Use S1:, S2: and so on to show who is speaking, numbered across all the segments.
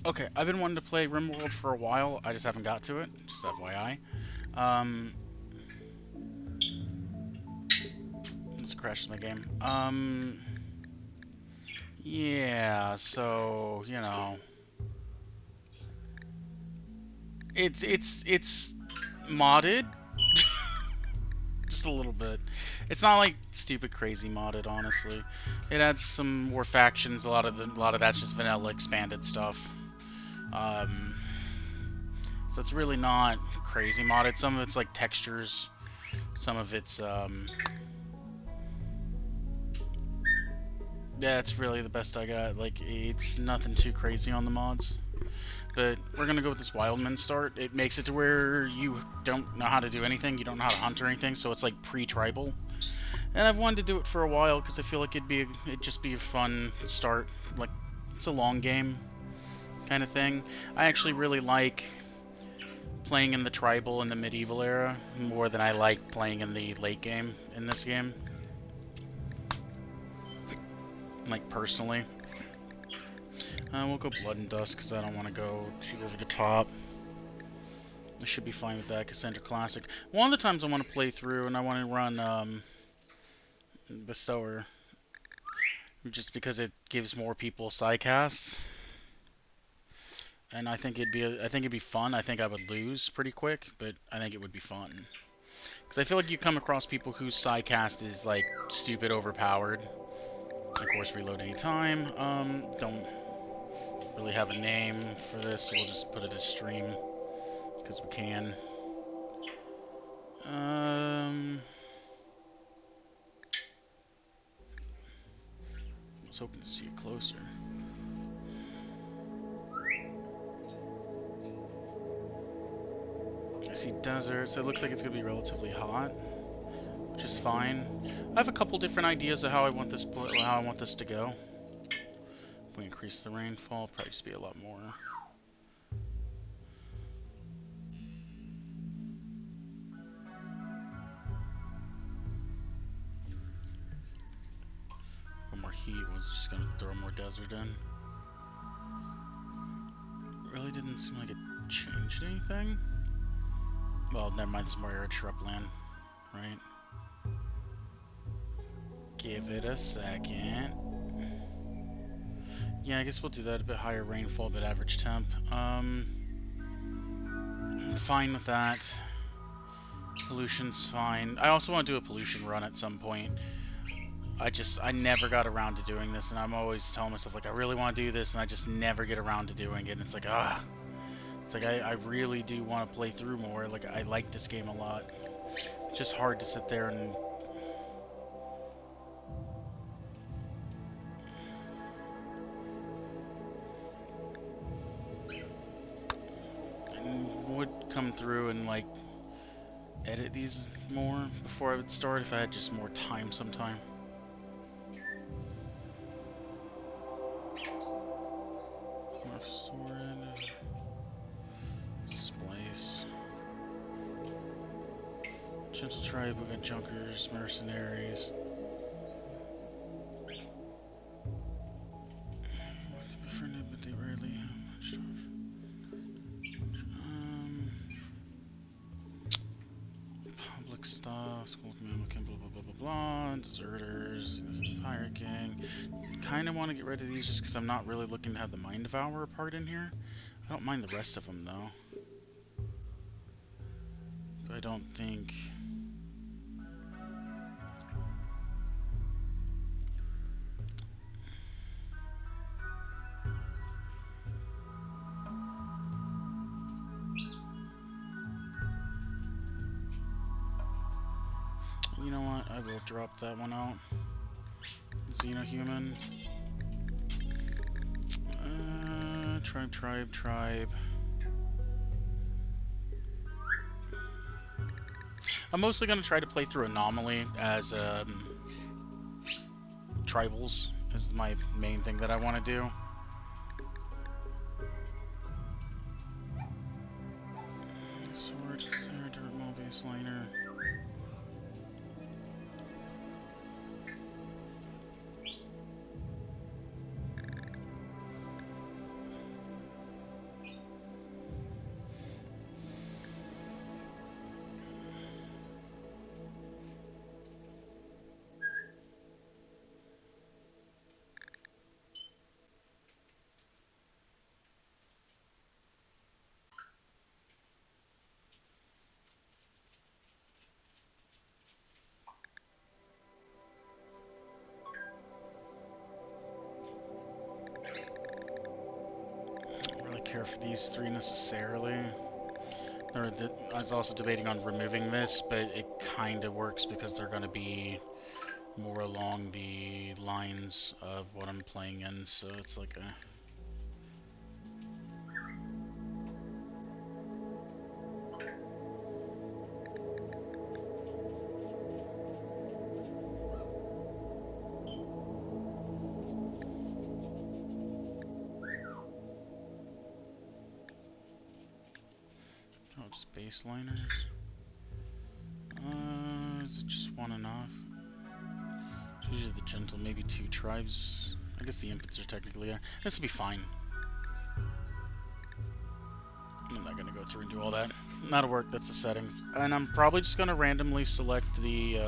S1: Okay, I've been wanting to play RimWorld for a while. I just haven't got to it. Just FYI. Um, let's crash my game. Yeah. So it's modded just a little bit. It's not like stupid crazy modded, honestly. It adds some more factions. A lot of that's just vanilla expanded stuff. Um, so it's really not crazy modded. Some of it's like textures. Some of it's yeah, it's really the best I got. Like, it's nothing too crazy on the mods. But we're gonna go with this Wildmen start. It makes it to where you don't know how to do anything. You don't know how to hunt or anything. So it's like pre-tribal. And I've wanted to do it for a while because I feel like it'd just be a fun start. Like, it's a long game kind of thing. I actually really like playing in the tribal and the medieval era more than I like playing in the late game in this game. Like, personally. We'll go Blood and Dust because I don't want to go too over the top. I should be fine with that. Cassandra Classic. One of the times I want to play through and I want to run Bestower, just because it gives more people sidecasts. And I think it'd be fun. I think I would lose pretty quick, but I think it would be fun. Because I feel like you come across people whose sidecast is like stupid overpowered. Of course, reload anytime. Don't really have a name for this, so we'll just put it as stream because we can. I was hoping to see it closer. I see desert, so it looks like it's gonna be relatively hot, which is fine. I have a couple different ideas of how I want this to go. If we increase the rainfall, probably just be a lot more. One more heat was just gonna throw more desert in. Really didn't seem like it changed anything. Well, never mind, there's more arid shrubland, right? Give it a second. Yeah, I guess we'll do that. A bit higher rainfall, but average temp. I'm fine with that. Pollution's fine. I also want to do a pollution run at some point. I never got around to doing this, and I'm always telling myself, like, I really want to do this, and I just never get around to doing it, and it's like, ah. It's like, I really do want to play through more. Like, I like this game a lot. It's just hard to sit there and would come through and, like, edit these more before I would start if I had just more time sometime. Morph sword. Splice. Gentle tribe, we got junkers, mercenaries. Befriended, but they rarely have much stuff. Public stuff, school command, blah blah blah blah blah. Deserters, pirate gang. Kind of want to get rid of these just because I'm not really looking to have the Mind Devourer part in here. I don't mind the rest of them though. But I don't think. You know what? I will drop that one out. Xenohuman. Tribe. I'm mostly going to try to play through Anomaly as tribals. This is my main thing that I want to do. Sword, dirt, base liner. for these three necessarily. I was also debating on removing this, but it kind of works because they're going to be more along the lines of what I'm playing in, so it's like a... Oh, just baseliners. Is it just one enough? It's usually the gentle, maybe 2 tribes. I guess the impots are technically there. This will be fine. I'm not gonna go through and do all that. That'll work, that's the settings. And I'm probably just gonna randomly select the,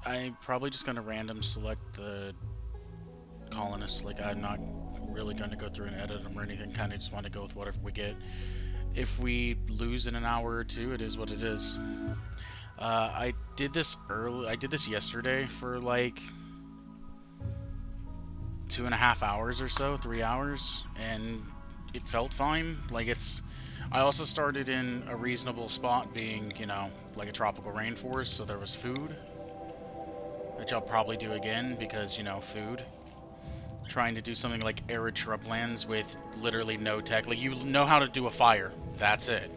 S1: I'm probably just gonna select the colonists. Like, I'm not really gonna go through and edit them or anything, kinda just wanna go with whatever we get. If we lose in an hour or two, it is what it is. I did this yesterday for like 2.5 hours or so, 3 hours, and it felt fine. Like, I also started in a reasonable spot, being, you know, like a tropical rainforest, so there was food, which I'll probably do again because, you know, food. Trying to do something like arid shrublands with literally no tech. Like, you know how to do a fire. That's it.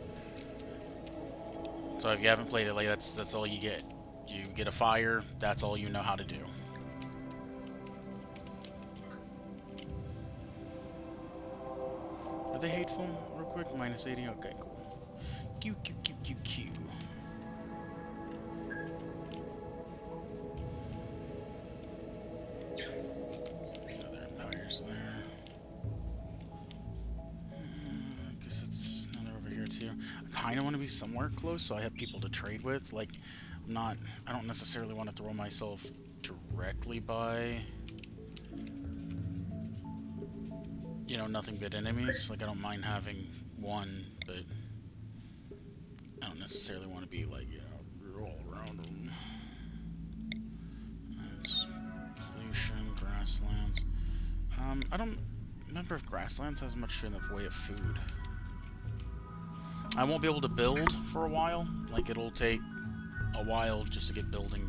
S1: So if you haven't played it, like, that's all you get. You get a fire, that's all you know how to do. Are they hateful? Real quick, -80. Okay, cool. Q. Other empires there. I guess it's another over here too. I kind of want to be somewhere close so I have people to trade with. Like, I don't necessarily want to throw myself directly by, you know, nothing but enemies. Like, I don't mind having one, but I don't necessarily want to be like, you know, all around them. That's pollution, grasslands. I don't remember if grasslands has much in the way of food. I won't be able to build for a while. Like, it'll take a while just to get building,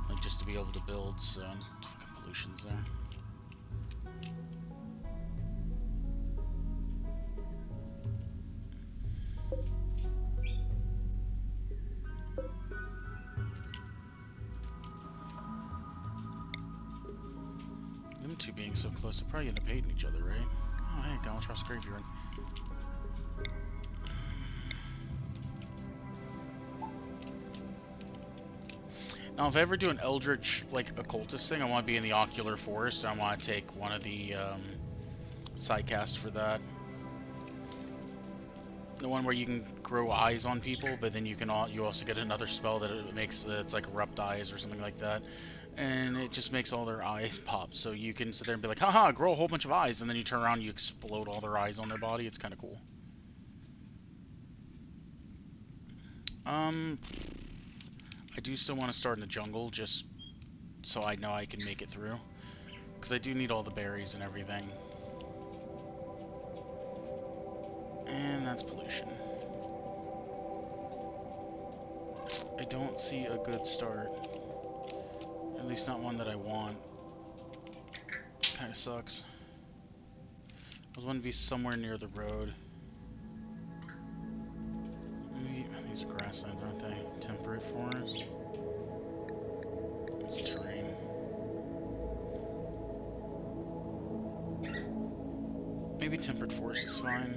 S1: like, just to be able to build, so fucking pollution's there. Them two being so close, they're probably gonna end up hating each other, right? Oh, hey, Galatros Graveyard. Now, if I ever do an Eldritch, like, occultist thing, I want to be in the Ocular Forest, so I want to take one of the sidecasts for that. The one where you can grow eyes on people, but then you also get another spell that it makes it's like erupt eyes or something like that, and it just makes all their eyes pop. So you can sit there and be like, haha, grow a whole bunch of eyes, and then you turn around and you explode all their eyes on their body. It's kind of cool. I do still want to start in the jungle, just so I know I can make it through, because I do need all the berries and everything. And that's pollution. I don't see a good start. At least not one that I want. Kind of sucks. I was wanting to be somewhere near the road. Maybe these are grasslands, aren't they? Temperate forest. It's terrain. Maybe temperate forest is fine.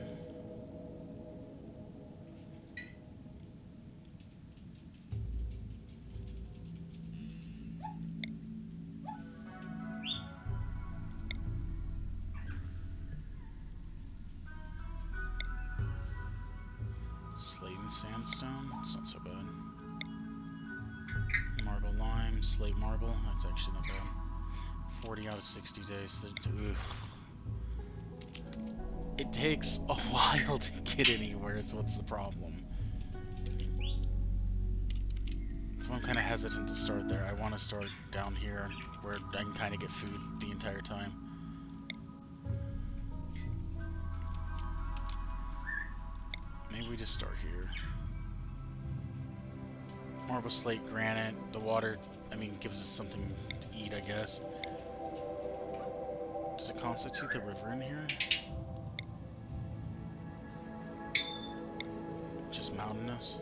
S1: Slate and sandstone, it's not so bad. Marble lime, slate marble, that's actually not bad. 40 out of 60 days. It takes a while to get anywhere, so what's the problem? So I'm kind of hesitant to start there. I want to start down here where I can kind of get food the entire time. maybe we just start here. Marble, slate, granite. The water, I mean, gives us something to eat, I guess. Does it constitute the river in here? Just mountainous?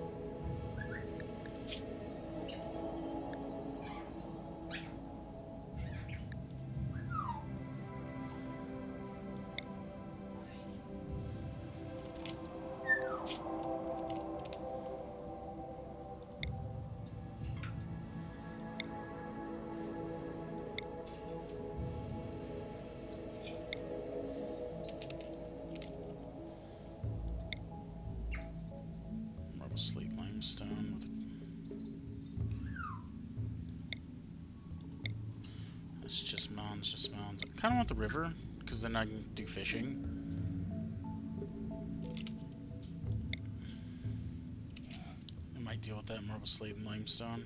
S1: Slate limestone with it's just mounds, just mounds. I kind of want the river because then I can do fishing. I might deal with that marble, slate, and limestone.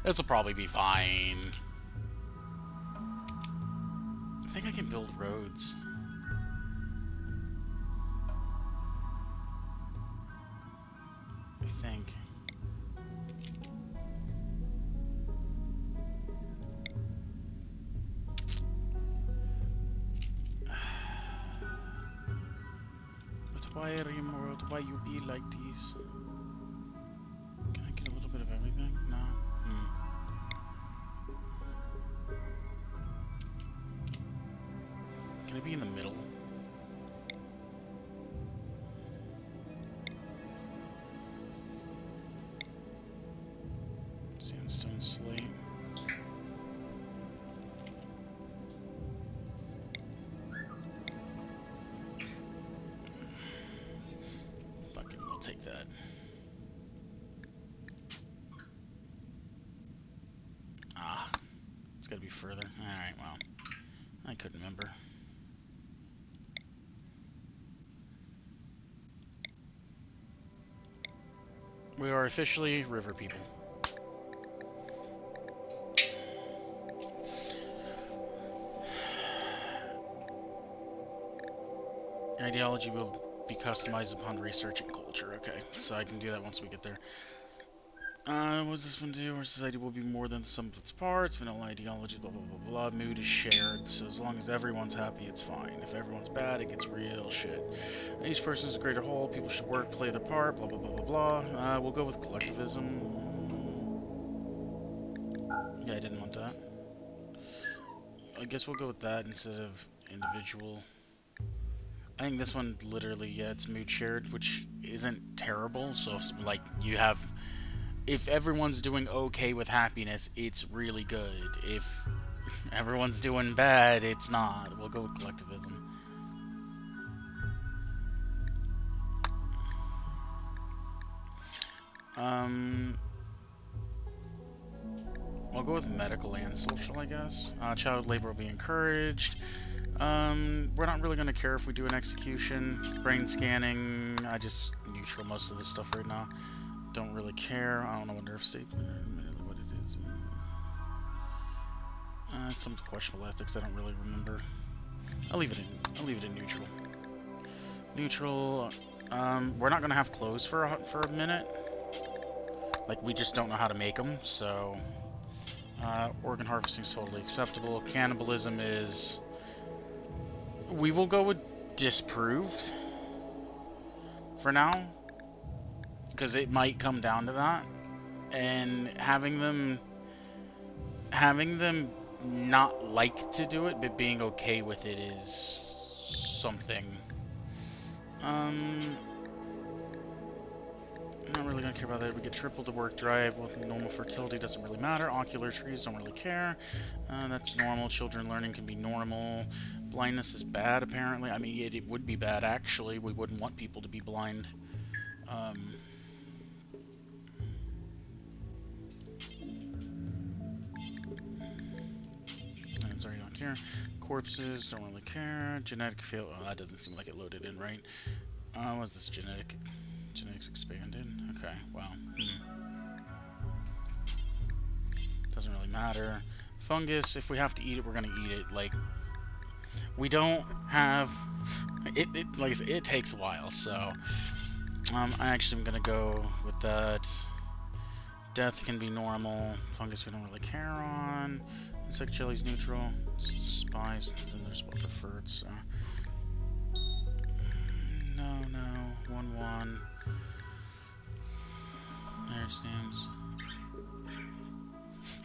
S1: This will probably be fine. I think I can build roads. I think. But why are you world? Why you be like these? Can I get a little bit of everything? No. Can it be in the middle? Sandstone, slate. Fucking, we'll take that. Ah, it's gotta be further. Alright, well, I couldn't remember. We are officially river people. Your ideology will be customized upon research and culture. Okay, so I can do that once we get there. What does this one do? Our society will be more than the sum of its parts. Vanilla ideology, blah, blah, blah, blah. Mood is shared, so as long as everyone's happy, it's fine. If everyone's bad, it gets real shit. Each person is a greater whole. People should work, play their part, blah, blah, blah, blah, blah. We'll go with collectivism. Yeah, I didn't want that. I guess we'll go with that instead of individual. I think this one literally, yeah, it's mood shared, which isn't terrible. So if, like, you have... If everyone's doing okay with happiness, it's really good. If everyone's doing bad, it's not. We'll go with collectivism. I'll go with medical and social, I guess. Child labor will be encouraged. We're not really going to care if we do an execution. Brain scanning, I just neutral most of this stuff right now. Don't really care. I don't know what nerve state, what it is. Some questionable ethics. I don't really remember. I'll leave it in neutral. Neutral. We're not gonna have clothes for a minute. Like, we just don't know how to make them. So, organ harvesting is totally acceptable. Cannibalism is. We will go with disproved for now. Because it might come down to that, and having them not like to do it, but being okay with it is something. I'm not really gonna care about that. We get triple the work drive with normal fertility, doesn't really matter. Ocular trees, don't really care. That's normal. Children learning can be normal. Blindness is bad, apparently. I mean, it would be bad, actually. We wouldn't want people to be blind. Sorry, don't care. Corpses, don't really care. Genetic fail. Oh, that doesn't seem like it loaded in right. What's this genetic? Genetics expanded. Okay, wow. really matter. Fungus, if we have to eat it, we're gonna eat it. Like, we don't have like I said, it takes a while, so I actually am gonna go with that. Death can be normal. Fungus we don't really care on. Insect jelly's neutral. Spies, then there's what preferred, so. No, 1-1. There's names.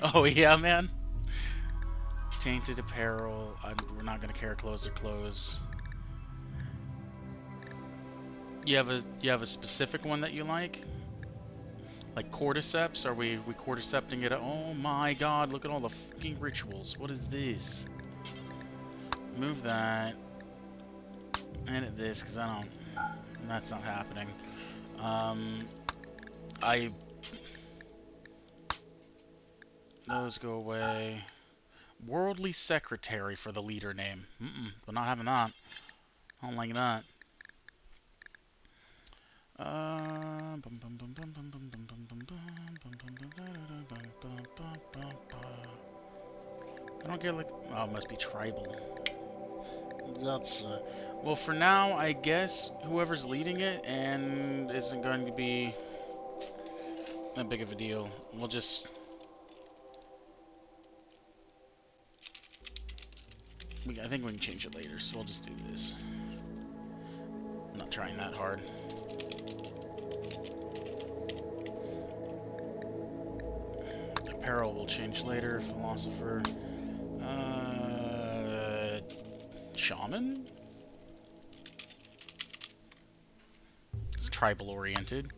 S1: Oh yeah, man. Tainted apparel. We're not gonna care. Clothes are clothes. You have a specific one that you like? Like cordyceps? Are we cordycepting it? Oh my god, look at all the fucking rituals. What is this? Move that. Edit this, because that's not happening. Those go away. Worldly Secretary for the leader name. We're not having that. I don't like that. I don't get like. Oh, it must be tribal. That's well, for now, I guess whoever's leading it and isn't going to be that big of a deal. We'll just. I think we can change it later, so we'll just do this. I'm not trying that hard. Apparel will change later. Philosopher. Shaman? It's tribal oriented.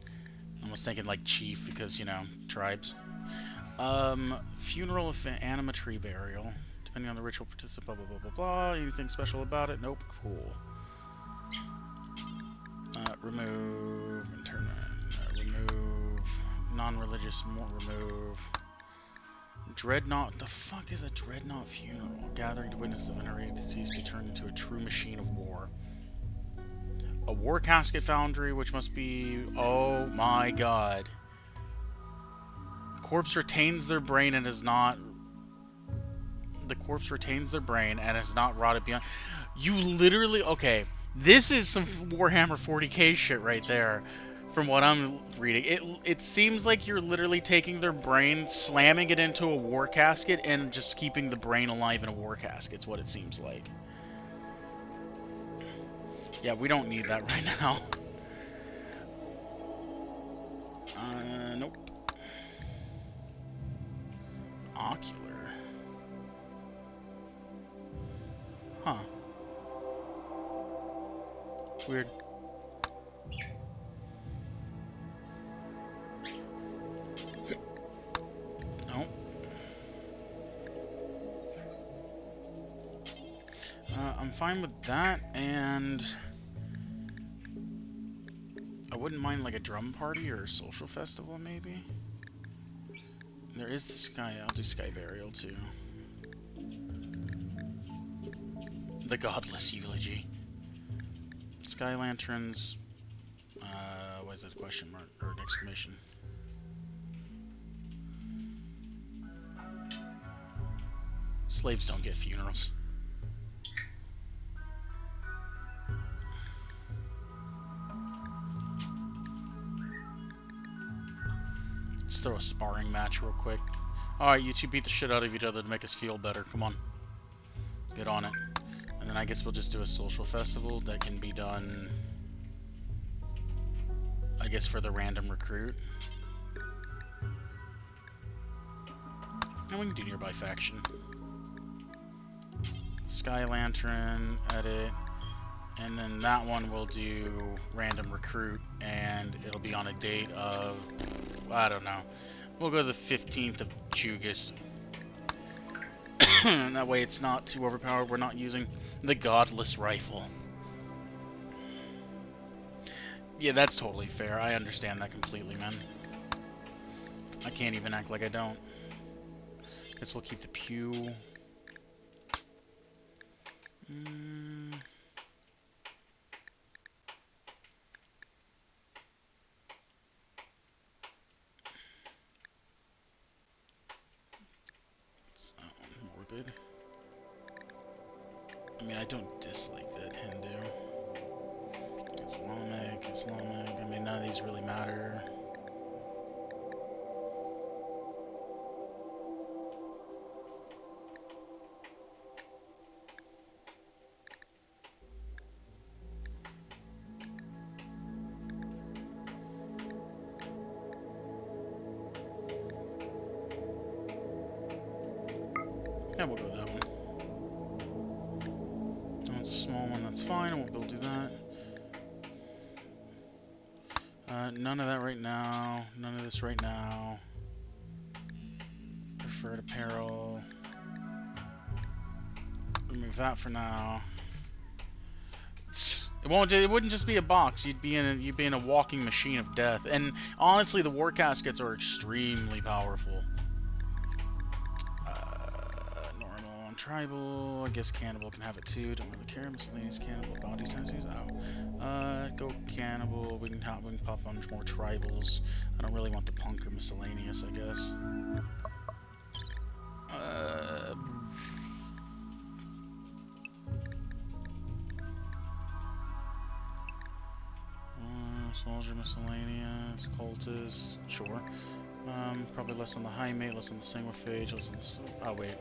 S1: I was thinking like chief because, you know, tribes. Funeral of anima tree burial. Depending on the ritual participant, blah, blah, blah, blah, blah. Anything special about it? Nope. Cool. Remove. Remove. Non-religious. More remove. Dreadnought. The fuck is a dreadnought funeral? Gathering to witness the venerated deceased be turned into a true machine of war. A war casket foundry, which must be. Oh my god. The corpse retains their brain and is not. The corpse retains their brain and is not rotted beyond. You literally. Okay. This is some Warhammer 40k shit right there. From what I'm reading, it seems like you're literally taking their brain, slamming it into a war casket, and just keeping the brain alive in a war casket. It's what it seems like. Yeah, we don't need that right now. Nope. Ocular. Huh. Weird. Nope. I'm fine with that, and I wouldn't mind like a drum party or a social festival, maybe. There is the sky. I'll do sky burial too. The godless eulogy. Sky lanterns. Why is that a question mark or an exclamation? Slaves don't get funerals. Let's throw a sparring match real quick. Alright, you two beat the shit out of each other to make us feel better. Come on. Get on it. And then I guess we'll just do a social festival that can be done, I guess, for the random recruit. And we can do nearby faction. Sky Lantern, edit. And then that one we'll do random recruit, and it'll be on a date of, I don't know. We'll go the 15th of Jugas. That way it's not too overpowered. We're not using the godless rifle. Yeah, that's totally fair. I understand that completely, man. I can't even act like I don't. Guess we'll keep the pew. stupid. I mean, I don't dislike that Hindu. Islamic. I mean, none of these really matter. Yeah, we'll go with that one. Oh, it's a small one, that's fine. I won't be able to do that. None of that right now. None of this right now. Preferred apparel. Remove that for now. It wouldn't just be a box. You'd be in a walking machine of death. And honestly, the war caskets are extremely powerful. Normal and tribal. I guess cannibal can have it too. Don't really care. Miscellaneous cannibal body tattoos. Oh, go cannibal. We can pop on more tribals. I don't really want the punk or miscellaneous, I guess. Soldier, miscellaneous, cultist, sure. Probably less on the high mate, less on the sanguiphage, less on the... Oh, wait.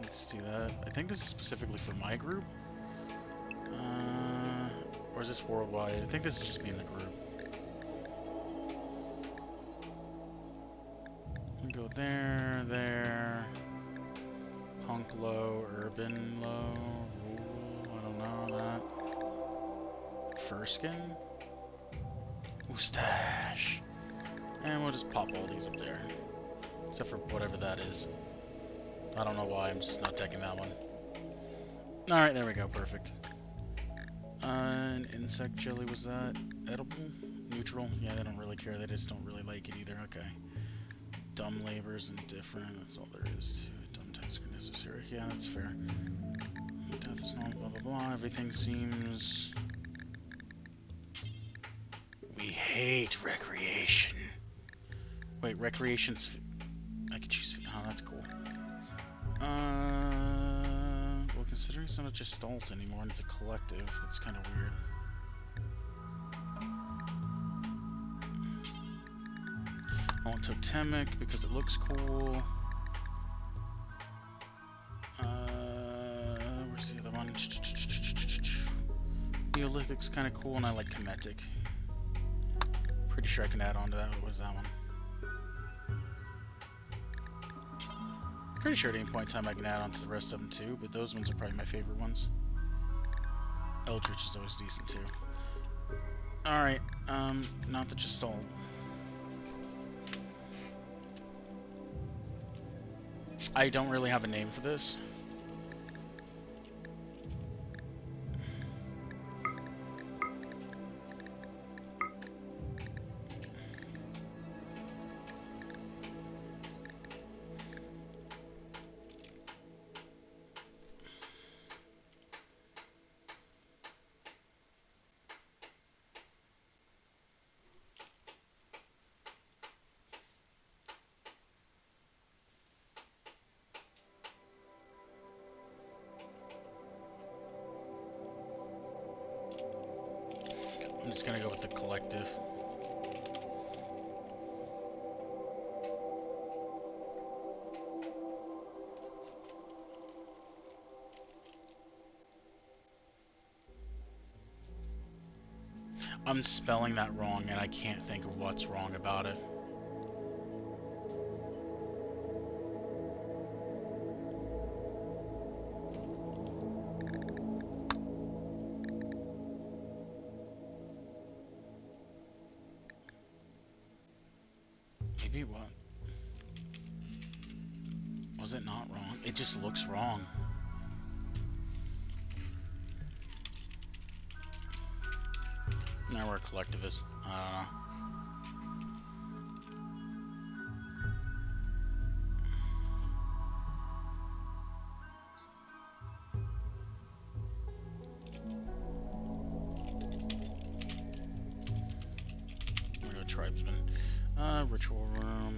S1: Let's do that. I think this is specifically for my group. Or is this worldwide? I think this is just me in the group. Go there, there. Punk low, urban low. Ooh, I don't know that. Fur skin? Moustache. And we'll just pop all these up there. Except for whatever that is. I don't know why, I'm just not taking that one. Alright, there we go, perfect. An insect jelly, was that edible? Neutral? Yeah, they don't really care, they just don't really like it either, okay. Dumb labor is indifferent, that's all there is to it. Dumb tasks are necessary, yeah, that's fair. Death is normal, blah blah blah, everything seems... We hate recreation. Wait, recreation's... I could choose... Oh, that's cool. Well, considering it's not a gestalt anymore and it's a collective, that's kind of weird. I want totemic because it looks cool. Where's the other one? Neolithic's kind of cool, and I like Kemetic. Pretty sure I can add on to that. What was that one? Pretty sure at any point in time I can add on to the rest of them too, but those ones are probably my favorite ones. Eldritch is always decent too. Alright, not the Gestalt. I don't really have a name for this. I'm just gonna go with the collective. I'm spelling that wrong and I can't think of what's wrong about it. Maybe what? Was it not wrong? It just looks wrong. Now we're a collectivist. I don't know. We're gonna go tribesman. Ritual room.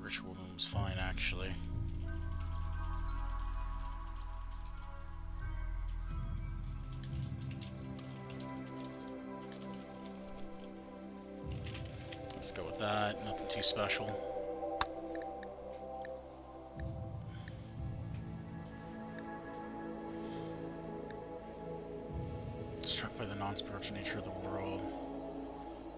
S1: Ritual room's fine, actually. Let's go with that. Nothing too special. Struck by the non-spiritual nature of the world.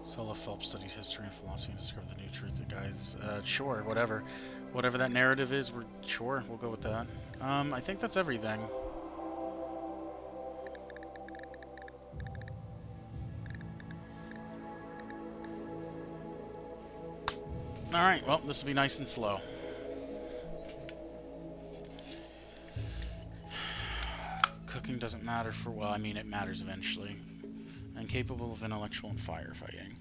S1: Solo Phelps studies history and philosophy and discovered the new truth. The guys, sure, whatever. Whatever that narrative is, we'll go with that. I think that's everything. Alright, well, this will be nice and slow. Cooking doesn't matter for, well, I mean, it matters eventually. Incapable of intellectual and firefighting.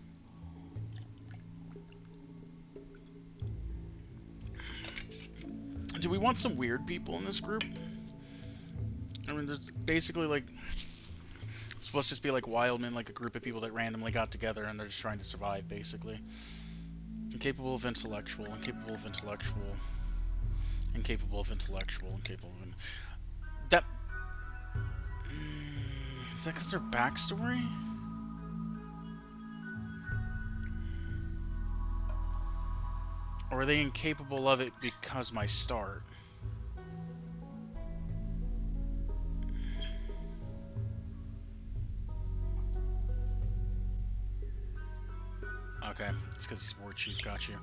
S1: Do we want some weird people in this group? I mean, there's basically, like, it's supposed to just be like Wildmen, like a group of people that randomly got together and they're just trying to survive, basically. Incapable of intellectual, incapable of intellectual, incapable of intellectual, incapable of... That... Is that because their backstory? Or are they incapable of it because my start? Okay, it's because he's war chief, got you.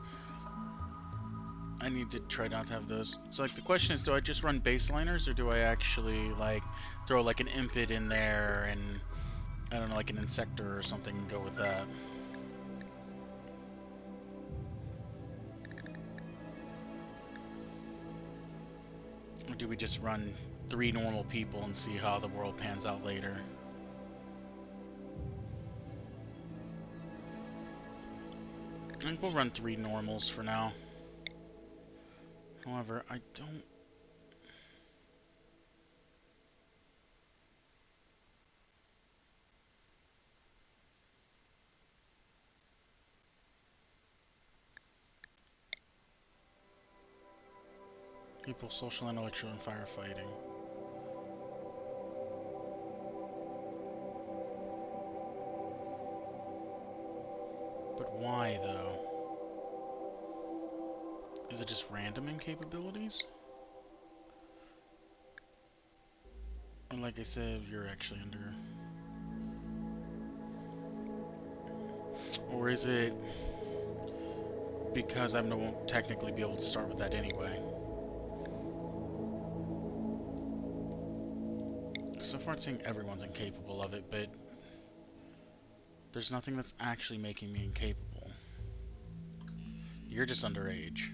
S1: I need to try not to have those. So, like, the question is, do I just run baseliners, or do I actually, like, throw, like, an impet in there and, I don't know, like an insector or something and go with that? Or do we just run 3 normal people and see how the world pans out later? I think we'll run 3 normals for now. However, I don't... People, social, intellectual, and firefighting. But why, though? Is it just random incapabilities? And like I said, you're actually under... Or is it because I won't technically be able to start with that anyway? So far it's saying everyone's incapable of it, but there's nothing that's actually making me incapable. You're just underage.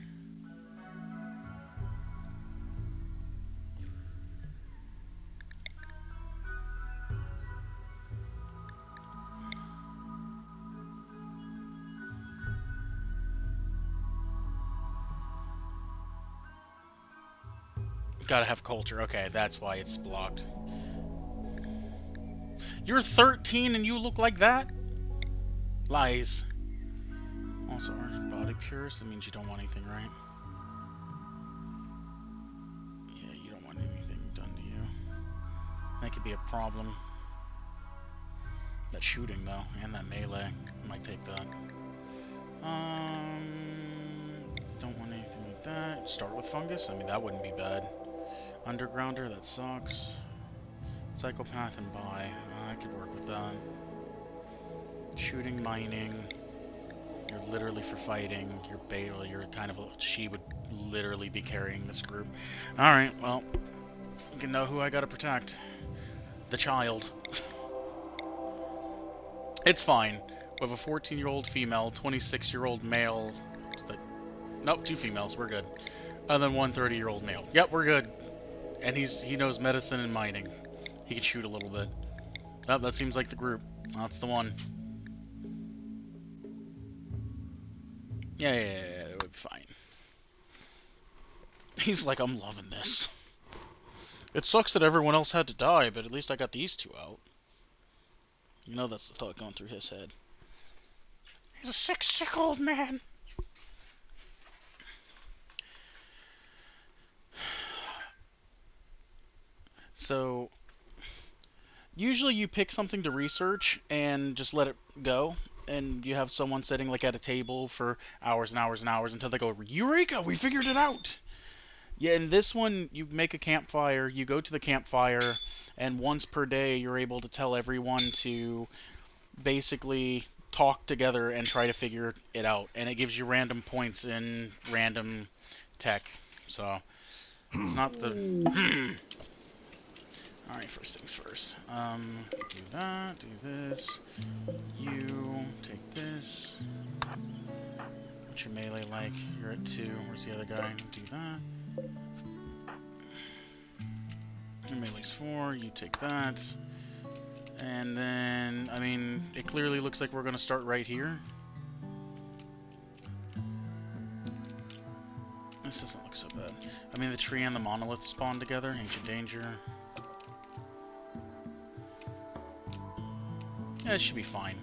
S1: Gotta have culture. Okay, that's why it's blocked. You're 13 and you look like that? Lies. Also, aren't body purist? That means you don't want anything, right? Yeah, you don't want anything done to you. That could be a problem. That shooting, though, and that melee. I might take that. Don't want anything like that. Start with fungus? I mean, that wouldn't be bad. Undergrounder, that sucks. Psychopath and bi. I could work with that. Shooting, mining. You're literally for fighting. You're Bale. You're kind of a... She would literally be carrying this group. Alright, well. You can know who I gotta protect. The child. It's fine. We have a 14-year-old female, 26-year-old male. Nope, 2 females. We're good. And then 1 30-year-old male. Yep, we're good. And he knows medicine and mining. He can shoot a little bit. Oh, that seems like the group. That's the one. Yeah, it would be fine. He's like, I'm loving this. It sucks that everyone else had to die, but at least I got these 2 out. You know that's the thought going through his head. He's a sick, sick old man. So, usually you pick something to research and just let it go. And you have someone sitting like at a table for hours and hours and hours until they go, Eureka, we figured it out! Yeah, in this one, you make a campfire, you go to the campfire, and once per day you're able to tell everyone to basically talk together and try to figure it out. And it gives you random points in random tech. So, it's not the... Alright, first things first. Do that, do this. You take this. What's your melee like? You're at 2. Where's the other guy? Do that. Your melee's 4. You take that. And then, I mean, it clearly looks like we're going to start right here. This doesn't look so bad. I mean, the tree and the monolith spawn together. Ancient danger. Yeah, it should be fine.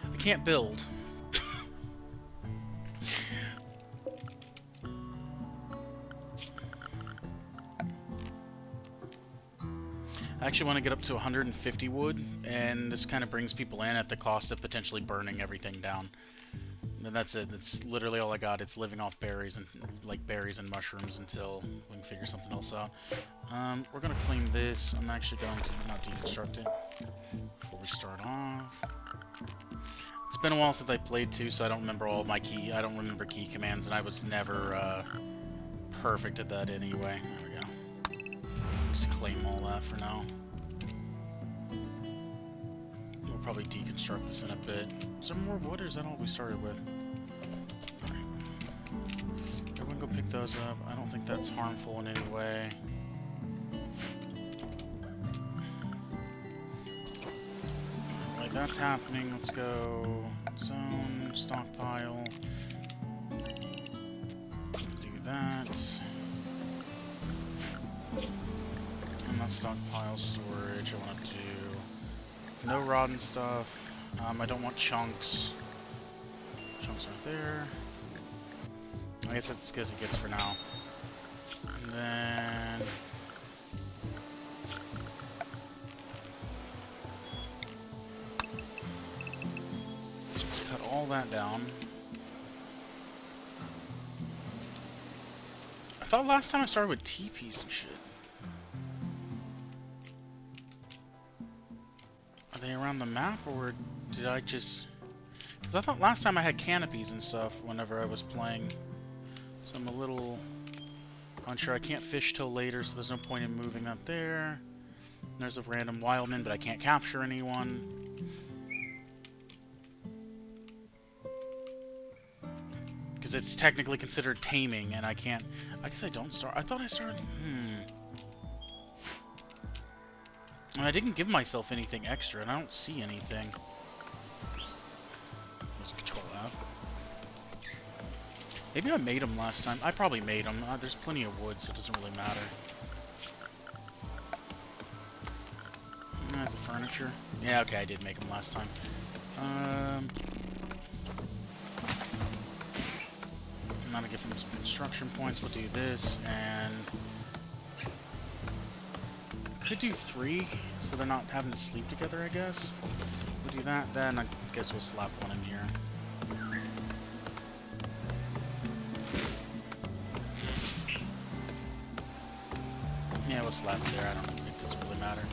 S1: I can't build. I actually want to get up to 150 wood, and this kind of brings people in at the cost of potentially burning everything down. And that's it. That's literally all I got. It's living off berries and berries and mushrooms until we can figure something else out. We're gonna clean this. I'm actually going to not deconstruct it before we start off. It's been a while since I played too, so I don't remember all my key. I don't remember key commands, and I was never perfect at that anyway. There we go. Just claim all that for now. We'll probably deconstruct this in a bit. Is there more wood, or is that all we started with? Alright. Everyone go pick those up. I don't think that's harmful in any way. Like, that's happening. Let's go zone, stockpile. Do that. And that's stockpile storage. I want to do no rotten stuff. I don't want chunks. Chunks aren't there. I guess that's as good as it gets for now. And then... let's cut all that down. I thought last time I started with teepees and shit. Are they around the map, or did I just... because I thought last time I had canopies and stuff whenever I was playing. So I'm a little unsure. I can't fish till later, so there's no point in moving that there. There's a random Wildman, but I can't capture anyone. Because it's technically considered taming, and I can't... I guess I don't start... I thought I started... I didn't give myself anything extra, and I don't see anything. Let's control F. Maybe I made them last time. I probably made them. There's plenty of wood, so it doesn't really matter. There's the furniture. Yeah, okay, I did make them last time. I'm gonna give them some construction points. We'll do this, and... could do 3, so they're not having to sleep together, I guess. We'll do that, then I guess we'll slap one in here. Yeah, we'll slap it there. I don't think it doesn't really matter.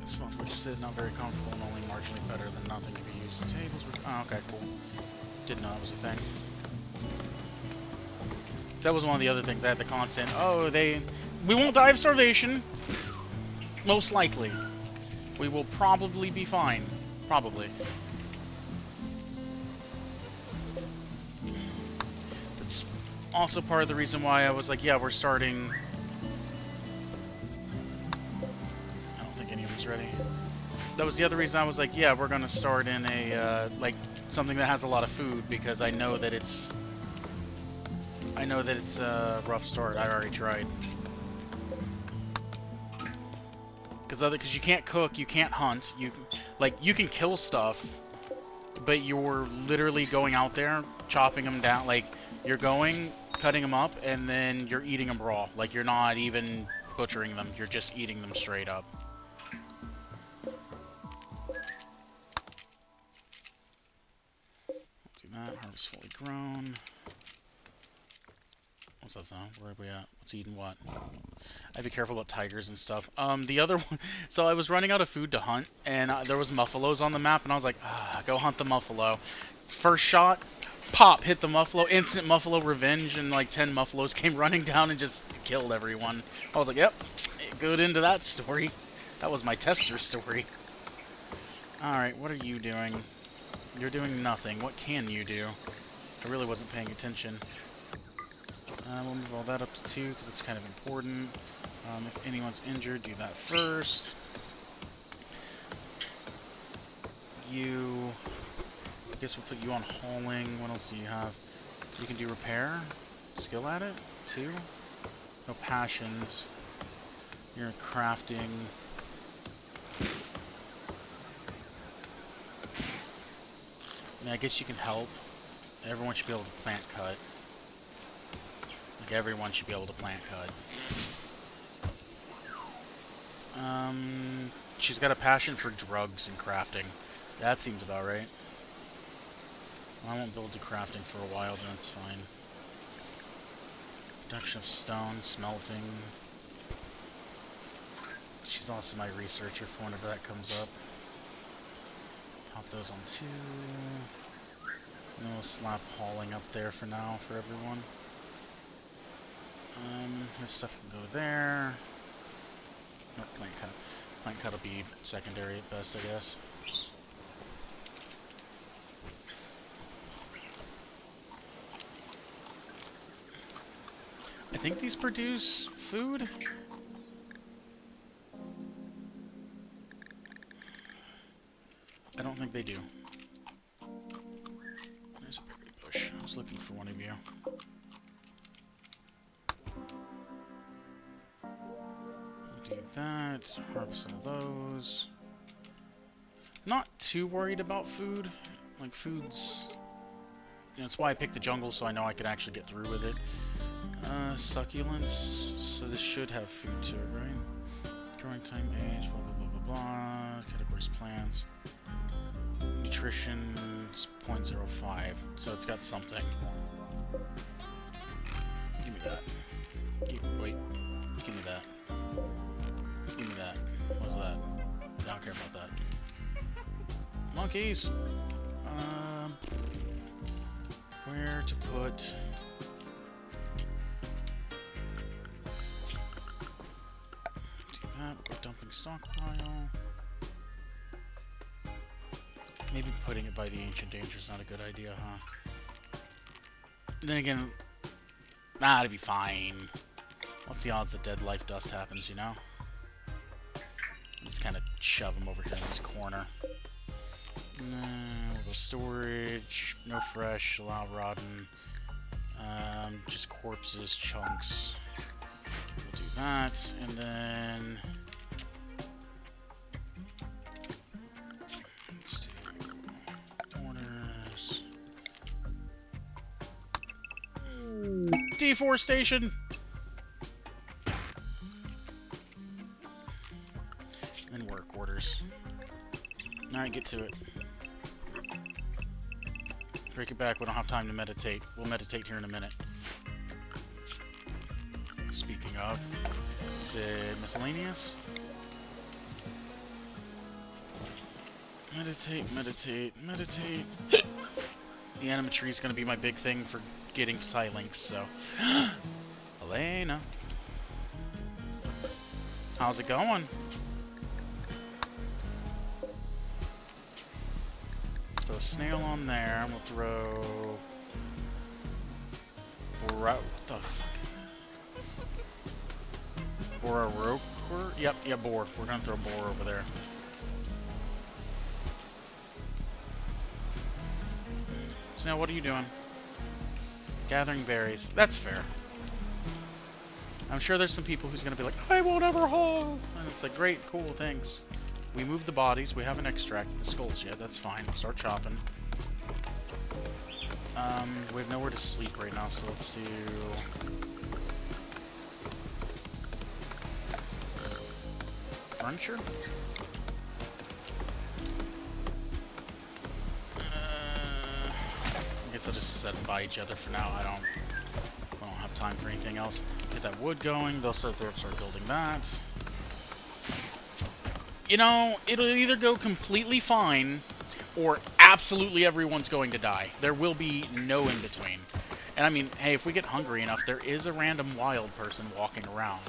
S1: This one, which is not very comfortable and only marginally better than nothing, can be used. Tables were... oh, okay, cool. Didn't know that was a thing. That was one of the other things. I had the constant, oh, we won't die of starvation. Most likely. We will probably be fine. Probably. That's also part of the reason why I was like, yeah, we're starting... I don't think any of them's ready. That was the other reason I was like, yeah, we're gonna start in a, like, something that has a lot of food, because I know that it's... I know that it's a rough start. I already tried. Because you can't cook, you can't hunt. You can kill stuff, but you're literally going out there, chopping them down. Like, you're going, cutting them up, and then you're eating them raw. Like, you're not even butchering them. You're just eating them straight up. Do that. Harvest fully grown. What's that sound? Where are we at? What's eating what? I'd be careful about tigers and stuff. The other one... So I was running out of food to hunt, and there was muffalos on the map, and I was like, go hunt the muffalo. First shot, pop, hit the muffalo, instant muffalo revenge, and like 10 muffalos came running down and just killed everyone. I was like, yep, good into that story. That was my tester story. Alright, what are you doing? You're doing nothing. What can you do? I really wasn't paying attention. We'll move all that up to 2 because it's kind of important. If anyone's injured, do that first. I guess we'll put you on hauling. What else do you have? You can do repair. Skill at it? 2. No passions. You're crafting. I guess you can help. Everyone should be able to plant cut. Like, everyone should be able to plant cut. She's got a passion for drugs and crafting. That seems about right. I won't build to crafting for a while, but that's fine. Production of stone, smelting. She's also my researcher for whenever that comes up. Pop those on 2. And we'll slap hauling up there for now for everyone. This stuff can go there. No, plant cut. Plant cut will be secondary at best, I guess. I think these produce food. I don't think they do. There's a berry bush. I was looking for one of you. Do that. Harvest all those. Not too worried about food. Like, food's... You know, it's why I picked the jungle, so I know I could actually get through with it. Succulents. So this should have food to it, right? Growing time, age, blah, blah, blah, blah, blah. Categories, plants. Nutrition, 0.05. So it's got something. Give me that. Wait. Give me that. Give me that. What's that? I don't care about that. Monkeys! Where to put... Do that. We'll go dumping stockpile. Maybe putting it by the ancient danger is not a good idea, huh? Then again, it'd be fine. What's the odds that dead life dust happens, you know? Just kind of shove them over here in this corner. We'll go storage, no fresh, allow rotten. Just corpses, chunks. We'll do that, and then... Let's do orders. Deforestation! And work orders. Alright, get to it. Break it back, we don't have time to meditate. We'll meditate here in a minute. Speaking of, is it miscellaneous? Meditate, meditate, meditate. The animatry is going to be my big thing for getting Psylinks, so... Elena! How's it going? Throw a snail on there, we'll throw... What the fuck? Bororoker? Yep, yeah, boar. We're gonna throw boar over there. So now what are you doing? Gathering berries. That's fair. I'm sure there's some people who's going to be like, I won't ever haul! And it's like, great, cool, thanks. We moved the bodies. We haven't extracted the skulls yet. That's fine. We'll start chopping. We have nowhere to sleep right now, so let's do... furniture? I guess I'll just set them by each other for now. I don't have time for anything else. Get that wood going. They'll start building that. You know, it'll either go completely fine, or absolutely everyone's going to die. There will be no in between. And I mean, hey, if we get hungry enough, there is a random wild person walking around.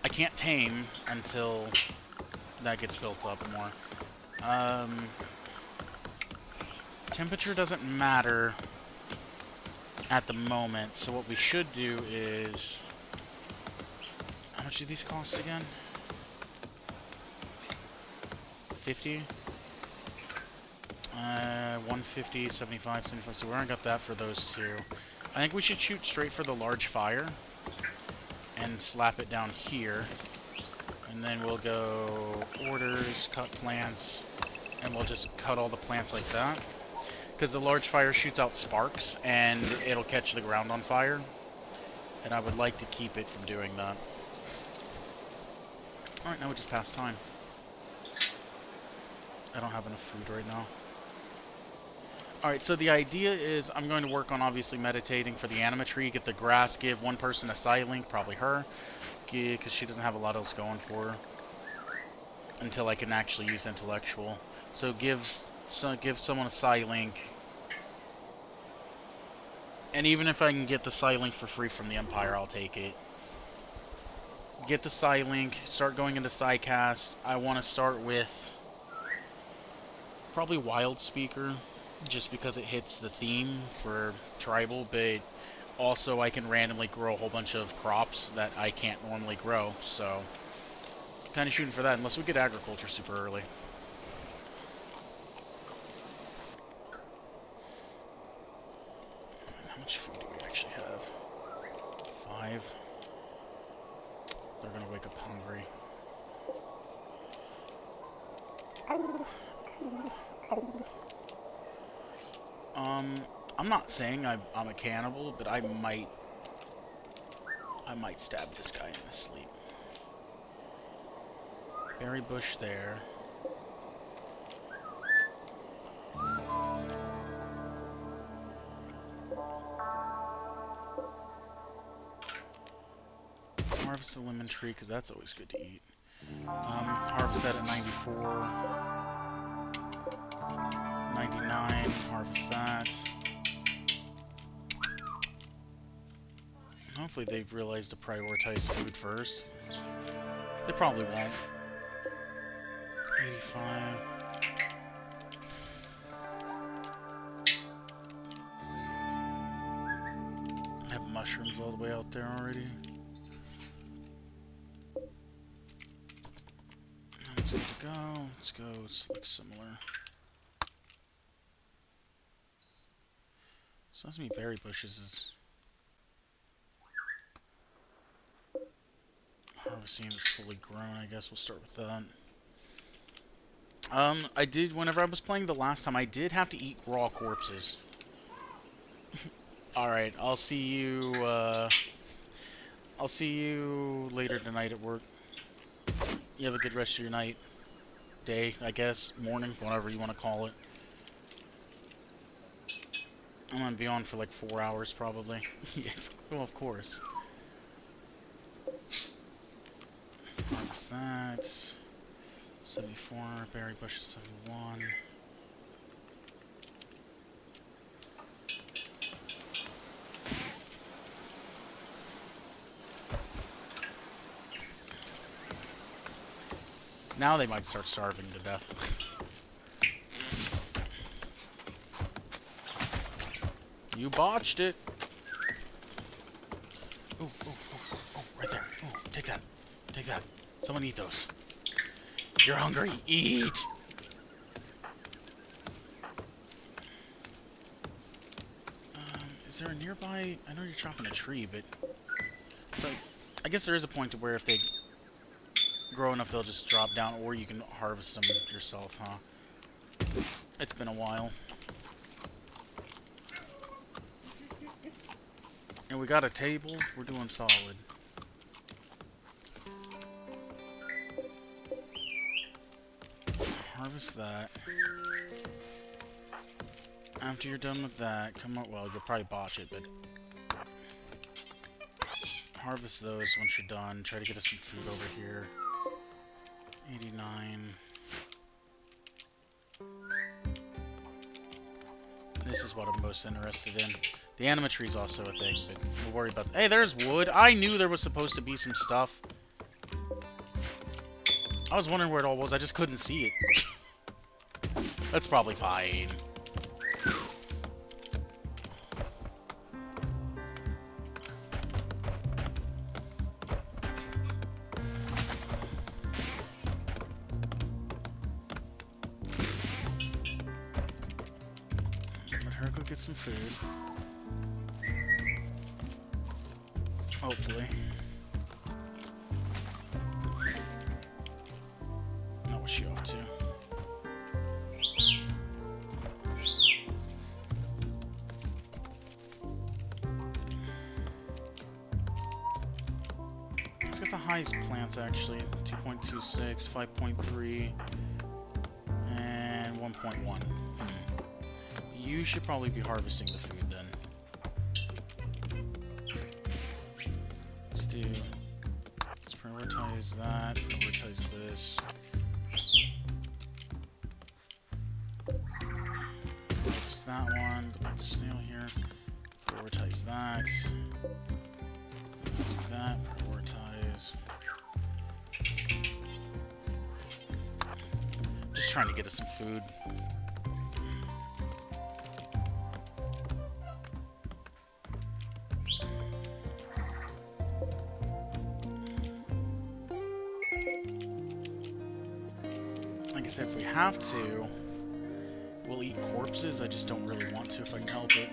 S1: I can't tame until that gets built up more. Temperature doesn't matter at the moment, so what we should do is... How much do these cost again? 50? 150, 75, 75, so we already got that for those two. I think we should shoot straight for the large fire and slap it down here. And then we'll go orders, cut plants, and we'll just cut all the plants like that. Because the large fire shoots out sparks, and it'll catch the ground on fire. And I would like to keep it from doing that. Alright, now we just pass time. I don't have enough food right now. Alright, so the idea is I'm going to work on obviously meditating for the animatree, get the grass, give one person a side link, probably her, because she doesn't have a lot else going for her until I can actually use intellectual. So give someone a side link, and even if I can get the side link for free from the Empire, I'll take it. Get the side link, start going into sidecast. I want to start with probably Wild Speaker, just because it hits the theme for tribal, but also I can randomly grow a whole bunch of crops that I can't normally grow, so kind of shooting for that, unless we get agriculture super early. How much food do we actually have? 5. They're gonna wake up hungry. I'm not saying I'm a cannibal, but I might stab this guy in his sleep. Berry bush there. Harvest the lemon tree, because that's always good to eat. Harvest that at 94. 99, harvest that. Hopefully they've realized to prioritize food first. They probably won't. 85. I have mushrooms all the way out there already. That's good to go. Let's go. It's like similar. So that's me berry bushes is harvesting is fully grown. I guess we'll start with that. I did, whenever I was playing the last time, I did have to eat raw corpses. Alright, I'll see you later tonight at work. You have a good rest of your night. Day, I guess. Morning, whatever you want to call it. I'm gonna be on for like 4 hours, probably. Yeah, well, of course. Harvest that. 74, berry bush is 71. Now they might start starving to death. You botched it. Oh, right there. Oh, take that. Take that. Someone eat those. You're hungry. Eat! Is there a nearby... I know you're chopping a tree, but... So, I guess there is a point to where if they grow enough, they'll just drop down, or you can harvest them yourself, huh? It's been a while. And we got a table. We're doing solid. Harvest that. After you're done with that, come up. Well, you'll probably botch it, but harvest those once you're done. Try to get us some food over here. 89. This is what I'm most interested in. The animatry is also a thing, but we'll worry about that. Hey, there's wood. I knew there was supposed to be some stuff. I was wondering where it all was. I just couldn't see it. That's probably fine. Let her go get some food. Hopefully. Now what's she off to? Let's get the highest plants actually. 2.26, 5.3, and 1.1. You should probably be harvesting the food then. Let's prioritize that, prioritize this. Harvest that one, put the snail here. Prioritize that. Do that, prioritize. Just trying to get us some food. Like I said, if we have to, we'll eat corpses. I just don't really want to if I can help it.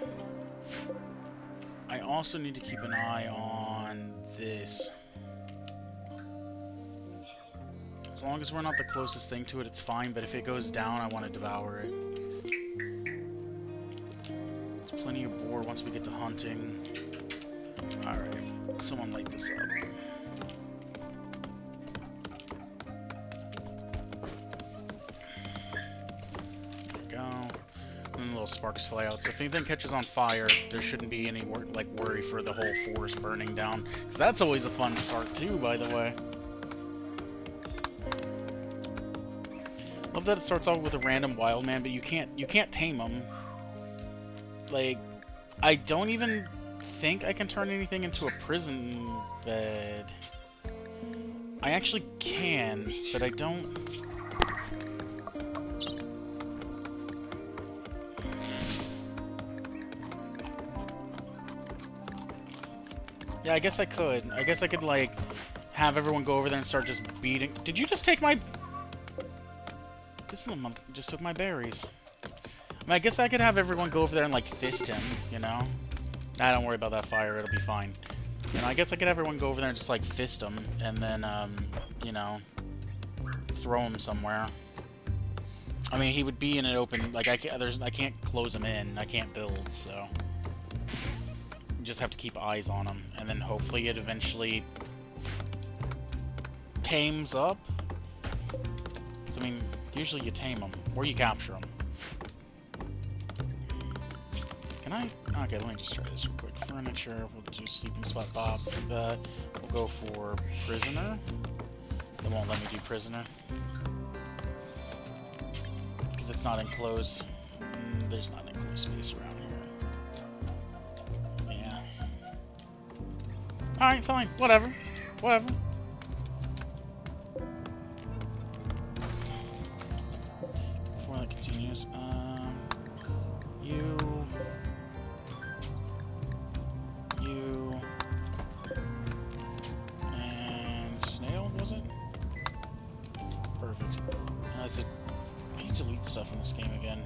S1: I also need to keep an eye on this. As long as we're not the closest thing to it, it's fine, but if it goes down, I want to devour it. There's plenty of boar once we get to hunting. Alright, someone light this up. Little sparks fly out. So if anything catches on fire, there shouldn't be any worry for the whole forest burning down. Because that's always a fun start too, by the way. Love that it starts off with a random wild man, but you can't tame them. Like, I don't even think I can turn anything into a prison bed. I actually can, but I don't. Yeah, I guess I could. I guess I could, like, have everyone go over there and start just beating... Did you just take my... This little monk just took my berries. I mean, I guess I could have everyone go over there and, like, fist him, you know? Nah, don't worry about that fire. It'll be fine. You know, I guess I could have everyone go over there and just, like, fist him. And then, you know, throw him somewhere. I mean, he would be in an open... Like, I can't close him in. I can't build, so... Just have to keep eyes on them, and then hopefully it eventually tames up. 'Cause, I mean, usually you tame them, or you capture them. Can I? Okay, let me just try this real quick. Furniture, we'll do sleeping spot, Bob. Do that. We'll go for prisoner. They won't let me do prisoner. Because it's not enclosed. There's not enclosed space around here. Alright, fine. Whatever. Whatever. Before that continues, you... And snail, was it? Perfect. That's it. I need to delete stuff in this game again.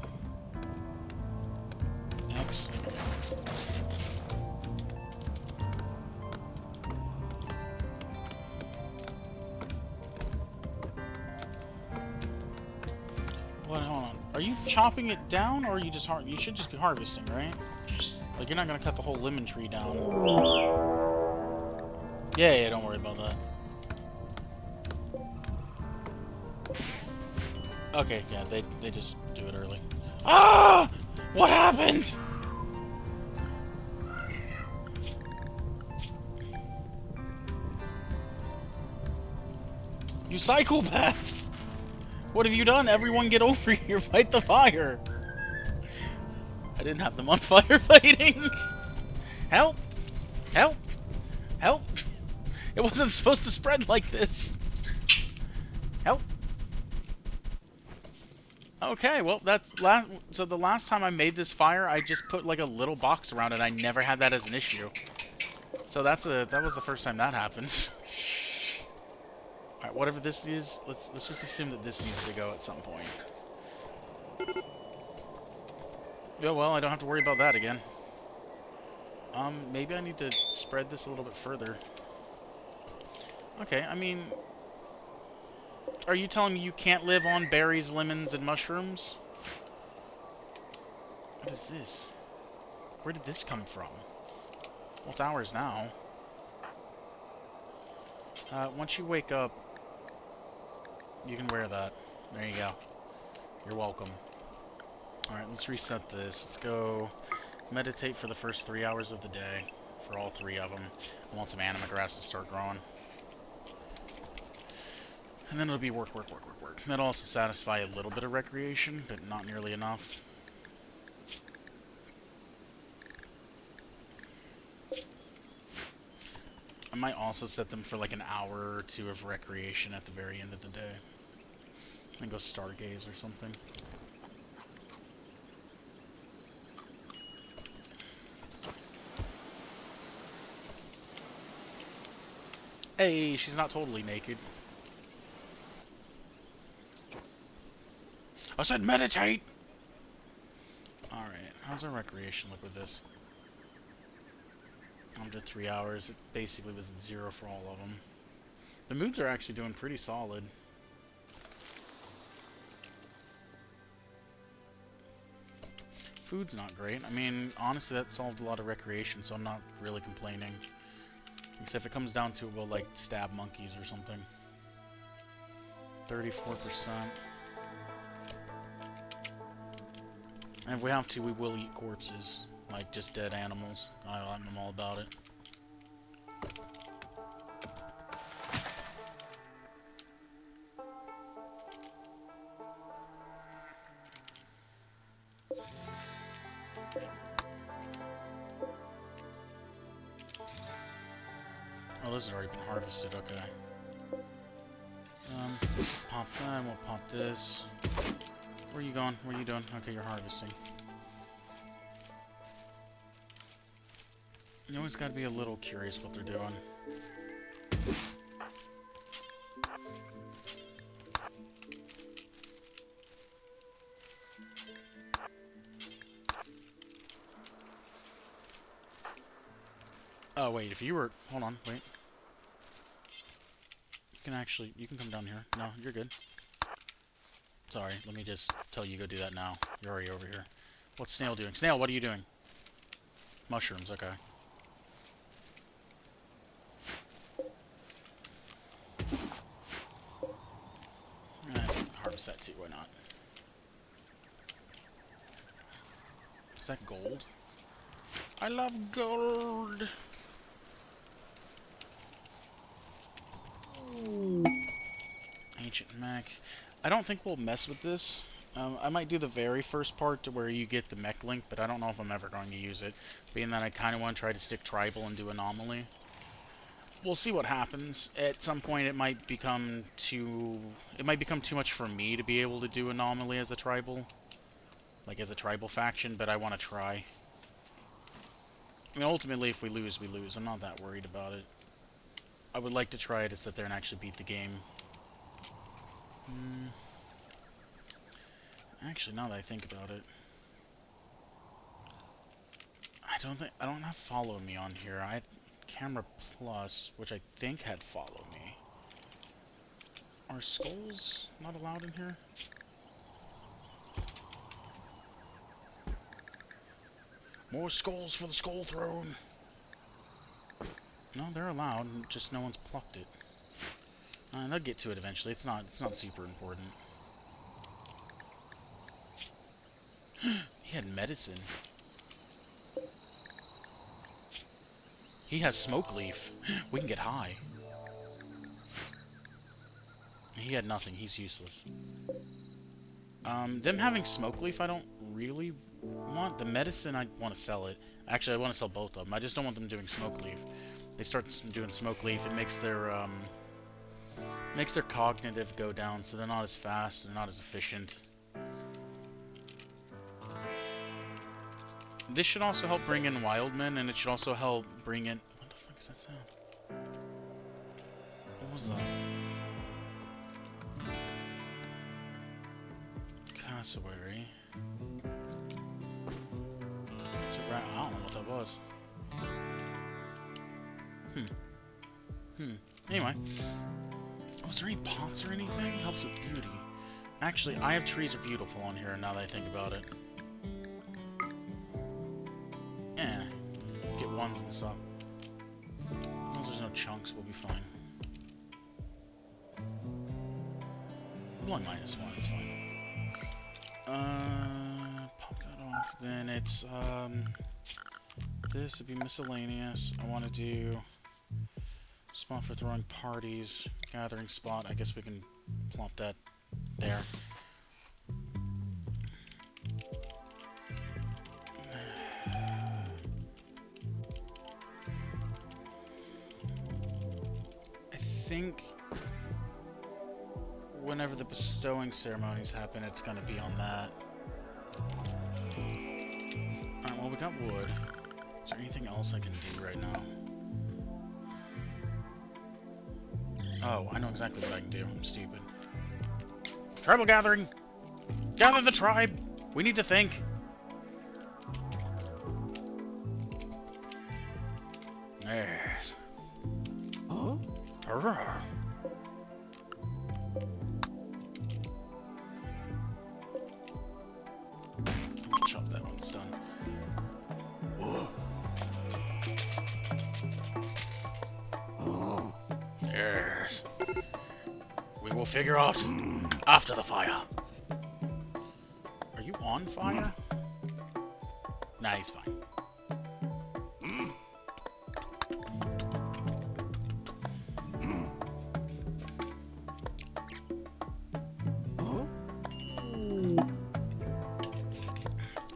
S1: X. you chopping it down, or are you just you should just be harvesting, right? Like, you're not gonna cut the whole lemon tree down. Yeah, don't worry about that. Okay, yeah, they just do it early. Ah! What happened? You psychopaths! What have you done? Everyone get over here, fight the fire! I didn't have them on fire fighting! Help! Help! Help! It wasn't supposed to spread like this! Help! Okay, well, that's so the last time I made this fire, I just put like a little box around it. I never had that as an issue. So that was the first time that happened. Alright, whatever this is, let's just assume that this needs to go at some point. Yeah, well, I don't have to worry about that again. Maybe I need to spread this a little bit further. Okay, I mean, are you telling me you can't live on berries, lemons, and mushrooms? What is this? Where did this come from? Well, it's ours now. Once you wake up, you can wear that. There you go. You're welcome. Alright, let's reset this. Let's go meditate for the first 3 hours of the day. For all 3 of them. I want some anima grass to start growing. And then it'll be work. That'll also satisfy a little bit of recreation, but not nearly enough. I might also set them for like an hour or two of recreation at the very end of the day. And go stargaze or something. Hey, she's not totally naked. I said meditate! Alright, how's our recreation look with this? Under 3 hours. It basically was at 0 for all of them. The moods are actually doing pretty solid. Food's not great. I mean, honestly, that solved a lot of recreation, so I'm not really complaining. Except if it comes down to it, we'll, like, stab monkeys or something. 34%. And if we have to, we will eat corpses. Like, just dead animals. I'm all about it. Oh, those have already been harvested, okay. Pop that, we'll pop this. Where are you going? What are you doing? Okay, you're harvesting. You always gotta be a little curious what they're doing. Oh, wait, if you were... Hold on, wait. You can come down here. No, you're good. Sorry, let me just tell you go do that now. You're already over here. What's Snail doing? Snail, what are you doing? Mushrooms, okay. Harvest that too, why not? Is that gold? I love gold! Ancient mech. I don't think we'll mess with this. I might do the very first part to where you get the mech link, but I don't know if I'm ever going to use it. Being that I kind of want to try to stick tribal and do anomaly. We'll see what happens. At some point it might become too much for me to be able to do anomaly as a tribal. Like as a tribal faction, but I want to try. I mean, ultimately if we lose, we lose. I'm not that worried about it. I would like to try to sit there and actually beat the game. Actually, now that I think about it, I don't have follow me on here. I had camera plus, which I think had follow me. Are skulls not allowed in here? More skulls for the skull throne. No, they're allowed, just no one's plucked it. They'll get to it eventually. It's not super important. He had medicine. He has smoke leaf. We can get high. He had nothing. He's useless. Them having smoke leaf, I don't really want. The medicine, I want to sell it. Actually, I want to sell both of them. I just don't want them doing smoke leaf. They start doing smoke leaf, it makes their cognitive go down, so they're not as fast, they're not as efficient. This should also help bring in Wildmen, and it should also help bring in... What the fuck is that sound? What was that? Cassowary. It's a rat. I don't know what that was. Anyway. Oh, is there any pots or anything? Helps with beauty. Actually, I have trees are beautiful on here now that I think about it. Yeah. Get ones and stuff. As long as there's no chunks, we'll be fine. One minus one, it's fine. Pop that off. Then it's, this would be miscellaneous. I want to do spot for throwing parties, gathering spot. I guess we can plop that there. I think whenever the bestowing ceremonies happen, it's gonna be on that. Alright, well, we got wood. Is there anything else I can do right now? Oh, I know exactly what I can do. I'm stupid. Tribal gathering! Gather the tribe! We need to think! Yes.
S2: Huh?
S1: Arrgh. Chop that when it's done. Yes. We will figure out after the fire. Are you on fire? Nah, he's fine.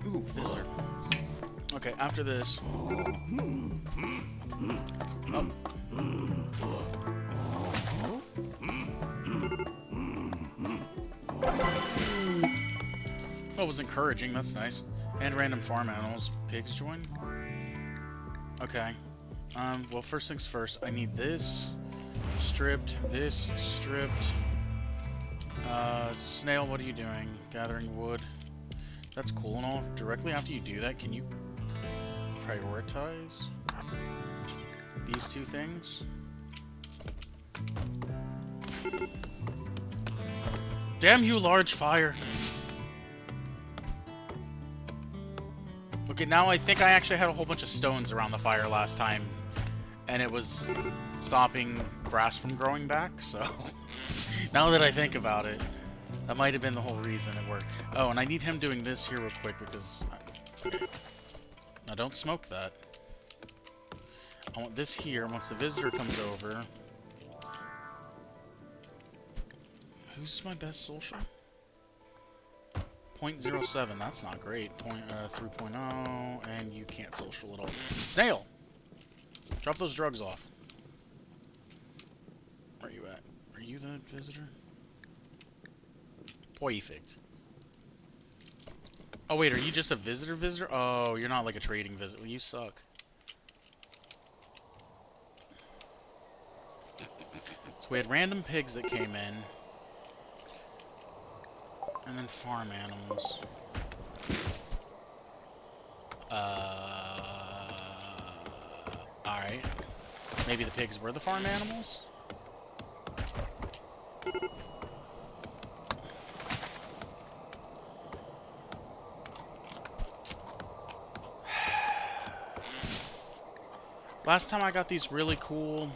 S1: Ooh, visitor. Okay, after this. Oh. That was encouraging, that's nice. And random farm animals. Pigs join? Okay. Well, first things first, I need this stripped, this stripped. Snail, what are you doing? Gathering wood. That's cool and all. Directly after you do that, can you prioritize these two things? Damn you, large fire! Okay, now I think I actually had a whole bunch of stones around the fire last time, and it was stopping grass from growing back, so now that I think about it, that might have been the whole reason it worked. Oh, and I need him doing this here real quick because... Now don't smoke that. I want this here once the visitor comes over. Who's my best social? 0.07, that's not great. 3.0, and you can't social at all. Snail! Drop those drugs off. Where are you at? Are you the visitor? Perfect. Oh wait, are you just a visitor? Oh, you're not like a trading visitor. Well, you suck. So we had random pigs that came in. And then farm animals. Alright. Maybe the pigs were the farm animals? Last time I got these really cool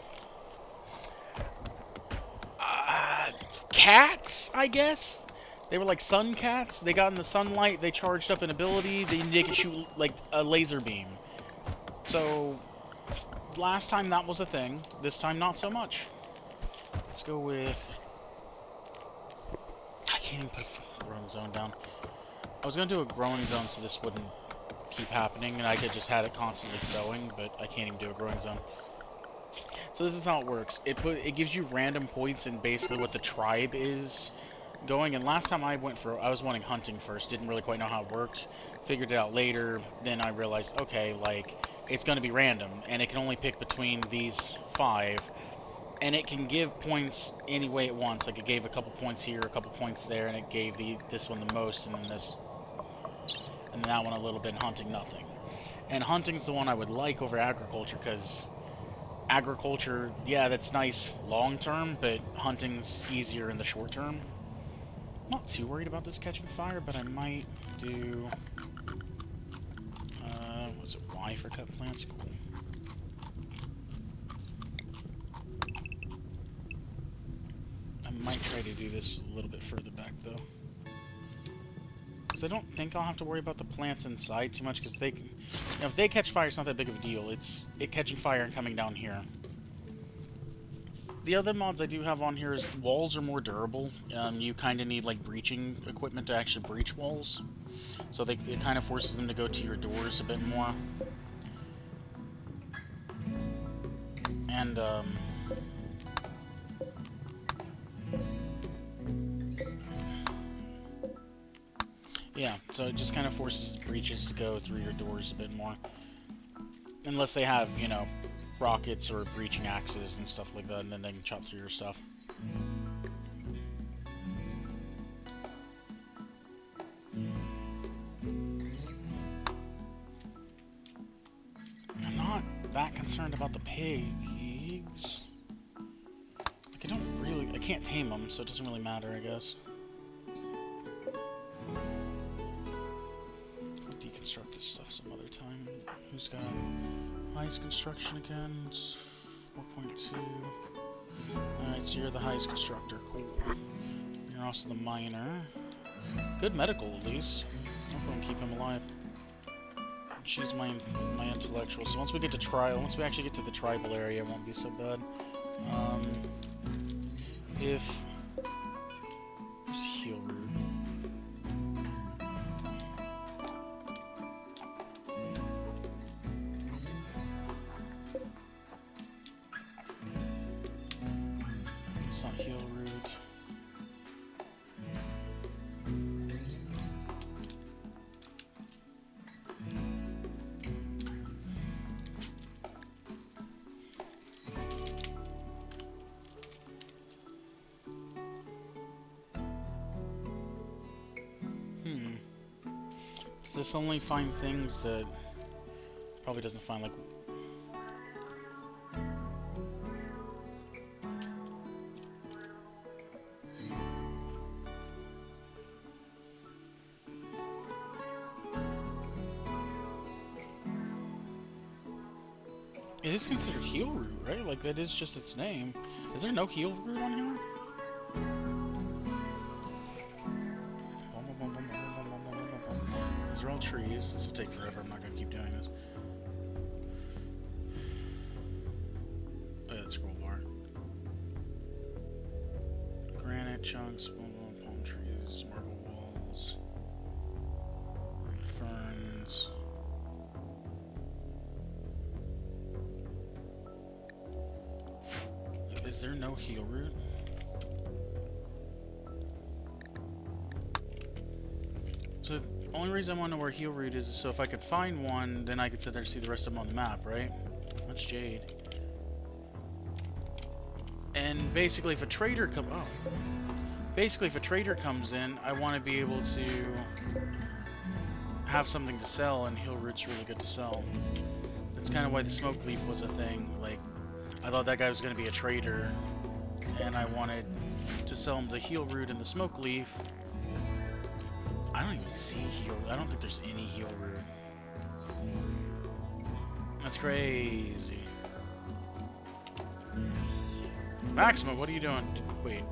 S1: cats, I guess. They were like sun cats. They got in the sunlight. They charged up an ability. They could shoot like a laser beam. So last time that was a thing. This time not so much. Let's go with. I can't even put a growing zone down. I was gonna do a growing zone so this wouldn't keep happening, and I could just had it constantly sowing, but I can't even do a growing zone. So this is how it works. It gives you random points in basically what the tribe is going. And last time I was wanting hunting first. Didn't really quite know how it worked. Figured it out later. Then I realized, okay, like it's going to be random, and it can only pick between these 5. And it can give points any way it wants. Like it gave a couple points here, a couple points there, and it gave this one the most, and then this, and that one a little bit. And hunting nothing. And hunting's the one I would like over agriculture because. Agriculture, yeah, that's nice long term, but hunting's easier in the short term. Not too worried about this catching fire, but I might do. Was it Y for cut plants? Cool. I might try to do this a little bit further back though. I don't think I'll have to worry about the plants inside too much because they, if they catch fire, it's not that big of a deal. It's catching fire and coming down here. The other mods I do have on here is walls are more durable. You kind of need like breaching equipment to actually breach walls, so it kind of forces them to go to your doors a bit more. And yeah, so it just kind of forces breaches to go through your doors a bit more. Unless they have, you know, rockets or breaching axes and stuff like that, and then they can chop through your stuff. I'm not that concerned about the pigs. Like, I can't tame them, so it doesn't really matter, I guess. Deconstruct this stuff some other time. Who's got highest construction again? It's 4.2. Alright, so you're the highest constructor. Cool. You're also the miner. Good medical, at least. Hopefully I can keep him alive. And she's my intellectual. So once we get to once we actually get to the tribal area, it won't be so bad. If there's a heal root. It's not heal root. Does this only find things that probably doesn't find like it is considered heal root, right? Like that is just its name. Is there no heal root on here? These are all trees. This will take forever. I'm not gonna keep doing this. Oh, yeah, that's scroll bar. Granite chunks, palm trees, marble walls, ferns. Is there no heal root? So the only reason I want to know where heal root is so if I could find one, then I could sit there and see the rest of them on the map, right? That's jade. And basically, if a trader comes in, I want to be able to have something to sell, and heal root's really good to sell. That's kind of why the smoke leaf was a thing. Like, I thought that guy was going to be a trader, and I wanted to sell him the heal root and the smoke leaf. I don't even see heal. I don't think there's any heal root. That's crazy. Maxima, what are you doing? Wait,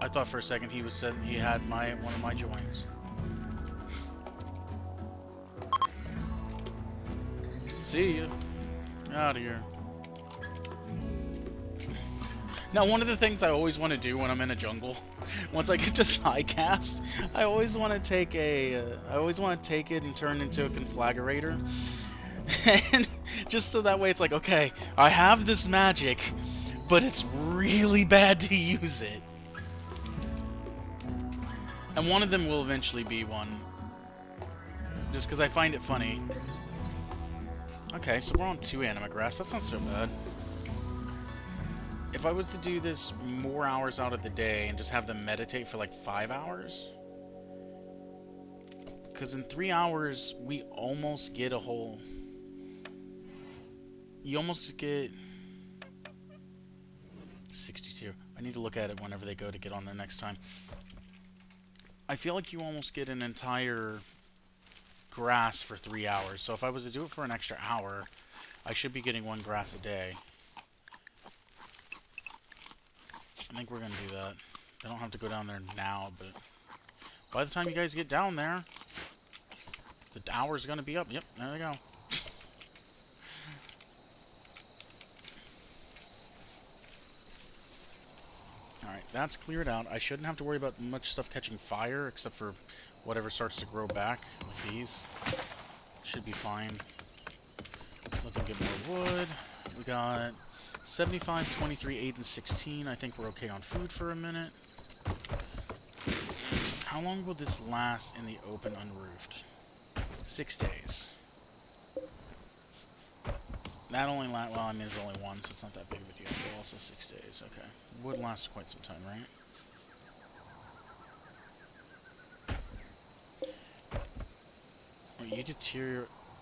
S1: I thought for a second he was said he had one of my joints. See ya. Out of here. Now, one of the things I always want to do when I'm in a jungle, once I get to sidecast, I always want to take it and turn into a conflagrator, and just so that way it's like, okay, I have this magic, but it's really bad to use it. And one of them will eventually be one, just because I find it funny. Okay, so we're on 2 anima grass. That's not so bad. If I was to do this more hours out of the day and just have them meditate for like 5 hours, because in 3 hours we almost get a whole. You almost get 62. I need to look at it whenever they go to get on there next time. I feel like you almost get an entire grass for 3 hours. So if I was to do it for an extra hour, I should be getting 1 grass a day. I think we're going to do that. I don't have to go down there now, but by the time you guys get down there, the hour's going to be up. Yep, there they go. Alright, that's cleared out. I shouldn't have to worry about much stuff catching fire, except for whatever starts to grow back, like these. Should be fine. Let them get more wood. We got 75, 23, 8, and 16. I think we're okay on food for a minute. How long will this last in the open unroofed? 6 days. That only lasts, well, I mean, it's only 1, so it's not that big of a deal. But also 6 days, okay. Would last quite some time, right?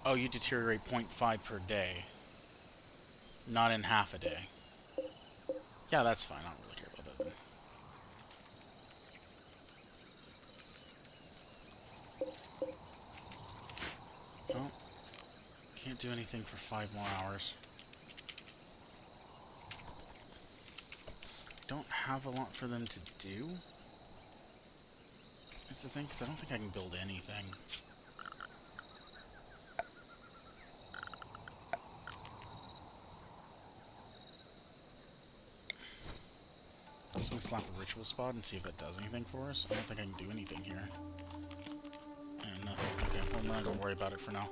S1: Oh, you deteriorate 0.5 per day. Not in half a day. Yeah, that's fine. I don't really care about that then. Well, can't do anything for 5 more hours. Don't have a lot for them to do. That's the thing, because I don't think I can build anything. I'm just gonna slap a ritual spot and see if that does anything for us. I don't think I can do anything here. And nothing. Okay, well, I'm not gonna worry about it for now.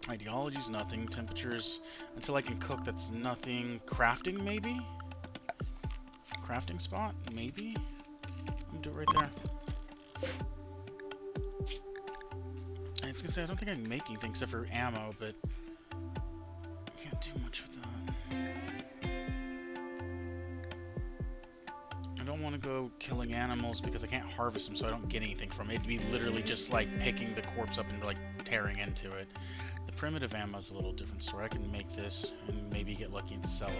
S1: Ideology's nothing. Temperatures, until I can cook, that's nothing. Crafting, maybe? Crafting spot? Maybe? I'm gonna do it right there. And I was gonna say, I don't think I can make anything except for ammo, but I can't do much with that. I don't want to go killing animals because I can't harvest them, so I don't get anything from it. It'd be literally just like picking the corpse up and like tearing into it. The primitive ammo is a little different, so I can make this and maybe get lucky and sell it.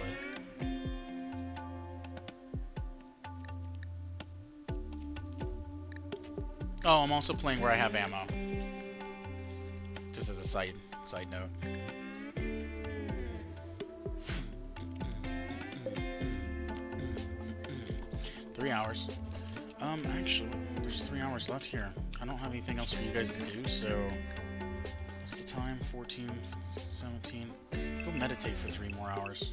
S1: Oh, I'm also playing where I have ammo. Just as a side note. 3 hours. Actually, there's 3 hours left here. I don't have anything else for you guys to do, so what's the time? 14, 17. Go meditate for 3 more hours.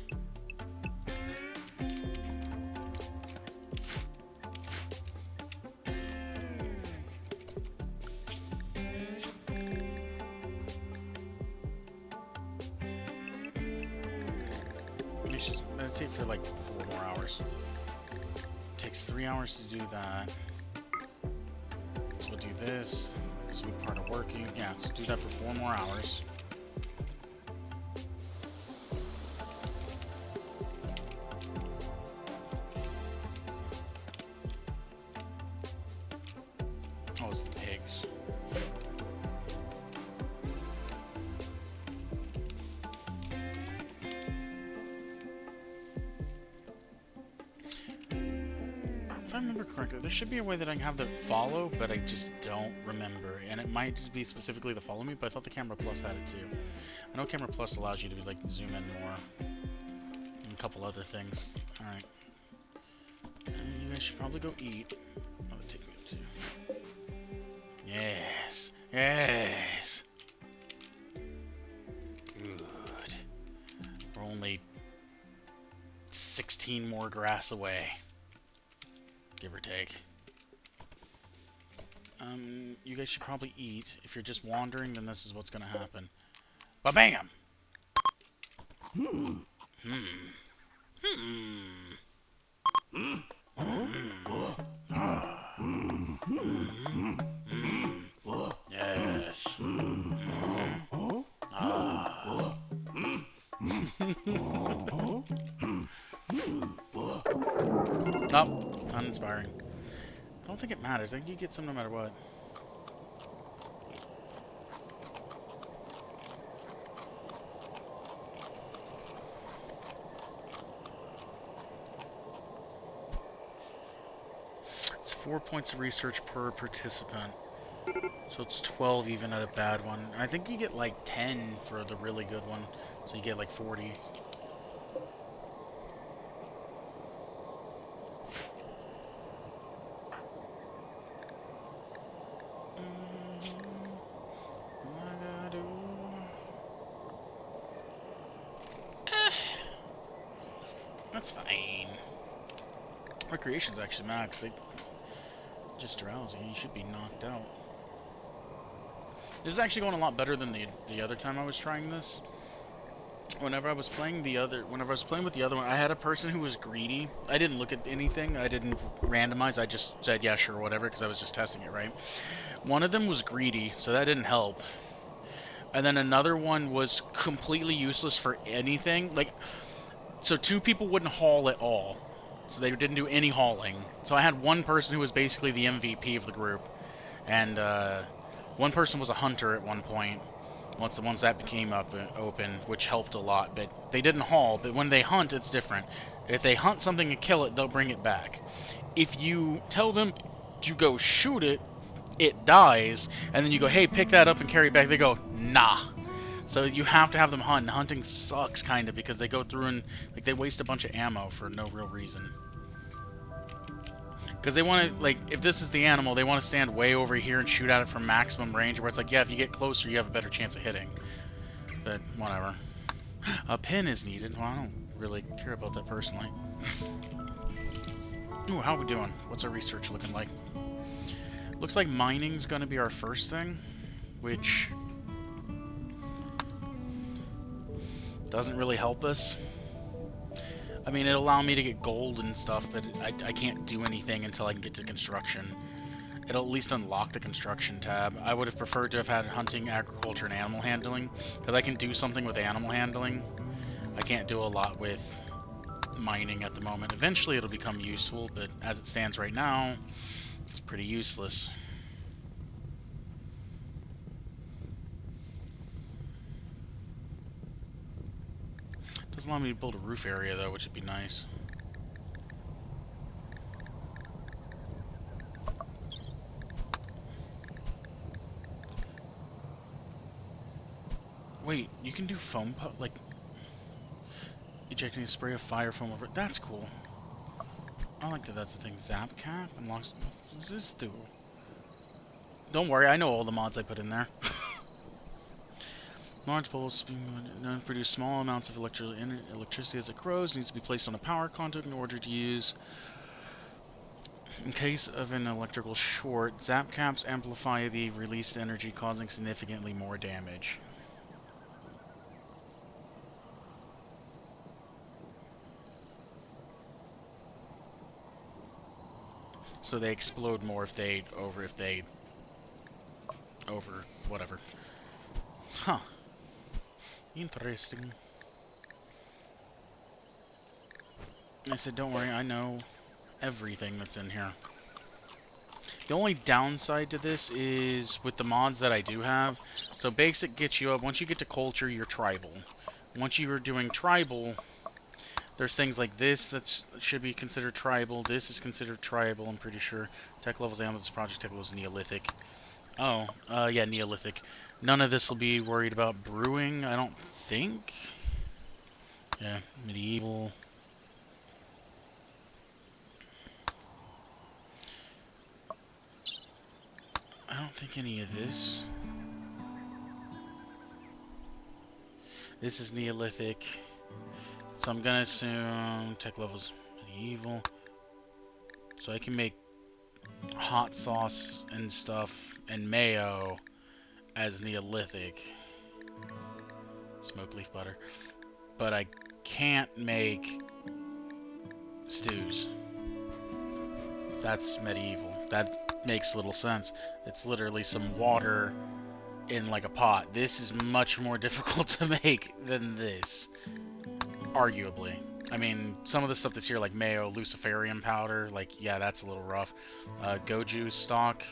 S1: You should meditate for like 4 more hours. Takes 3 hours to do that. So we'll do this. This will be part of working. Yeah, let's do that for 4 more hours. Oh, it's the pigs. If I remember correctly, there should be a way that I can have the follow, but I just don't remember. And it might be specifically the follow me, but I thought the camera plus had it too. I know camera plus allows you to like zoom in more. a couple other things. Alright. You guys should probably go eat. Oh, take me up too. Yes. Yes. Good. We're only 16 more grass away. Give or take. You guys should probably eat. If you're just wandering, then this is what's gonna happen. Ba-bam! Yes. Nope, uninspiring. I don't think it matters. I think you get some no matter what. It's 4 points of research per participant. So it's 12 even at a bad one. I think you get like 10 for the really good one. So you get like 40. That's fine. Recreation's actually max. They just drowsy. You should be knocked out. This is actually going a lot better than the other time I was trying this. Whenever I was playing with the other one, I had a person who was greedy. I didn't look at anything. I didn't randomize. I just said yeah, sure, whatever, because I was just testing it, right? One of them was greedy, so that didn't help. And then another one was completely useless for anything. Like, so 2 people wouldn't haul at all. So they didn't do any hauling. So I had one person who was basically the MVP of the group. And one person was a hunter at one point. Once that became open, which helped a lot. But they didn't haul. But when they hunt, it's different. If they hunt something and kill it, they'll bring it back. If you tell them to go shoot it, it dies. And then you go, hey, pick that up and carry it back. They go, nah. So you have to have them hunt. And hunting sucks, kind of, because they go through and like they waste a bunch of ammo for no real reason. Because they want to, like, if this is the animal, they want to stand way over here and shoot at it from maximum range, where it's like, yeah, if you get closer, you have a better chance of hitting. But, whatever. A pin is needed. Well, I don't really care about that personally. Ooh, how are we doing? What's our research looking like? Looks like mining's going to be our first thing, which doesn't really help us. I mean, it'll allow me to get gold and stuff, but I can't do anything until I can get to construction. It'll at least unlock the construction tab. I would have preferred to have had hunting, agriculture, and animal handling, because I can do something with animal handling. I can't do a lot with mining at the moment. Eventually it'll become useful, but as it stands right now, it's pretty useless. Doesn't allow me to build a roof area though, which would be nice. Wait, you can do foam like ejecting a spray of fire foam over it. That's cool. I like that that's the thing. Zap cap unlocks. What does this do? Don't worry, I know all the mods I put in there. Large bowls known to produce small amounts of electricity as it grows. Needs to be placed on a power conduit in order to use. In case of an electrical short, zap caps amplify the released energy, causing significantly more damage. So they explode more if they over whatever. Huh. Interesting. I said, don't worry, I know everything that's in here. The only downside to this is with the mods that I do have. So basic gets you up. Once you get to culture, you're tribal. Once you are doing tribal, there's things like this that should be considered tribal. This is considered tribal, I'm pretty sure. Tech levels down, this project tech levels Neolithic. Oh, yeah, Neolithic. None of this will be worried about brewing, I don't think. Yeah, medieval. I don't think any of this. This is Neolithic. So I'm gonna assume tech levels medieval. So I can make hot sauce and stuff and mayo as Neolithic. Smoked leaf butter. But I can't make stews. That's medieval. That makes little sense. It's literally some water in like a pot. This is much more difficult to make than this, arguably. I mean, some of the stuff that's here, like mayo, luciferium powder, like, yeah, that's a little rough. Goju stock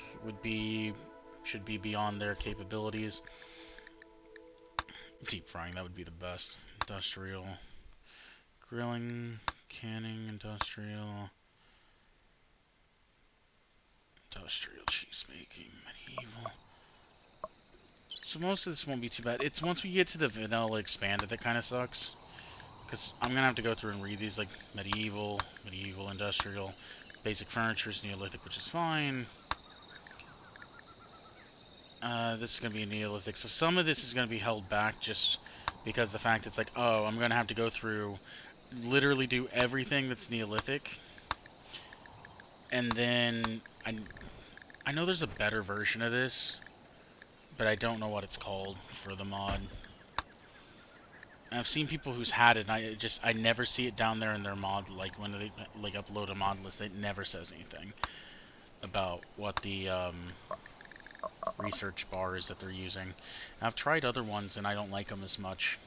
S1: should be beyond their capabilities. Deep frying, that would be the best. Industrial. Grilling, canning, industrial cheese making, medieval. So most of this won't be too bad. It's once we get to the vanilla expanded that kind of sucks. Because I'm going to have to go through and read these, like medieval, industrial, basic furniture is Neolithic, which is fine. This is going to be Neolithic. So some of this is going to be held back just because the fact it's like, oh, I'm going to have to go through, literally do everything that's Neolithic. And then, I know there's a better version of this, but I don't know what it's called for the mod. And I've seen people who's had it, and I never see it down there in their mod, like when they like upload a mod list, it never says anything about what the research bar is that they're using. And I've tried other ones and I don't like them as much.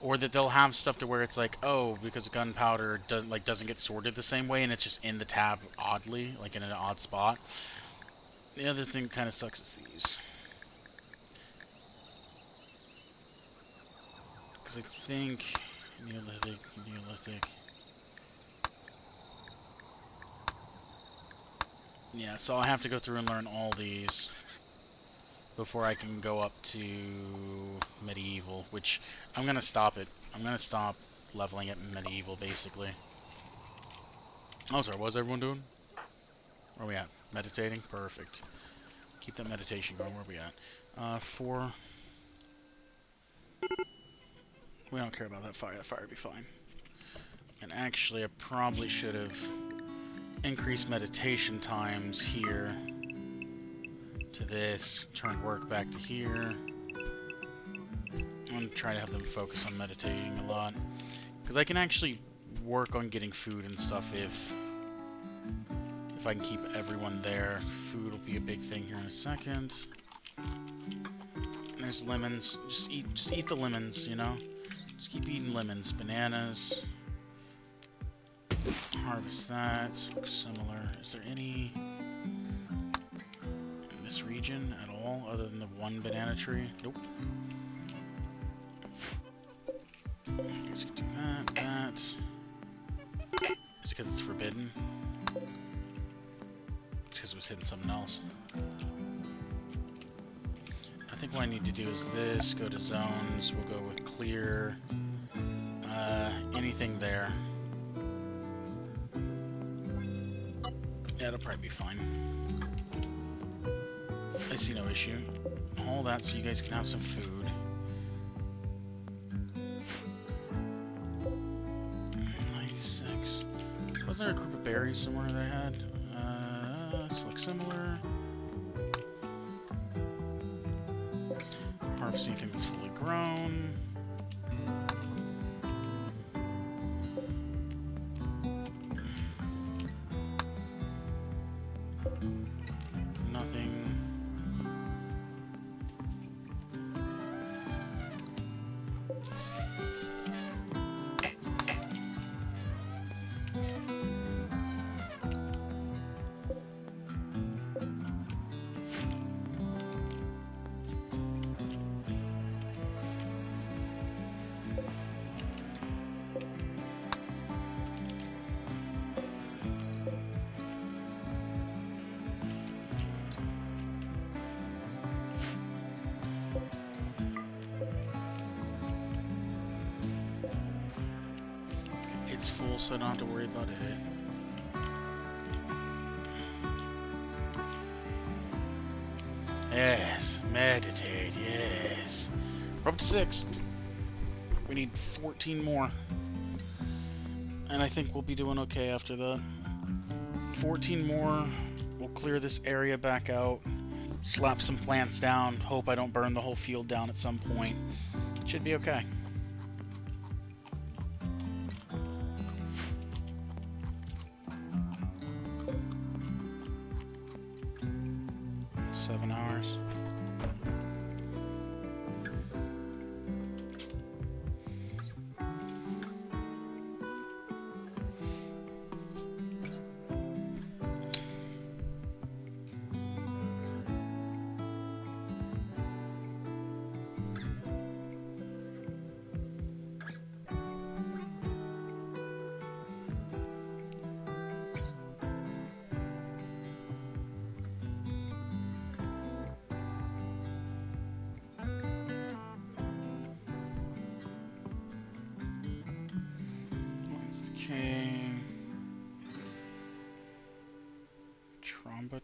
S1: Or that they'll have stuff to where it's like, oh, because gunpowder doesn't get sorted the same way, and it's just in the tab oddly, like in an odd spot. The other thing kind of sucks is these. Because I think Neolithic. Yeah, so I have to go through and learn all these before I can go up to medieval, which I'm going to stop it. I'm going to stop leveling it in medieval, basically. Oh, sorry, what's everyone doing? Where are we at? Meditating? Perfect. Keep that meditation going. Where are we at? 4. We don't care about that fire. That fire will be fine. And actually, I probably should have increased meditation times here to this. Turned work back to here. I'm going to try to have them focus on meditating a lot. Because I can actually work on getting food and stuff if I can keep everyone there. Food will be a big thing here in a second. There's lemons. Just eat the lemons, you know? Just keep eating lemons. Bananas. Harvest that. Looks similar. Is there any in this region at all other than the one banana tree? Nope. I guess we can do that. Is it because it's forbidden? It's because it was hitting something else. I think what I need to do is this, go to zones, we'll go with clear, anything there. Yeah, it'll probably be fine. I see no issue. All that so you guys can have some food. Was there a group of berries somewhere that I had? This looks similar. Harvest anything that's fully grown. Nothing. It's full, so I don't have to worry about it. Yes, meditate, yes. We're up to 6. We need 14 more. And I think we'll be doing okay after that. 14 more, we'll clear this area back out, slap some plants down, hope I don't burn the whole field down at some point. Should be okay.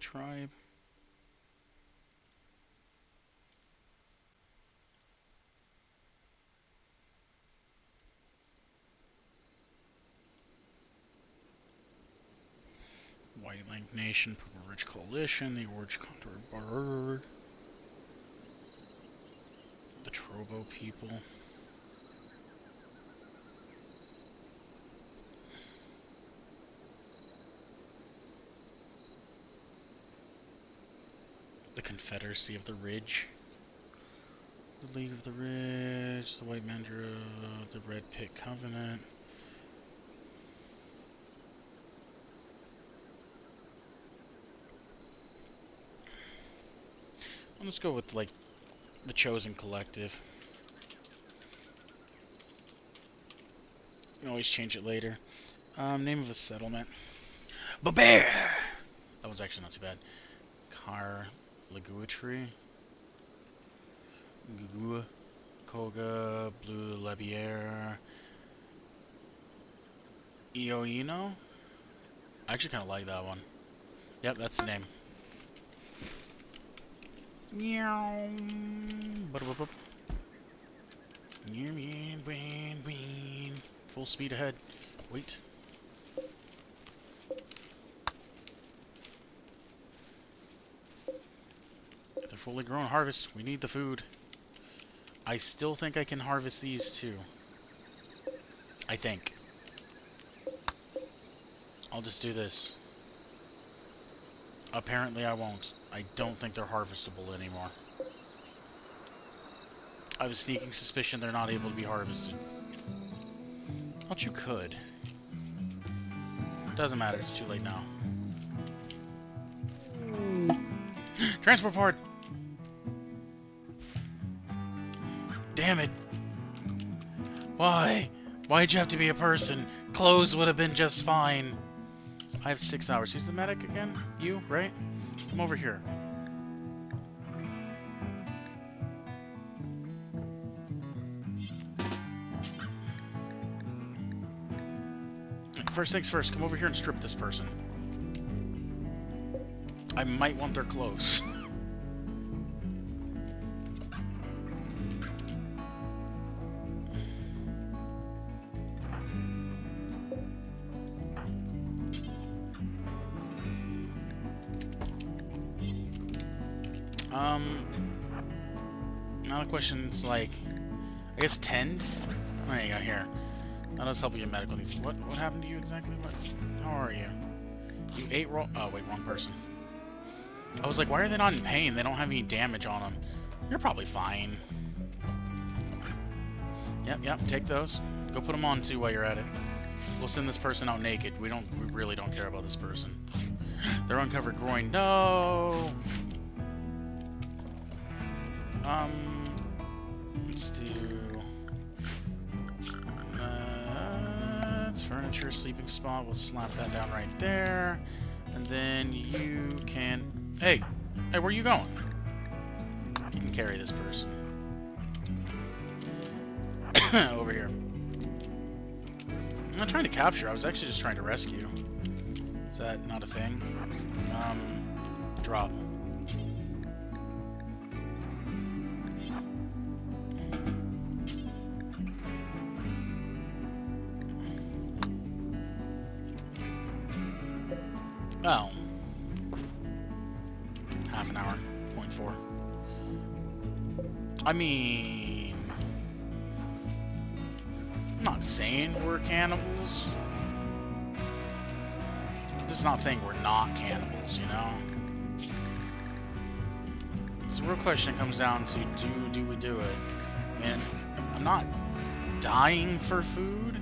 S1: Tribe. White Lang Nation, Purple Ridge Coalition, the Orange Condor Bird, the Trovo people. The Confederacy of the Ridge, the League of the Ridge, the White Mandra, the Red Pit Covenant. Let's go with, like, the Chosen Collective. You can always change it later. Name of a settlement. Babear! That one's actually not too bad. Car Laguatry, Gugua, Koga, Blue Lebier, Ioino. I actually kind of like that one. Yep, that's the name. Meow. Full speed ahead. Wait. Fully grown harvest. We need the food. I still think I can harvest these too. I think. I'll just do this. Apparently I won't. I don't think they're harvestable anymore. I have a sneaking suspicion they're not able to be harvested. Thought you could. Doesn't matter, it's too late now. Transport part! Damn it. Why? Why'd you have to be a person? Clothes would have been just fine. I have 6 hours. Who's the medic again? You, right? Come over here. First things first, come over here and strip this person. I might want their clothes. Now the question's like, I guess 10? There you go, here. That does help you get medical needs. What happened to you exactly? How are you? You ate raw. Oh, wait, wrong person. I was like, why are they not in pain? They don't have any damage on them. You're probably fine. Yep, take those. Go put them on too while you're at it. We'll send this person out naked. We really don't care about this person. Their uncovered groin. No. Let's do. It's furniture, sleeping spot. We'll slap that down right there, and then you can. Hey, where are you going? You can carry this person over here. I'm not trying to capture. I was actually just trying to rescue. Is that not a thing? Drop. Oh. Half an hour. 0.4. I mean... I'm not saying we're cannibals. I'm just not saying we're not cannibals, you know? So the real question comes down to, do we do it? And I'm not dying for food.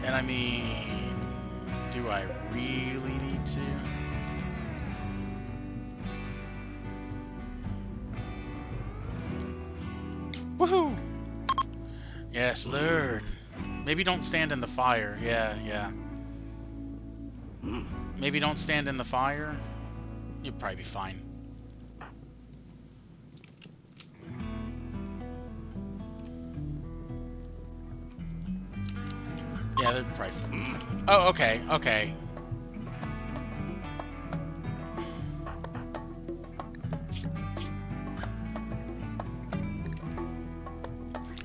S1: And I mean, do I really need to? Woohoo! Yes, learn. Maybe don't stand in the fire. Yeah. Maybe don't stand in the fire. You'll probably be fine. Yeah, they're probably... Oh, okay.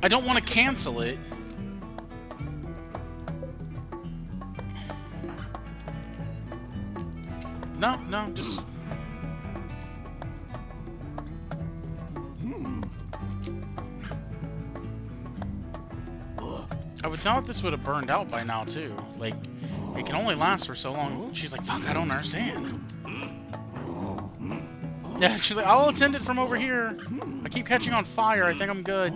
S1: I don't want to cancel it. No, just... I would thought this would have burned out by now, too. Like, it can only last for so long. She's like, fuck, I don't understand. Yeah, she's like, I'll attend it from over here. I keep catching on fire. I think I'm good.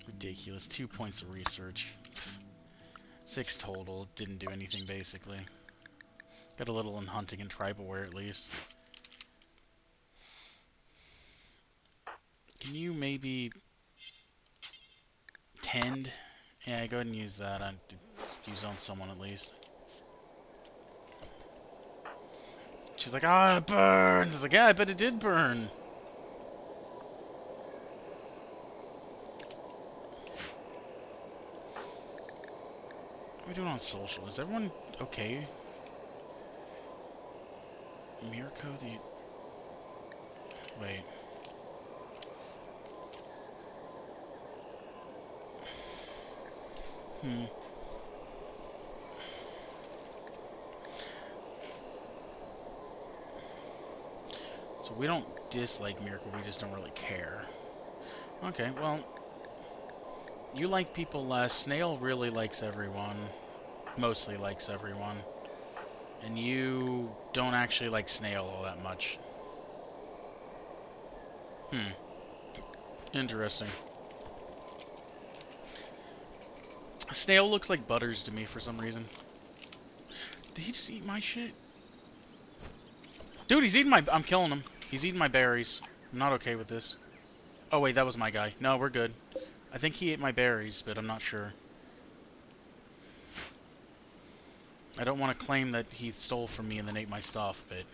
S1: Ridiculous. 2 points of research. 6 total. Didn't do anything, basically. Got a little in hunting and tribalware, at least. Can you maybe... tend? Yeah, go ahead and use that. Use on someone, at least. She's like, ah, it burns! It's like, yeah, I bet it did burn. What are we doing on social? Is everyone okay? Mirko, the... Wait. So we don't dislike Mirko, we just don't really care. Okay, well... You like people less. Snail really likes everyone. Mostly likes everyone. And you don't actually like Snail all that much. Interesting. Snail looks like Butters to me for some reason. Did he just eat my shit? Dude, he's eating my... I'm killing him. He's eating my berries. I'm not okay with this. Oh, wait, that was my guy. No, we're good. I think he ate my berries, but I'm not sure. I don't want to claim that he stole from me and then ate my stuff, but...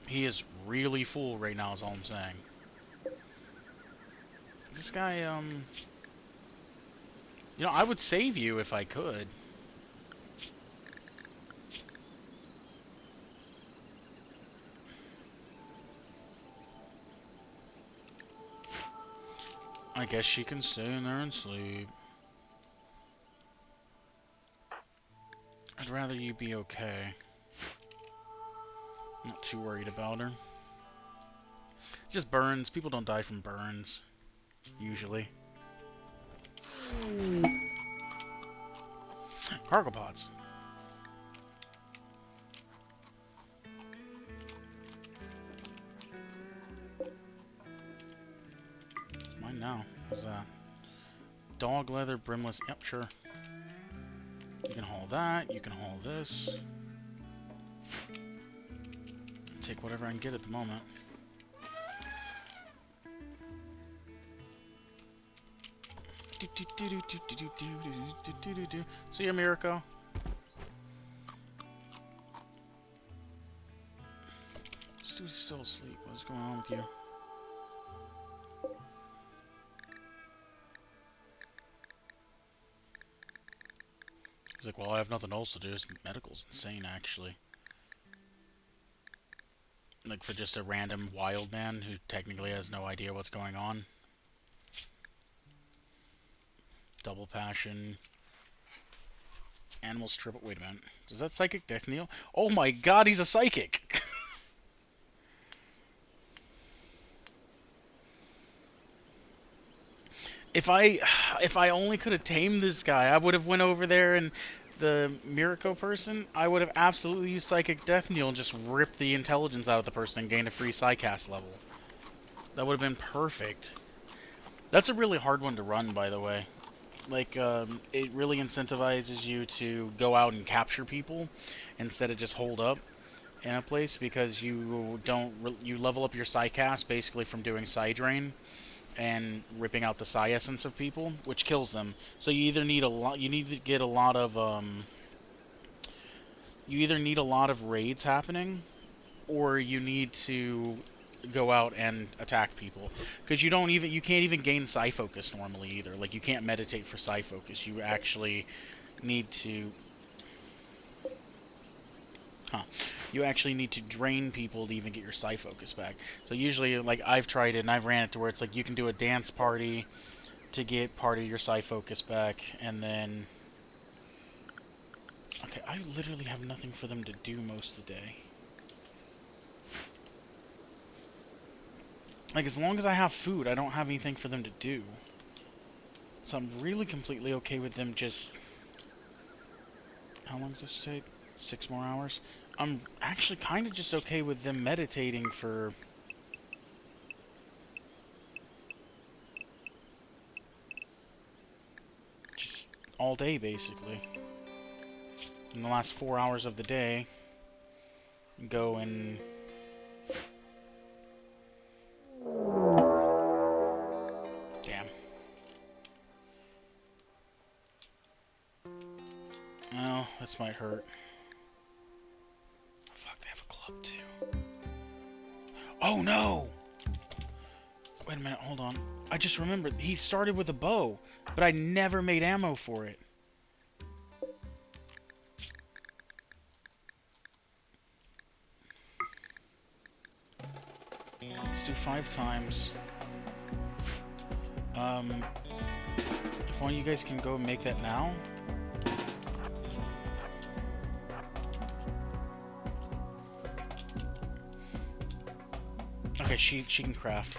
S1: He is really full right now, is all I'm saying. This guy, You know, I would save you if I could. I guess she can stay in there and sleep. I'd rather you be okay. Not too worried about her. Just burns. People don't die from burns. Usually. Cargo pods. Mine now. What's that? Dog leather, brimless. Yep, sure. You can haul that. You can haul this. Take whatever I can get at the moment. See ya, Mirko. This dude's still asleep. What's going on with you? He's like, well, I have nothing else to do. His medical's insane, actually. Like for just a random wild man who technically has no idea what's going on. Double passion. Animals triple. Wait a minute. Does that psychic death kneel? Oh my god, he's a psychic! if I only could have tamed this guy, I would have went over there and the Miracle person, I would have absolutely used Psychic Death Kneel and just ripped the intelligence out of the person and gained a free Psycast level. That would have been perfect. That's a really hard one to run, by the way. Like, it really incentivizes you to go out and capture people instead of just hold up in a place, because you you level up your Psycast basically from doing Psy Drain and ripping out the psi essence of people, which kills them. So you either need you need to get a lot of you either need a lot of raids happening, or you need to go out and attack people, because you can't even gain psi focus normally either. Like, you can't meditate for psi focus. You actually need to you actually need to drain people to even get your psi focus back. So usually, like, I've tried it and I've ran it to where it's like you can do a dance party to get part of your psi focus back, and then okay, I literally have nothing for them to do most of the day. Like, as long as I have food, I don't have anything for them to do. So I'm really completely okay with them just... How long does this take? 6 more hours? I'm actually kind of just okay with them meditating for... just all day, basically. In the last 4 hours of the day, go and... Damn. Oh, this might hurt. Oh, fuck, they have a club too. Oh no! Wait a minute, hold on. I just remembered, he started with a bow, but I never made ammo for it. Let's do 5 times. If one of you guys can go and make that now. Okay, she can craft.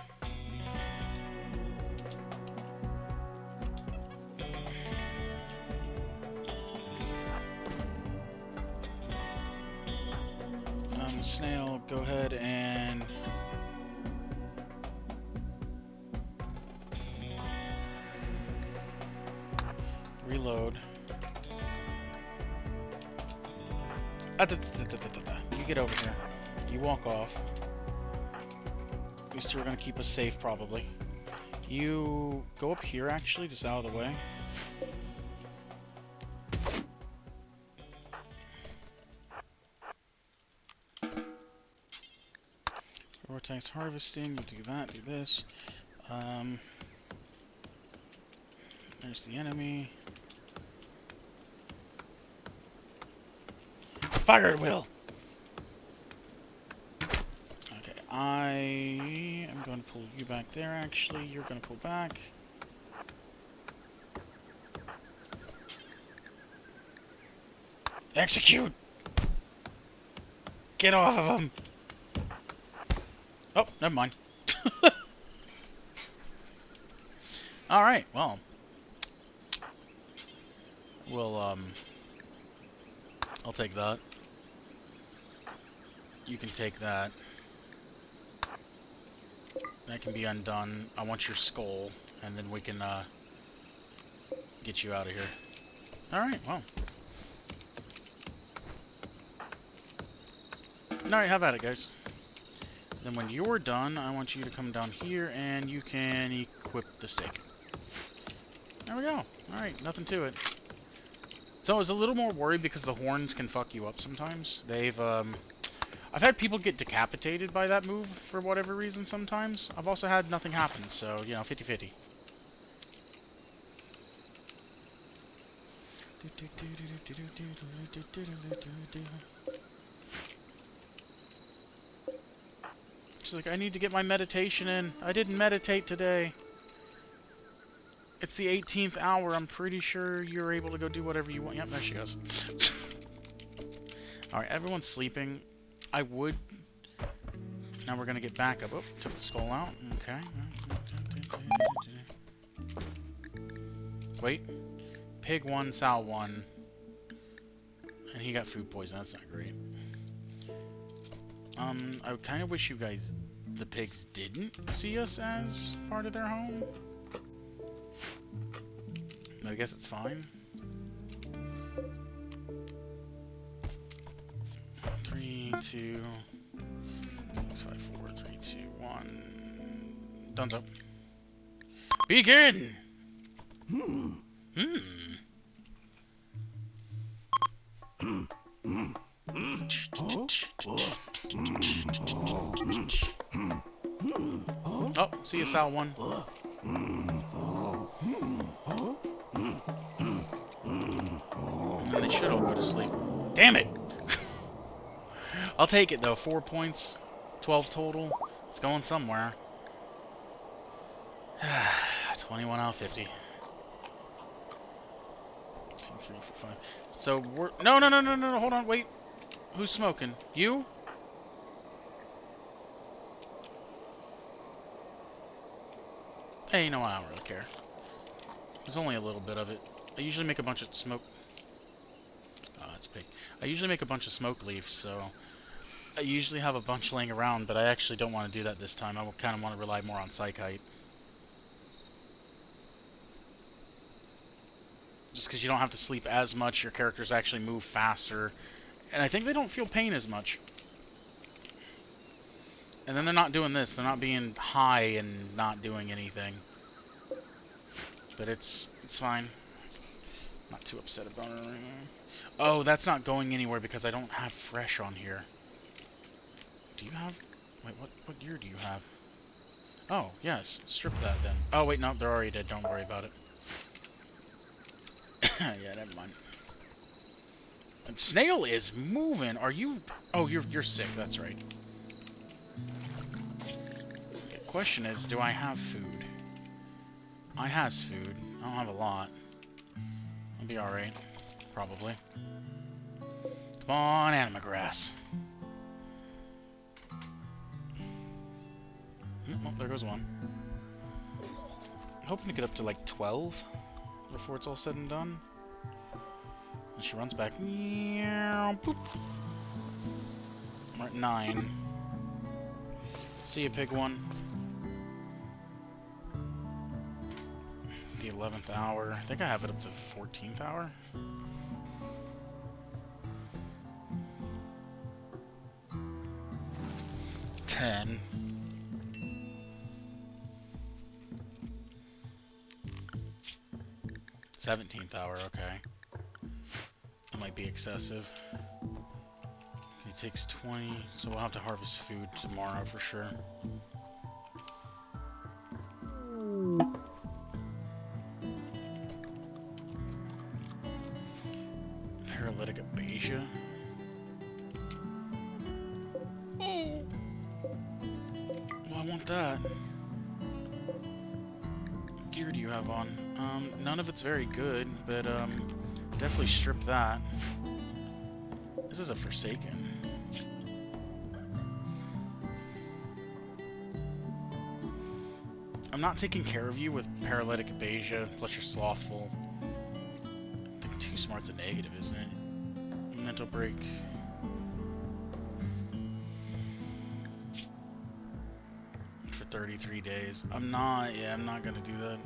S1: Snail, go ahead and reload. You get over here. You walk off. These two are gonna keep us safe, probably. You go up here, actually, just out of the way. Vortex harvesting, you do that, do this. There's the enemy. Fire at will! Okay, I am going to pull you back there, actually. You're going to pull back. Execute! Get off of him! Oh, never mind. Alright, well. We'll, I'll take that. You can take that. That can be undone. I want your skull, and then we can, get you out of here. Alright, well. Alright, have at it, guys. Then when you're done, I want you to come down here, and you can equip the stake. There we go. Alright, nothing to it. So I was a little more worried because the horns can fuck you up sometimes. I've had people get decapitated by that move for whatever reason sometimes. I've also had nothing happen, so, you know, 50-50. She's like, I need to get my meditation in. I didn't meditate today. It's the 18th hour. I'm pretty sure you're able to go do whatever you want. Yep, there she goes. Alright, everyone's sleeping. I would... Now we're gonna get back up. Oh, took the skull out. Okay. Wait. Pig 1, Sal 1. And he got food poison. That's not great. I kind of wish you guys, the pigs, didn't see us as part of their home. I guess it's fine. 3, 2, 6, 5, 4, 3, 2, 1. Thumbs up. Begin! Oh, see you, Sal 1. And they should all go to sleep. Damn it! I'll take it though. 4 points, 12 total. It's going somewhere. 21 out of 50. 2, 3, 4, 5. So we're no. Hold on, wait. Who's smoking? You? Hey, you know what? I don't really care. There's only a little bit of it. I usually make a bunch of smoke. Oh, that's pig. I usually make a bunch of smoke leaves, so I usually have a bunch laying around, but I actually don't want to do that this time. I kind of want to rely more on Psychite. Just because you don't have to sleep as much, your characters actually move faster, and I think they don't feel pain as much. And then they're not doing this. They're not being high and not doing anything. But it's fine. Not too upset about it or anything. Oh, that's not going anywhere because I don't have fresh on here. Do you have... Wait, what gear do you have? Oh, yes. Strip that then. Oh, wait, no, they're already dead. Don't worry about it. Yeah, never mind. And Snail is moving. Are you... Oh, you're sick. That's right. Okay, question is, do I have food? I has food. I don't have a lot. I'll be alright. Probably. Come on, Animagrass. Oh, there goes one. I'm hoping to get up to like 12 before it's all said and done. And she runs back. Boop. We're at 9. See you, pig 1. The 11th hour. I think I have it up to 14th hour. $10. 17th hour, okay. That might be excessive. He takes 20, so we'll have to harvest food tomorrow for sure. Paralytic abasia. Oh. Well, I want that. What gear do you have on? None of it's very good, but definitely strip that. This is a Forsaken. I'm not taking care of you with paralytic abasia, plus you're slothful. I think too smart's a negative, isn't it? Mental break. For 33 days. I'm not gonna do that.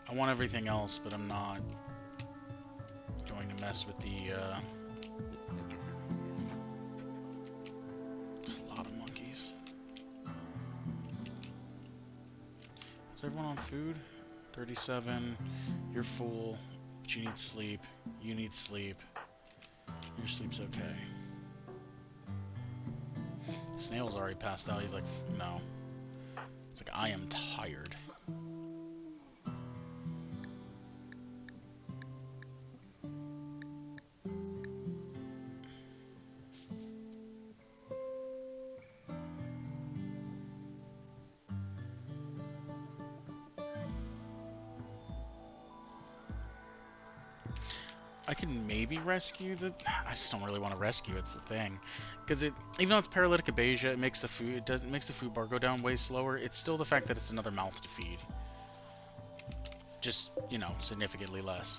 S1: I want everything else, but I'm not going to mess with the, It's a lot of monkeys. Is everyone on food? 37. You're full. But you need sleep. You need sleep. Your sleep's okay. Snail's already passed out. He's like, no. It's like, I am tired. I can maybe rescue the. I just don't really want to rescue. It's the thing, because even though it's paralytic abasia, it makes the food bar go down way slower. It's still the fact that it's another mouth to feed. Just, you know, significantly less.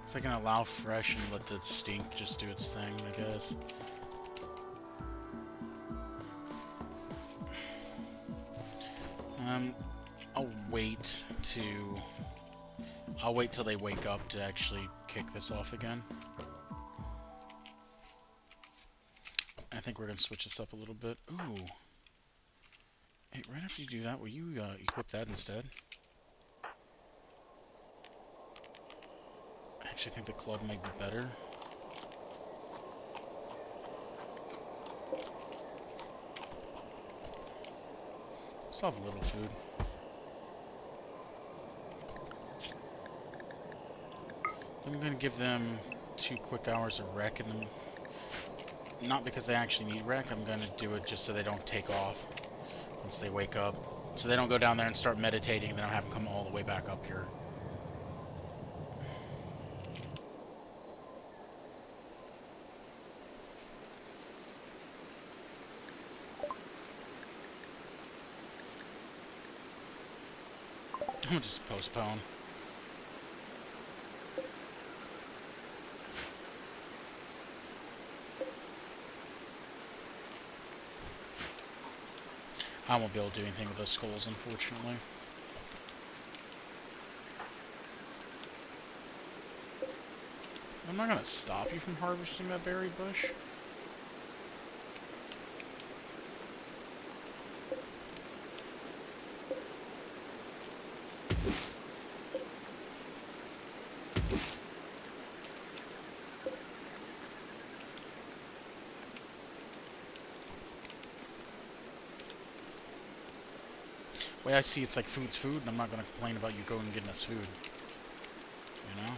S1: So I can allow fresh and let the stink just do its thing, I guess. I'll wait till they wake up to actually kick this off again. I think we're gonna switch this up a little bit. Ooh. Hey, right after you do that, will you equip that instead? I actually think the club might be better. Still have a little food. I'm gonna give them 2 quick hours of rec, and then, not because they actually need rec, I'm gonna do it just so they don't take off once they wake up. So they don't go down there and start meditating, and then I'll have them come all the way back up here. I'm gonna just postpone. I won't be able to do anything with those skulls, unfortunately. I'm not gonna stop you from harvesting that berry bush. The way I see it's like food's food, and I'm not going to complain about you going and getting us food. You know?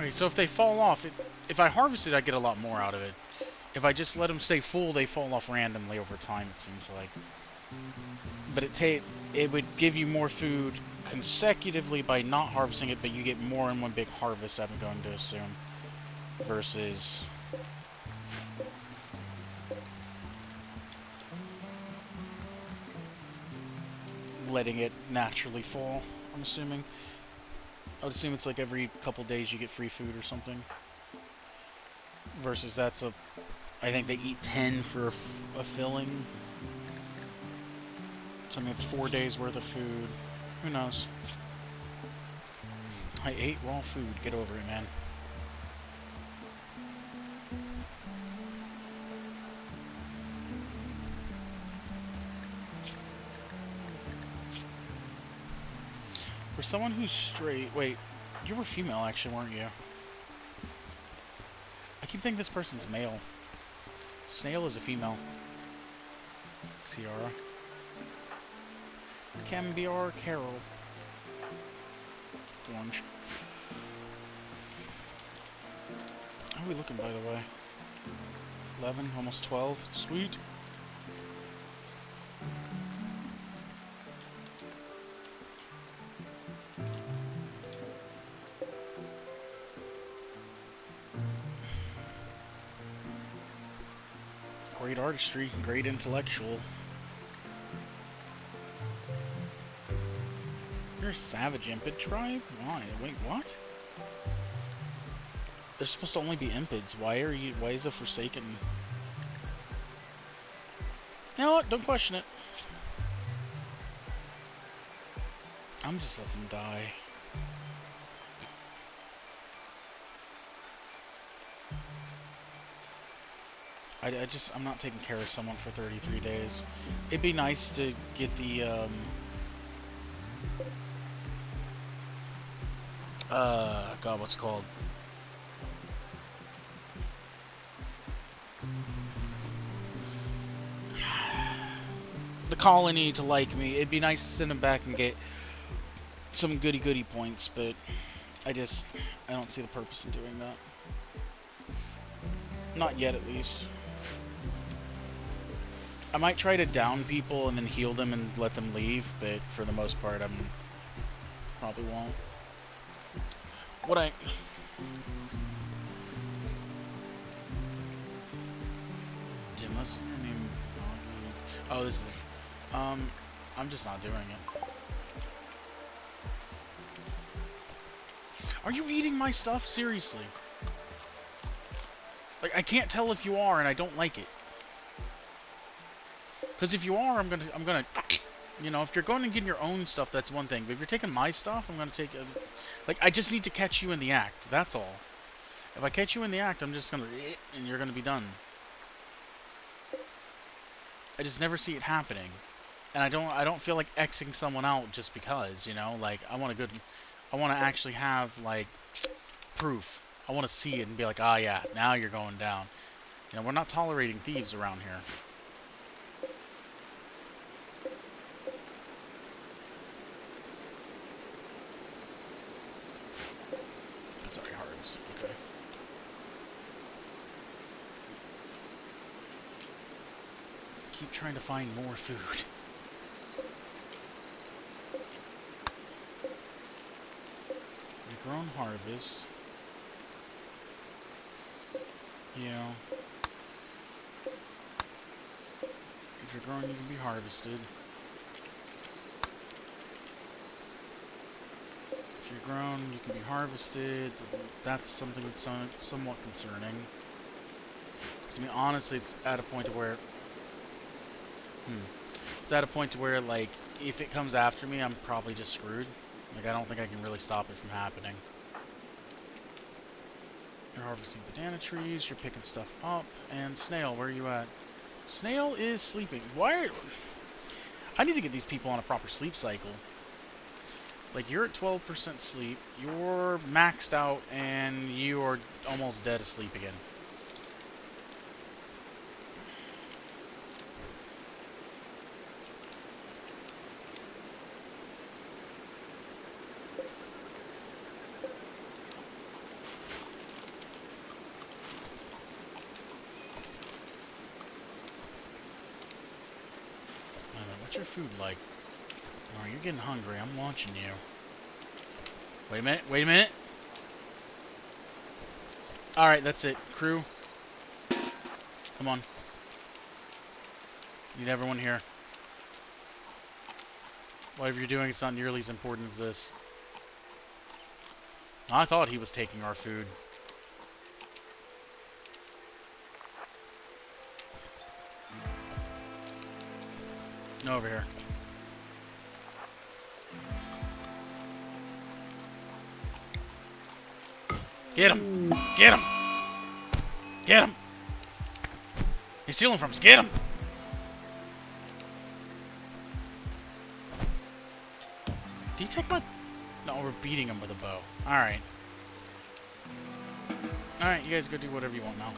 S1: Okay, so if they fall off, if I harvest it, I get a lot more out of it. If I just let them stay full, they fall off randomly over time, it seems like. But it would give you more food consecutively by not harvesting it, but you get more in one big harvest, I'm going to assume. Versus... letting it naturally fall, I'm assuming. I would assume it's like every couple days you get free food or something. Versus I think they eat 10 for a filling. So I mean it's 4 days worth of food. Who knows? I ate raw food. Get over it, man. For someone who's straight... Wait, you were female actually, weren't you? keep thinking this person's male. Snail is a female. Ciara. Cambiar Carol. Orange. How are we looking, by the way? 11, almost 12. Sweet. Great artistry, great intellectual. You're a savage impid tribe? Why? Wait, what? There's supposed to only be impids. Why is a Forsaken? You know what? Don't question it. I'm just letting them die. I'm not taking care of someone for 33 days. It'd be nice to get the, God, what's it called? The colony to like me. It'd be nice to send them back and get some goody points, but I don't see the purpose in doing that. Not yet, at least. I might try to down people and then heal them and let them leave, but for the most part, probably won't. Dimma's name. Oh, this is. I'm just not doing it. Are you eating my stuff? Seriously. Like, I can't tell if you are, and I don't like it. Because if you are, I'm gonna, you know, if you're going to get your own stuff, that's one thing. But if you're taking my stuff, I'm gonna take a, like, I just need to catch you in the act. That's all. If I catch you in the act, I'm just gonna, and you're gonna be done. I just never see it happening, and I don't feel like Xing someone out just because, you know, like, I want to actually have, like, proof. I want to see it and be like, ah, yeah, now you're going down. You know, we're not tolerating thieves around here. That's already hard. Okay. Keep trying to find more food. Grown harvest. You know, if you're grown, you can be harvested. If you're grown, you can be harvested. That's something that's somewhat concerning. Because, I mean, honestly, it's at a point to where, like, if it comes after me, I'm probably just screwed. Like, I don't think I can really stop it from happening. You're harvesting banana trees, you're picking stuff up, and Snail, where are you at? Snail is sleeping. I need to get these people on a proper sleep cycle. Like, you're at 12% sleep, you're maxed out, and you are almost dead asleep again. What's your food like? Oh, you're getting hungry. I'm watching you. Wait a minute. Wait a minute. Alright, that's it. Crew. Come on. Need everyone here. Whatever you're doing, it's not nearly as important as this. I thought he was taking our food. No, over here. Get him! Get him! Get him! He's stealing from us. Get him! Did he take my... No, we're beating him with a bow. Alright. Alright, you guys go do whatever you want now.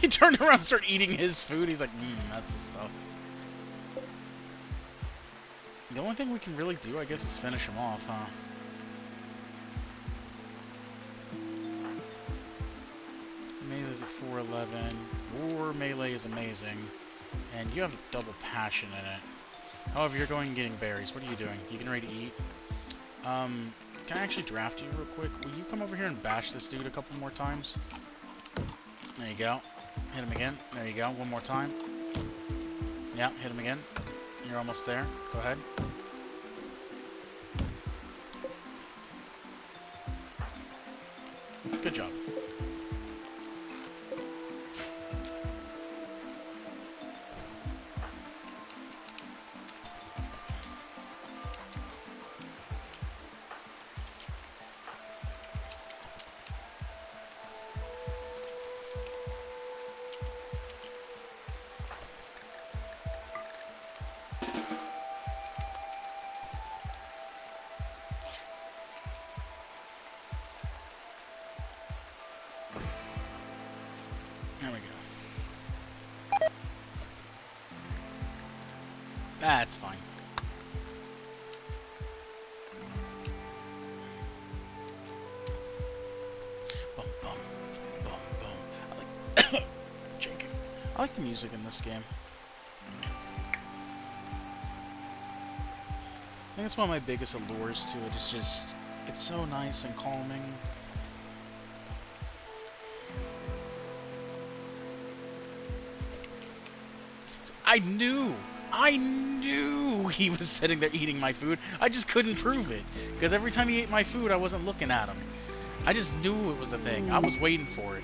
S1: He turned around and started eating his food. He's like, that's the stuff. The only thing we can really do, I guess, is finish him off, huh? Melee's at 411. War melee is amazing. And you have double passion in it. However, you're going and getting berries. What are you doing? You getting ready to eat? Can I actually draft you real quick? Will you come over here and bash this dude a couple more times? There you go. Hit him again. There you go. One more time. Yeah, hit him again. You're almost there. Go ahead. Good job. There we go. That's fine. Boom, boom, boom, boom. I like Jake. I like the music in this game. I think that's one of my biggest allures to it. It's just, it's so nice and calming. I knew he was sitting there eating my food. I just couldn't prove it. Because every time he ate my food, I wasn't looking at him. I just knew it was a thing. I was waiting for it.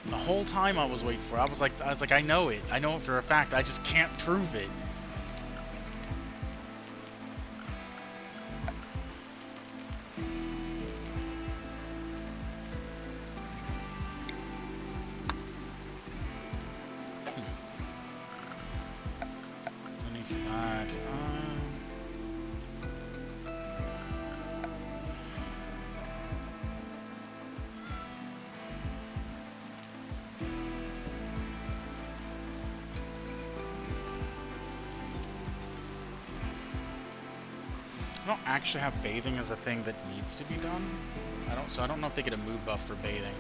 S1: The whole time I was waiting for it. I was like, I know it. I know it for a fact. I just can't prove it. I don't actually have bathing as a thing that needs to be done. I don't know if they get a mood buff for bathing.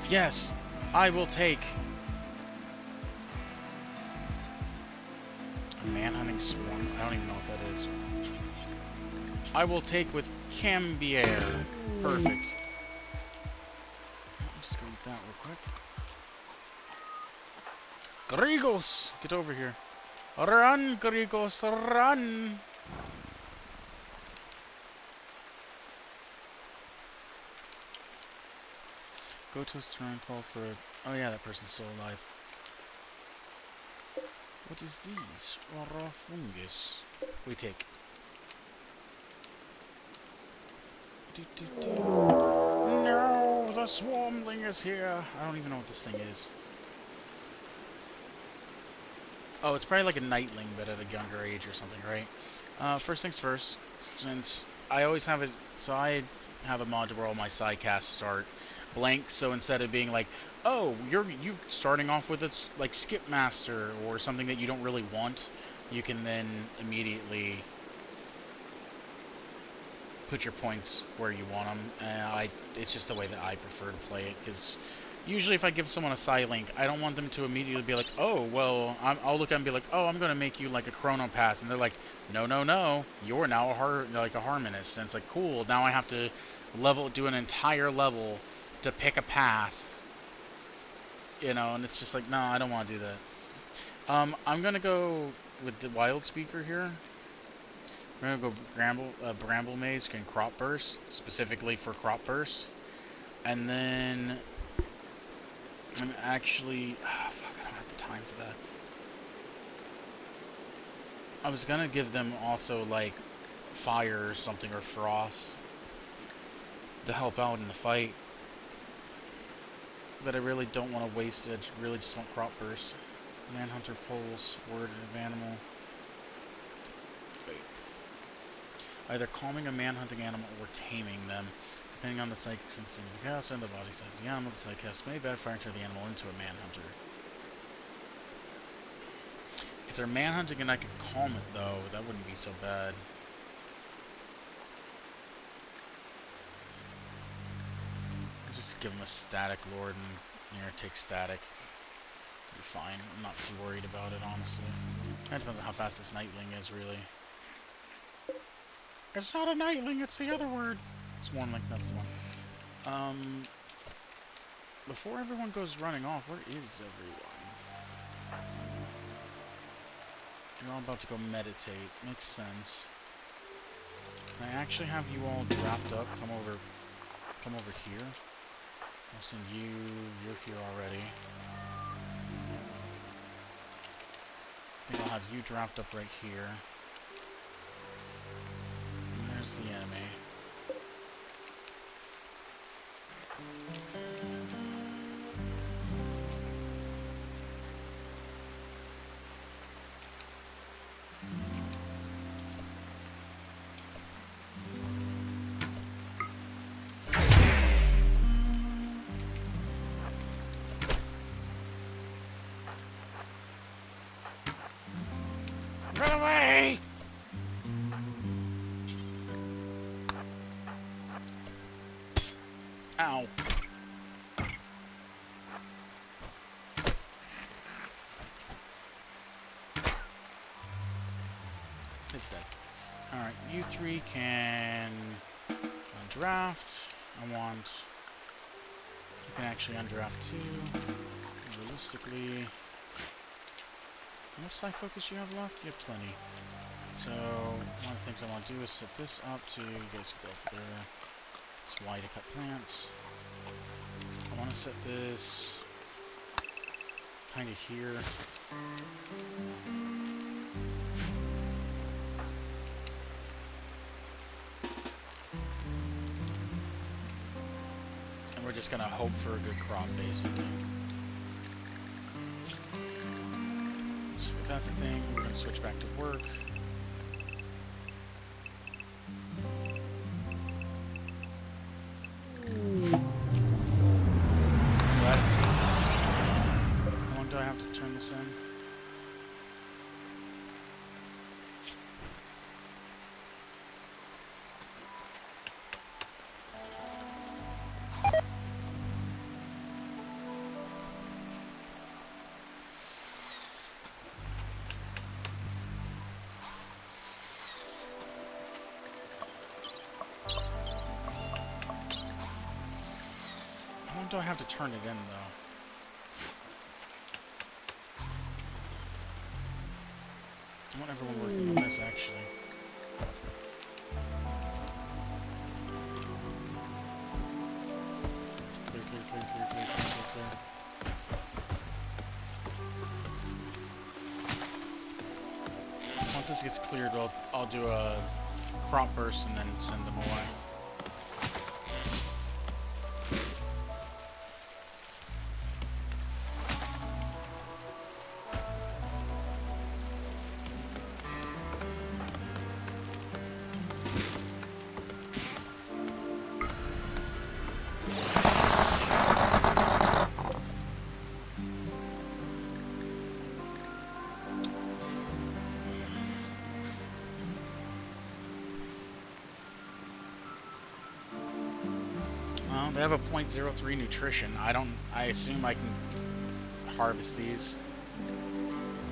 S1: Yes, I will take a manhunting swarm. I don't even know what that is. I will take with Cambier. Perfect. I'm just gonna eat that real quick. Grigos, get over here. Run, Grigos, run! Go to his turn, call for it. Oh yeah, that person's still alive. What is these? Raw fungus. We take. No, the swarmling is here. I don't even know what this thing is. Oh, it's probably like a nightling, but at a younger age or something, right? First things first, since I always have it, so I have a mod where all my side casts start blank, so instead of being like, oh, you starting off with it's like skip master or something that you don't really want, you can then immediately put your points where you want them. It's just the way that I prefer to play it, because usually if I give someone a side link, I don't want them to immediately be like, oh, well, I'll look at them and be like, oh, I'm going to make you like a chronopath, and they're like, no, no, no, you're now a harmonist, and it's like, cool, now I have to do an entire level to pick a path, you know, and it's just like, no, I don't want to do that. I'm gonna go with the wild speaker here. We're gonna go bramble maze and crop burst, specifically for crop burst, and then I'm actually, fuck, I don't have the time for that. I was gonna give them also like fire or something, or frost to help out in the fight. But I really don't want to waste it. I really just want crop burst. Manhunter pulls, word of animal. Wait. either calming a man-hunting animal or taming them. Depending on the psychic sensing of the caster and the body size of the animal, the psychic cast may backfire and turn the animal into a manhunter. If they're manhunting and I could calm it, though, that wouldn't be so bad. I'll just give them a static lord and take static. Be fine. I'm not too worried about it, honestly. That depends on how fast this nightling is, really. It's not a nightling, it's the other word. It's more like that's the one. Before everyone goes running off, where is everyone? You're all about to go meditate. Makes sense. Can I actually have you all draft up? Come over here. I'll send you. You're here already. I think I'll have you draft up right here. And there's the enemy. Run away! Ow. It's dead. Alright, you three can undraft. I want... You can actually undraft too. Realistically... How much side focus you have left? You have plenty. So, one of the things I want to do is set this up to... You guys can go up there. It's Y to cut plants. I want to set this... kind of here. And we're just going to hope for a good crop, basically. So if that's the thing, we're going to switch back to work. How long do I have to turn this in? How long do I have to turn it in, though? I want everyone working on this, actually. Clear, clear, clear, clear, clear, clear, clear, clear. Once this gets cleared, I'll do a crop burst and then send them away. They have a 0.03 nutrition. I assume I can harvest these.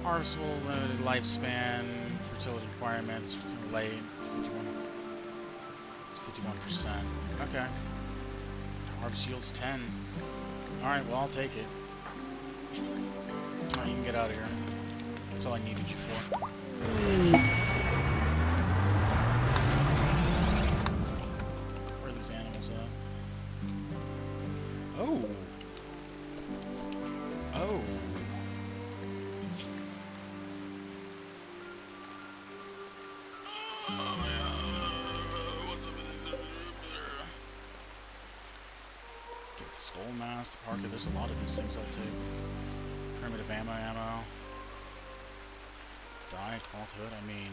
S1: Harvestable, limited lifespan, fertility requirements, late, 51%. Okay. Harvest yields 10. Alright, well, I'll take it. Alright, you can get out of here. That's all I needed you for. Where are these animals at? Oh. Oh. What's up with it? Get the skull mask, the parker. There's a lot of these things I'll take. Primitive ammo. Die, cloth hood. I mean,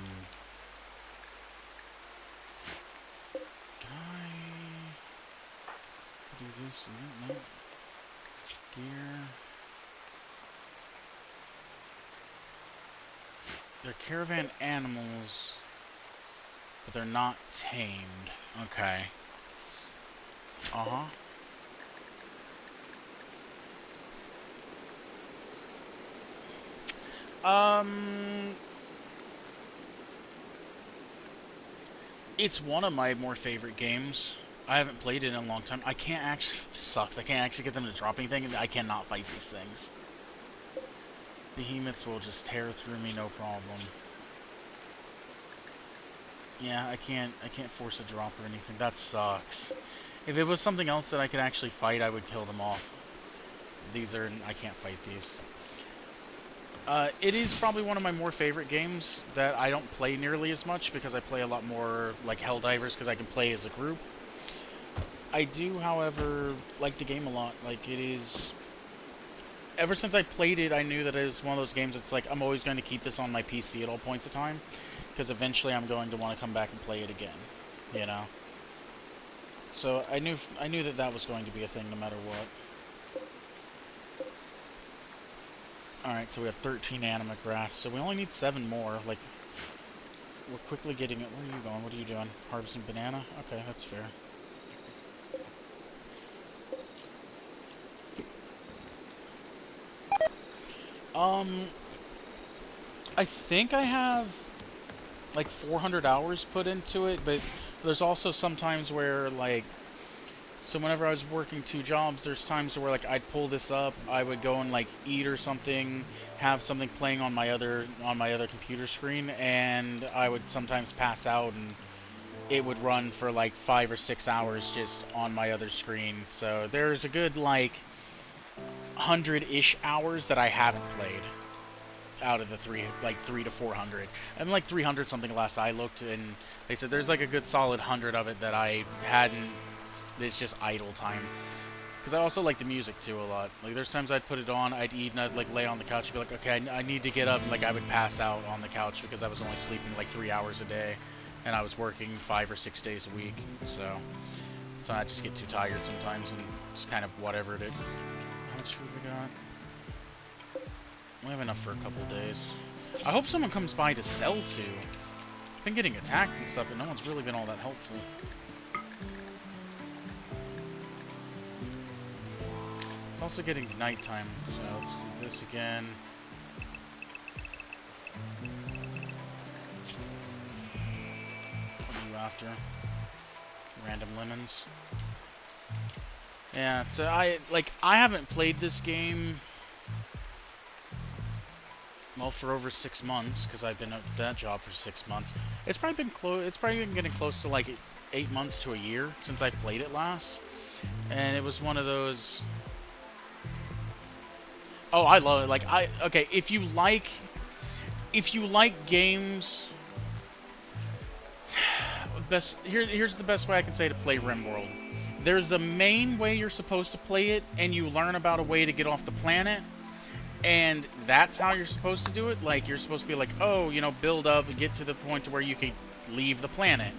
S1: Do this, no. Gear. They're caravan animals, but they're not tamed. Okay. Uh-huh. It's one of my more favorite games. I haven't played it in a long time. I can't actually... This sucks. I can't actually get them to drop anything. I cannot fight these things. Behemoths will just tear through me, no problem. Yeah, I can't force a drop or anything. That sucks. If it was something else that I could actually fight, I would kill them off. These are... I can't fight these. It is probably one of my more favorite games that I don't play nearly as much because I play a lot more like Helldivers because I can play as a group. I do, however, like the game a lot. Like, it is... Ever since I played it, I knew that it was one of those games that's like, I'm always going to keep this on my PC at all points of time because eventually I'm going to want to come back and play it again, you know? So I knew that that was going to be a thing no matter what. Alright, so we have 13 anima grass, so we only need 7 more. Like, we're quickly getting it. Where are you going? What are you doing? Harvesting banana? Okay, that's fair. I think I have, like, 400 hours put into it, but there's also some times where, like, so whenever I was working 2 jobs, there's times where, like, I'd pull this up, I would go and, like, eat or something, have something playing on my other computer screen, and I would sometimes pass out, and it would run for, like, 5 or 6 hours just on my other screen. So there's a good, like, 100-ish hours that I haven't played out of the 3 to 400. I'm like 300 something last I looked, and they said there's, like, a good solid 100 of it that I hadn't. It's just idle time. Because I also like the music, too, a lot. Like, there's times I'd put it on, I'd eat, and I'd, like, lay on the couch and be like, okay, I need to get up, and, like, I would pass out on the couch because I was only sleeping, like, 3 hours a day, and I was working 5 or 6 days a week, so I just get too tired sometimes, and just kind of whatever it is. How much food we got? We have enough for a couple days. I hope someone comes by to sell to. I've been getting attacked and stuff, but no one's really been all that helpful. It's also getting nighttime, so let's do this again. What are you after? Random lemons. Yeah, so I haven't played this game, well, for over 6 months, because I've been at that job for 6 months. It's probably been getting close to like 8 months to a year since I played it last. And it was one of those... Oh, I love it. Like, okay, if you like games, here's the best way I can say to play RimWorld. There's a main way you're supposed to play it, and you learn about a way to get off the planet, and that's how you're supposed to do it. Like, you're supposed to be like, oh, you know, build up and get to the point to where you can leave the planet,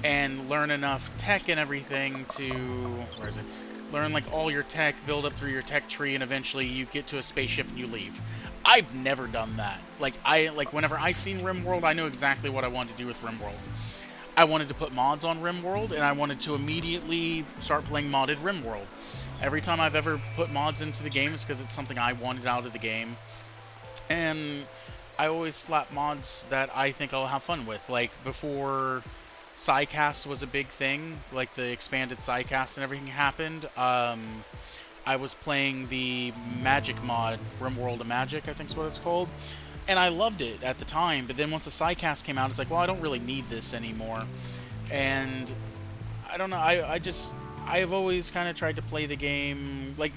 S1: and learn enough tech and everything to... Where is it? Learn, like, all your tech, build up through your tech tree, and eventually you get to a spaceship and you leave. I've never done that. Like, whenever I seen RimWorld, I knew exactly what I wanted to do with RimWorld. I wanted to put mods on RimWorld, and I wanted to immediately start playing modded RimWorld. Every time I've ever put mods into the game, it's because it's something I wanted out of the game. And I always slap mods that I think I'll have fun with. Like, before... Psycast was a big thing, like the expanded Psycast and everything happened. I was playing the Magic mod, RimWorld of Magic, I think is what it's called, and I loved it at the time, but then once the Psycast came out, it's like, well, I don't really need this anymore, and I don't know, I've always kind of tried to play the game, like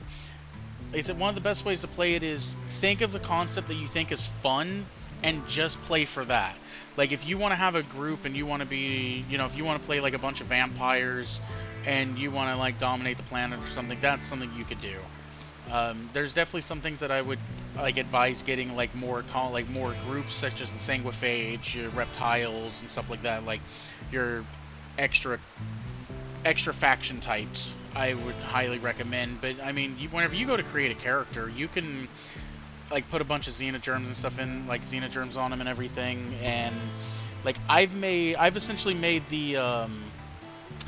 S1: I said, one of the best ways to play it is think of the concept that you think is fun, and just play for that. Like, if you want to have a group and you want to be, you know, if you want to play, like, a bunch of vampires and you want to, like, dominate the planet or something, that's something you could do. There's definitely some things that I would, like, advise getting, like, more groups, such as the Sanguiphage, your Reptiles, and stuff like that. Like, your extra extra faction types I would highly recommend. But I mean, whenever you go to create a character, you can like put a bunch of xenogerms and stuff in, like xenogerms on them and everything. And like I've essentially made the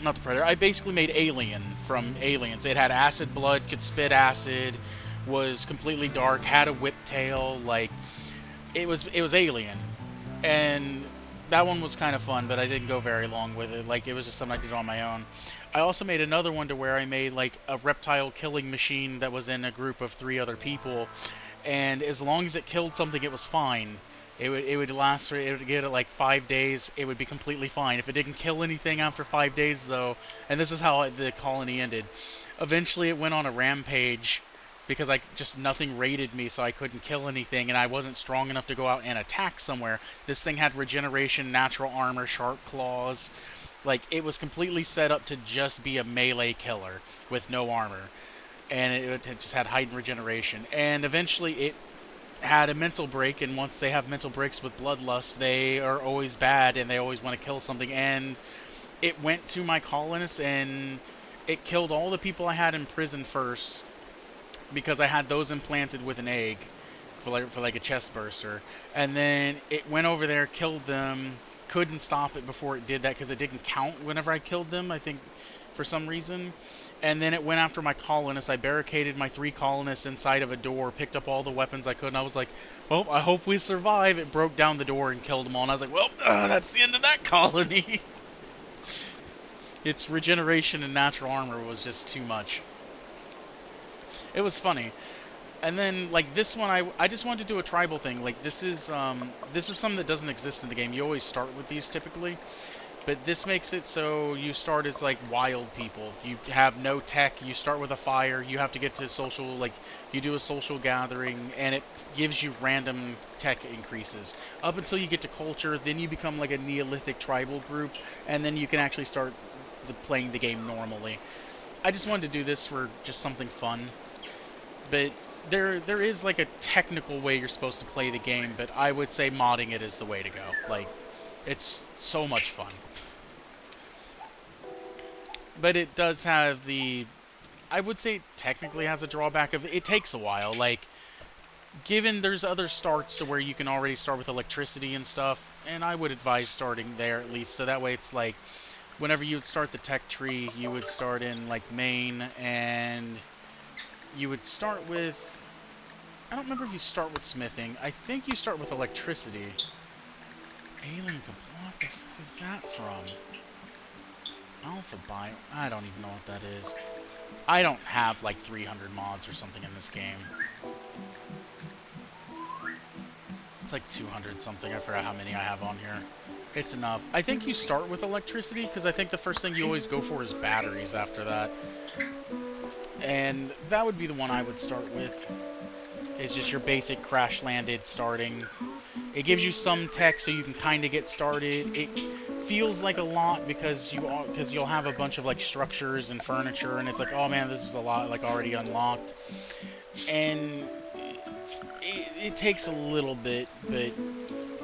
S1: not the Predator. I basically made Alien from Aliens. It had acid blood, could spit acid, was completely dark, had a whip tail. Like it was Alien, and that one was kind of fun, but I didn't go very long with it. Like it was just something I did on my own. I also made another one to where I made like a reptile killing machine that was in a group of 3 other people, and as long as it killed something, it was fine. It would last for it would get it like 5 days. It would be completely fine. If it didn't kill anything after 5 days, though, and this is how the colony ended. Eventually, it went on a rampage because I just nothing raided me, so I couldn't kill anything, and I wasn't strong enough to go out and attack somewhere. This thing had regeneration, natural armor, sharp claws. Like it was completely set up to just be a melee killer with no armor, and it just had heightened regeneration. And eventually, it had a mental break, and once they have mental breaks with bloodlust, they are always bad and they always want to kill something. And it went to my colonists and it killed all the people I had in prison first because I had those implanted with an egg for like a chest burster. And then it went over there, killed them, couldn't stop it before it did that because it didn't count whenever I killed them, I think, for some reason. And then it went after my colonists. I barricaded my 3 colonists inside of a door, picked up all the weapons I could, and I was like, well, I hope we survive. It broke down the door and killed them all, and I was like, well, that's the end of that colony. Its regeneration and natural armor was just too much. It was funny. And then, like, this one, I just wanted to do a tribal thing. Like, this is something that doesn't exist in the game. You always start with these, typically. But this makes it so you start as, like, wild people. You have no tech, you start with a fire, you have to get to social, like, you do a social gathering, and it gives you random tech increases. Up until you get to culture, then you become, like, a Neolithic tribal group, and then you can actually start playing the game normally. I just wanted to do this for just something fun. But there is, like, a technical way you're supposed to play the game, but I would say modding it is the way to go. Like, it's so much fun. But it does have the... I would say it technically has a drawback of it takes a while. Like, given there's other starts to where you can already start with electricity and stuff, and I would advise starting there at least, so that way it's like, whenever you would start the tech tree, you would start in, like, main, and you would start with... I don't remember if you start with smithing. I think you start with electricity. Alien, what the fuck is that from? Alpha Bio? I don't even know what that is. I don't have like 300 mods or something in this game. It's like 200 something. I forgot how many I have on here. It's enough. I think you start with electricity because I think the first thing you always go for is batteries after that. And that would be the one I would start with. It's just your basic crash landed starting. It gives you some tech so you can kind of get started. It feels like a lot because you'll have a bunch of like structures and furniture, and it's like, oh man, this is a lot like already unlocked. And it takes a little bit, but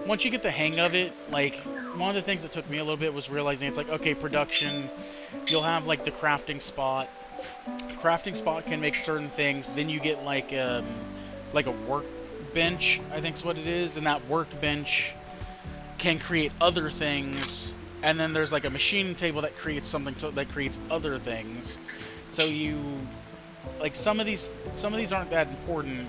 S1: once you get the hang of it, like one of the things that took me a little bit was realizing it's like, okay, production, you'll have like the crafting spot. Crafting spot can make certain things. Then you get like a workbench, I think is what it is, and that workbench can create other things. And then there's like a machine table that creates something that creates other things. So you like some of these aren't that important.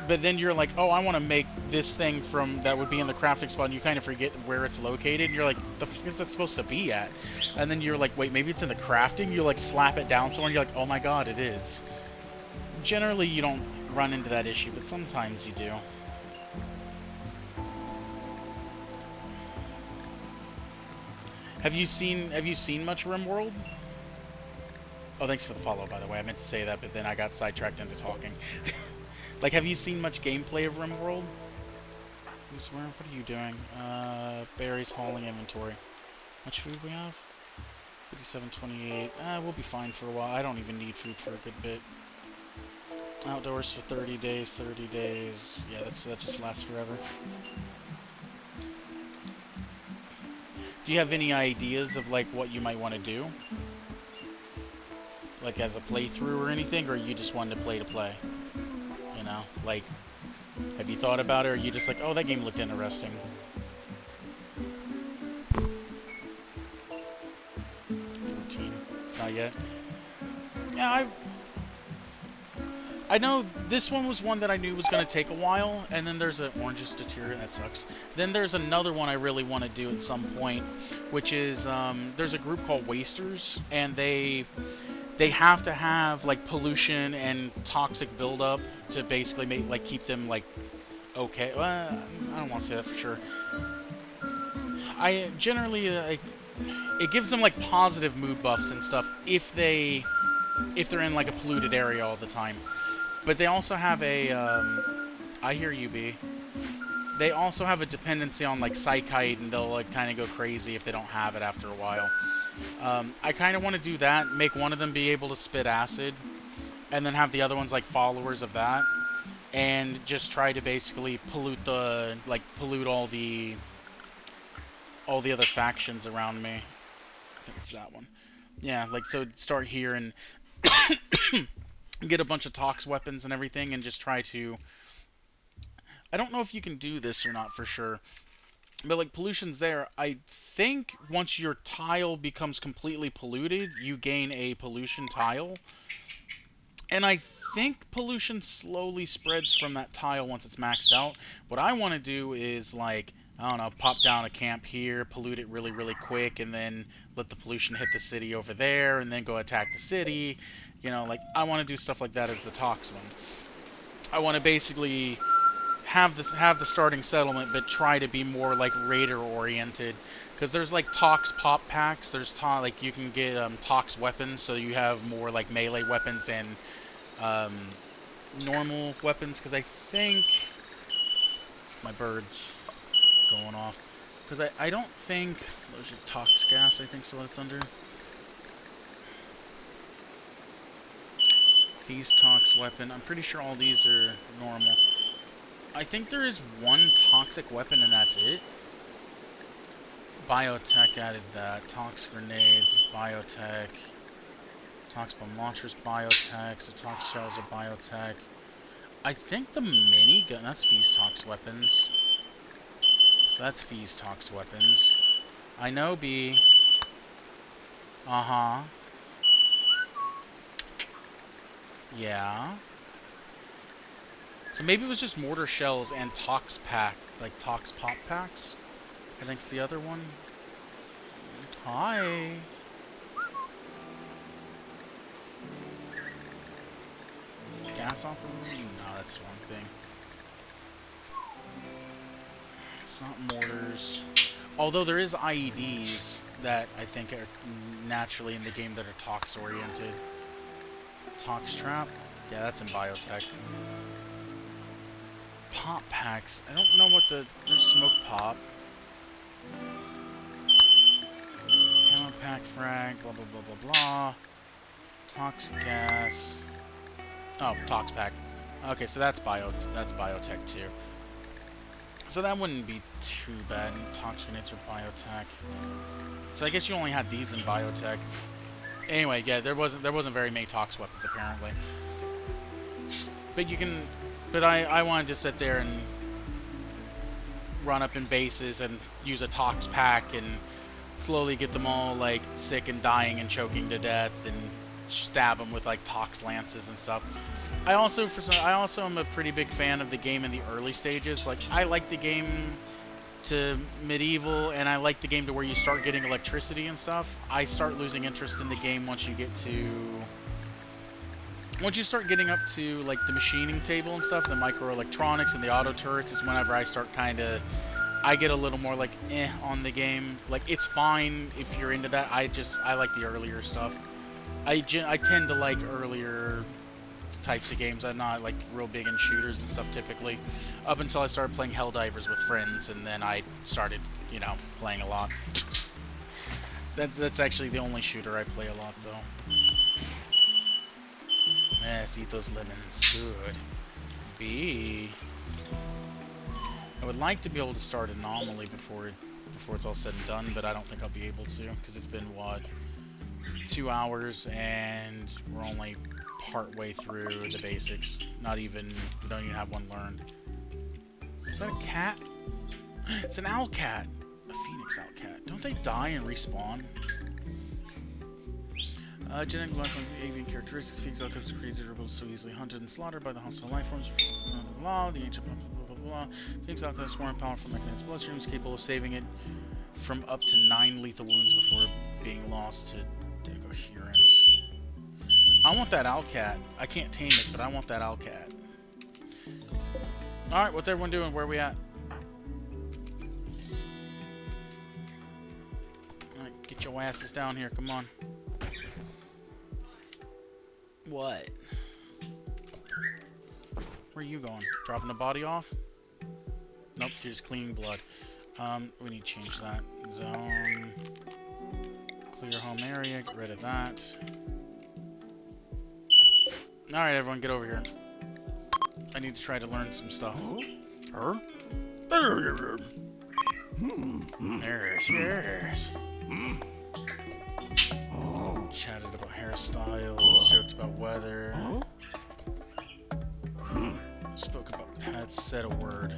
S1: But then you're like, oh, I want to make this thing from that would be in the crafting spot, and you kind of forget where it's located. And you're like, the fuck is that supposed to be at? And then you're like, wait, maybe it's in the crafting? You like slap it down somewhere, and you're like, oh my god, it is. Generally, you don't run into that issue, but sometimes you do. Have you seen much RimWorld? Oh, thanks for the follow, by the way. I meant to say that, but then I got sidetracked into talking. Like, have you seen much gameplay of RimWorld? What are you doing? Barry's hauling inventory. How much food we have? 57.28. We'll be fine for a while. I don't even need food for a good bit. Outdoors for 30 days, 30 days. Yeah, that just lasts forever. Do you have any ideas of, like, what you might want to do? like as a playthrough or anything, or you just wanted to play? You know, like, have you thought about it, or are you just like, oh, that game looked interesting? 14. Not yet. Yeah, I know this one was one that I knew was going to take a while, and then there's an oranges deteriorate, that sucks. Then there's another one I really want to do at some point, which is, there's a group called Wasters, and they have to have, like, pollution and toxic buildup to basically make, like, keep them, like, okay. Well, I don't want to say that for sure. I generally, it gives them, like, positive mood buffs and stuff if they're in, like, a polluted area all the time. But they also have a, I hear you, B. They also have a dependency on, like, psychite, and they'll, like, kind of go crazy if they don't have it after a while. I kind of want to do that, make one of them be able to spit acid, and then have the other ones, like, followers of that, and just try to basically pollute all the other factions around me. I think it's that one. Yeah, like, so start here and get a bunch of tox weapons and everything, and just try to... I don't know if you can do this or not for sure, but, like, pollution's there. I think once your tile becomes completely polluted, you gain a pollution tile. And I think pollution slowly spreads from that tile once it's maxed out. What I want to do is, like, I don't know, pop down a camp here, pollute it really, really quick, and then let the pollution hit the city over there, and then go attack the city. You know, like, I want to do stuff like that as the tox one. I want to basically have the starting settlement, but try to be more, like, raider oriented. Because there's, like, tox pop packs. There's like, you can get tox weapons, so you have more, like, melee weapons and normal weapons. Because I think my bird's going off. Because I don't think there's just tox gas. I think so. That's under these tox weapon. I'm pretty sure all these are normal. I think there is one toxic weapon and that's it. Biotech added that. Tox grenades is biotech. Tox bomb launchers biotech. So tox shells are biotech. I think the minigun, that's Fee's tox weapons. So that's Fee's tox weapons. I know B. Uh-huh. Yeah. So maybe it was just mortar shells and tox pack, like tox pop packs. I think's the other one. Hi. Gas offer? No, that's the wrong thing. It's not mortars. Although there is IEDs that I think are naturally in the game that are tox oriented. Tox trap? Yeah, that's in biotech. Pop packs. I don't know what there's smoke pop. Hammer pack frag, blah blah blah blah blah. Tox gas. Oh, tox pack. Okay, so that's biotech too. So that wouldn't be too bad. And tox grenades are biotech. So I guess you only had these in biotech. Anyway, yeah, there wasn't very many tox weapons apparently. But you can. But I wanted to sit there and run up in bases and use a tox pack and slowly get them all, like, sick and dying and choking to death and stab them with, like, tox lances and stuff. I also am a pretty big fan of the game in the early stages. Like, I like the game to medieval, and I like the game to where you start getting electricity and stuff. I start losing interest in the game once you start getting up to, like, the machining table and stuff, the microelectronics and the auto turrets is whenever I start I get a little more, like, on the game. Like, it's fine if you're into that. I like the earlier stuff. I tend to like earlier types of games. I'm not, like, real big in shooters and stuff typically. Up until I started playing Helldivers with friends, and then I started, you know, playing a lot. That's actually the only shooter I play a lot, though. Yes, eat those lemons. Good. B. I would like to be able to start Anomaly before it's all said and done, but I don't think I'll be able to, because it's been, what, 2 hours, and we're only part way through the basics. Not even, we don't even have one learned. Is that a cat? It's an owl cat. A phoenix owl cat. Don't they die and respawn? Genetic life from avian characteristics. Phoenix owl cats are created so easily hunted and slaughtered by the hostile life forms. Blah, blah, blah, the ancient blah, blah, blah, blah. Phoenix owl cats swarm powerful mechanisms bloodstreams capable of saving it from up to 9 lethal wounds before being lost to coherence. I want that owl cat. I can't tame it, but I want that owl cat. Alright, what's everyone doing? Where are we at? Alright, get your asses down here, come on. What? Where are you going? Dropping the body off? Nope, you're just cleaning blood. We need to change that. Zone. Clear home area, get rid of that. Alright, everyone, get over here. I need to try to learn some stuff. Her? Yes. Chatted about hairstyles, joked about weather. Spoke about pets, said a word.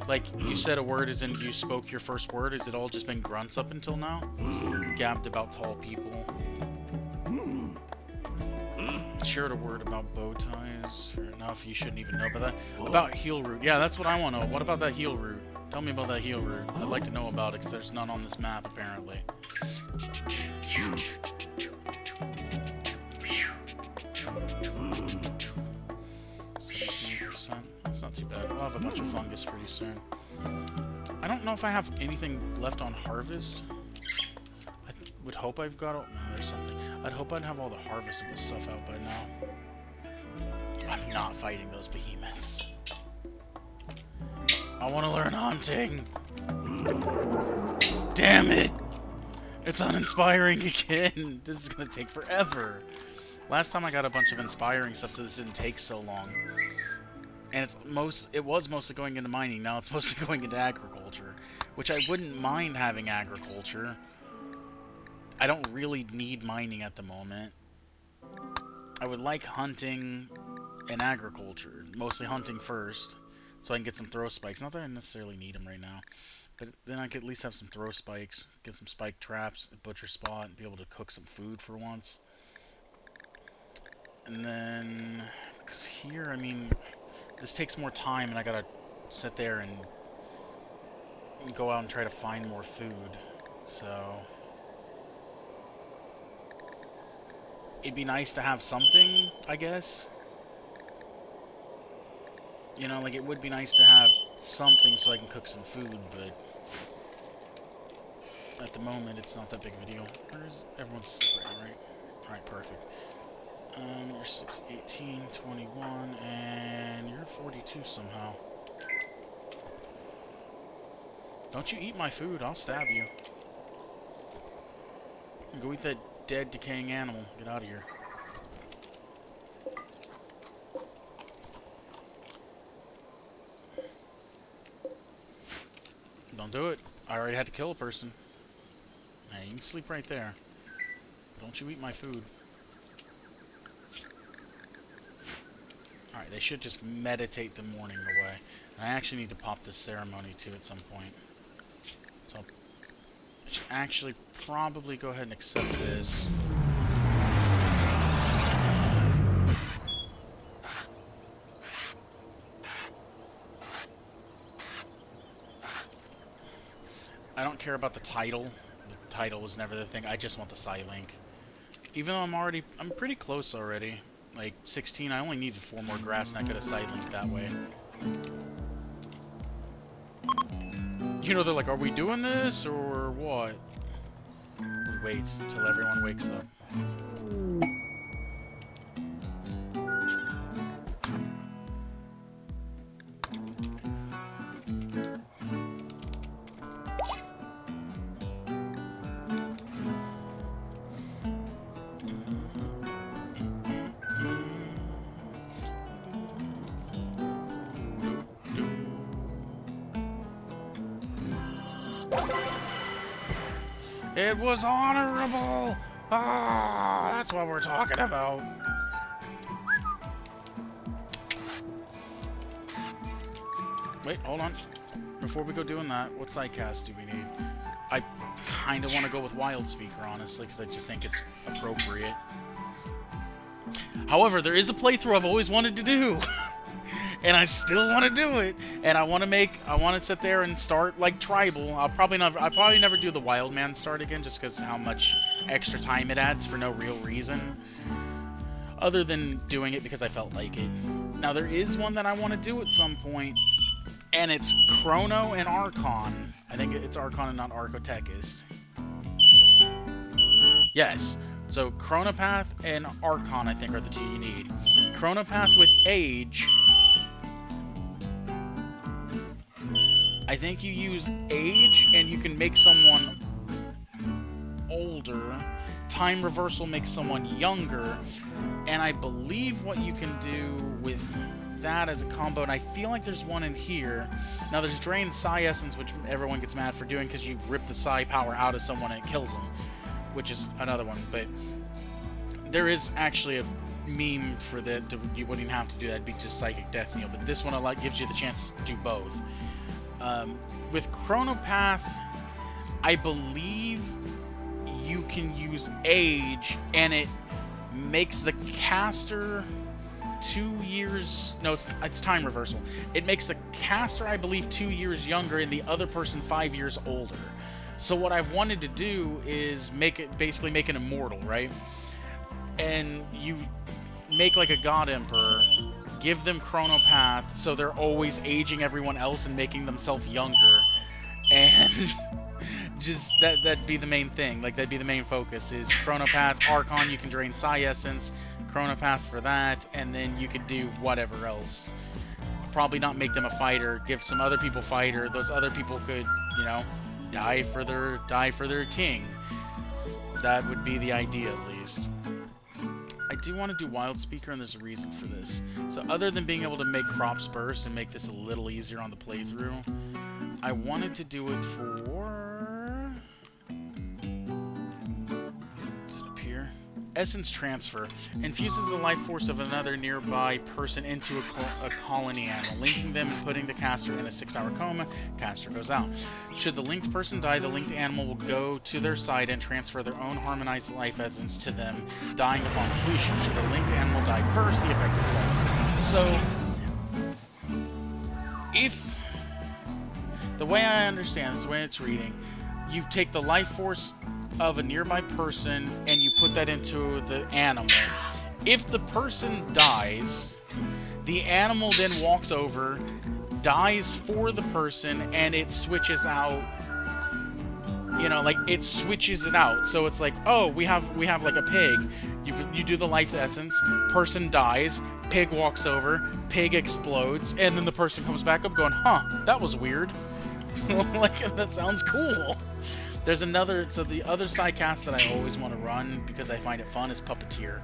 S1: Like, you said a word as in you spoke your first word? Has it all just been grunts up until now? Gabbed about tall people. Shared a word about bow ties. Fair enough, you shouldn't even know about that. About heel root. Yeah, that's what I want to know. What about that heel root? Tell me about that heel root. I'd like to know about it because there's none on this map, apparently. 17%. That's not too bad. We'll have a bunch of fungus pretty soon. I don't know if I have anything left on harvest. I would hope I've got... Oh, no, there's something. I'd hope I'd have all the harvestable stuff out by now. I'm not fighting those behemoths. I want to learn hunting. Damn it! It's uninspiring again. This is gonna take forever. Last time I got a bunch of inspiring stuff, so this didn't take so long. And it was mostly going into mining. Now it's mostly going into agriculture, which I wouldn't mind having agriculture. I don't really need mining at the moment. I would like hunting and agriculture, mostly hunting first, so I can get some throw spikes. Not that I necessarily need them right now, but then I could at least have some throw spikes, get some spike traps, a butcher spot, and be able to cook some food for once. And then, because here, I mean, this takes more time, and I gotta sit there and go out and try to find more food, so... It'd be nice to have something, I guess. You know, like, it would be nice to have something so I can cook some food, but... At the moment, it's not that big of a deal. Where's everyone's... Right? Alright, perfect. You're 6, 18, 21, and you're 42 somehow. Don't you eat my food, I'll stab you. Go eat that dead, decaying animal. Get out of here. Don't do it. I already had to kill a person. Hey, you can sleep right there. Don't you eat my food. Alright, they should just meditate the morning away. I actually need to pop this ceremony too at some point. So I should actually probably go ahead and accept this. I don't care about the title. The title was never the thing. I just want the side link. Even though I'm pretty close already. Like 16, I only needed 4 more grass and I could have side linked that way. You know, they're like, are we doing this or what? We wait till everyone wakes up. It was honorable! Ah, that's what we're talking about. Wait, hold on. Before we go doing that, what sidecast do we need? I kind of want to go with Wild Speaker, honestly, because I just think it's appropriate. However, there is a playthrough I've always wanted to do. And I still want to do it. And I want to sit there and start like tribal. I'll probably never do the Wildman start again, just because how much extra time it adds for no real reason. Other than doing it because I felt like it. Now, there is one that I want to do at some point. And it's Chrono and Archon. I think it's Archon and not Archotechist. Yes. So Chronopath and Archon, I think, are the two you need. Chronopath with Age. I think you use Age and you can make someone older. Time Reversal makes someone younger. And I believe what you can do with that as a combo, and I feel like there's one in here. Now there's Drain Psi Essence, which everyone gets mad for doing because you rip the Psi power out of someone and it kills them, which is another one. But there is actually a meme for that. You wouldn't have to do that, it'd be just Psychic Death Knell, but this one gives you the chance to do both. With Chronopath, I believe you can use Age, and it makes the caster 2 years... No, it's Time Reversal. It makes the caster, I believe, 2 years younger and the other person 5 years older. So what I've wanted to do is basically make an immortal, right? And you make like a God Emperor, give them Chronopath, so they're always aging everyone else and making themselves younger. And just that'd be the main thing. Like, that'd be the main focus is Chronopath, Archon, you can drain Psi Essence, Chronopath for that, and then you could do whatever else. Probably not make them a fighter, give some other people fighter. Those other people could, you know, die for their king. That would be the idea, at least. I do want to do Wild Speaker, and there's a reason for this. So other than being able to make crops burst and make this a little easier on the playthrough, I wanted to do it for... Is it up here? Essence Transfer. Infuses the life force of another nearby person into a colony animal, linking them and putting the caster in a 6-hour coma. Caster goes out. Should the linked person die, the linked animal will go to their side and transfer their own harmonized life essence to them, dying upon completion. Should the linked animal die first, the effect is lost. So, if... The way I understand this, the way it's reading, you take the life force of a nearby person and you put that into the animal. If the person dies, the animal then walks over, dies for the person, and it switches out. You know, like it switches it out. So it's like, oh, we have like a pig. You do the life essence, person dies, pig walks over, pig explodes, and then the person comes back up going, huh, that was weird. Like, that sounds cool. There's another, so the other side cast that I always want to run because I find it fun is Puppeteer.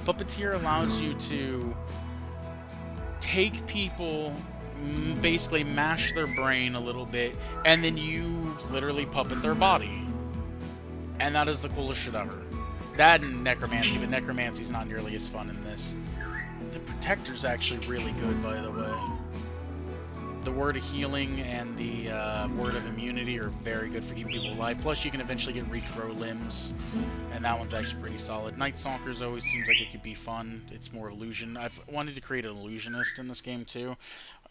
S1: Puppeteer allows you to take people, basically mash their brain a little bit, and then you literally puppet their body. And that is the coolest shit ever. That and Necromancy, but Necromancy's not nearly as fun in this. The Protector's actually really good, by the way. The Word of Healing and the Word of Immunity are very good for keeping people alive. Plus, you can eventually get regrow limbs, and that one's actually pretty solid. Night Stalkers always seems like it could be fun. It's more illusion. I've wanted to create an illusionist in this game too.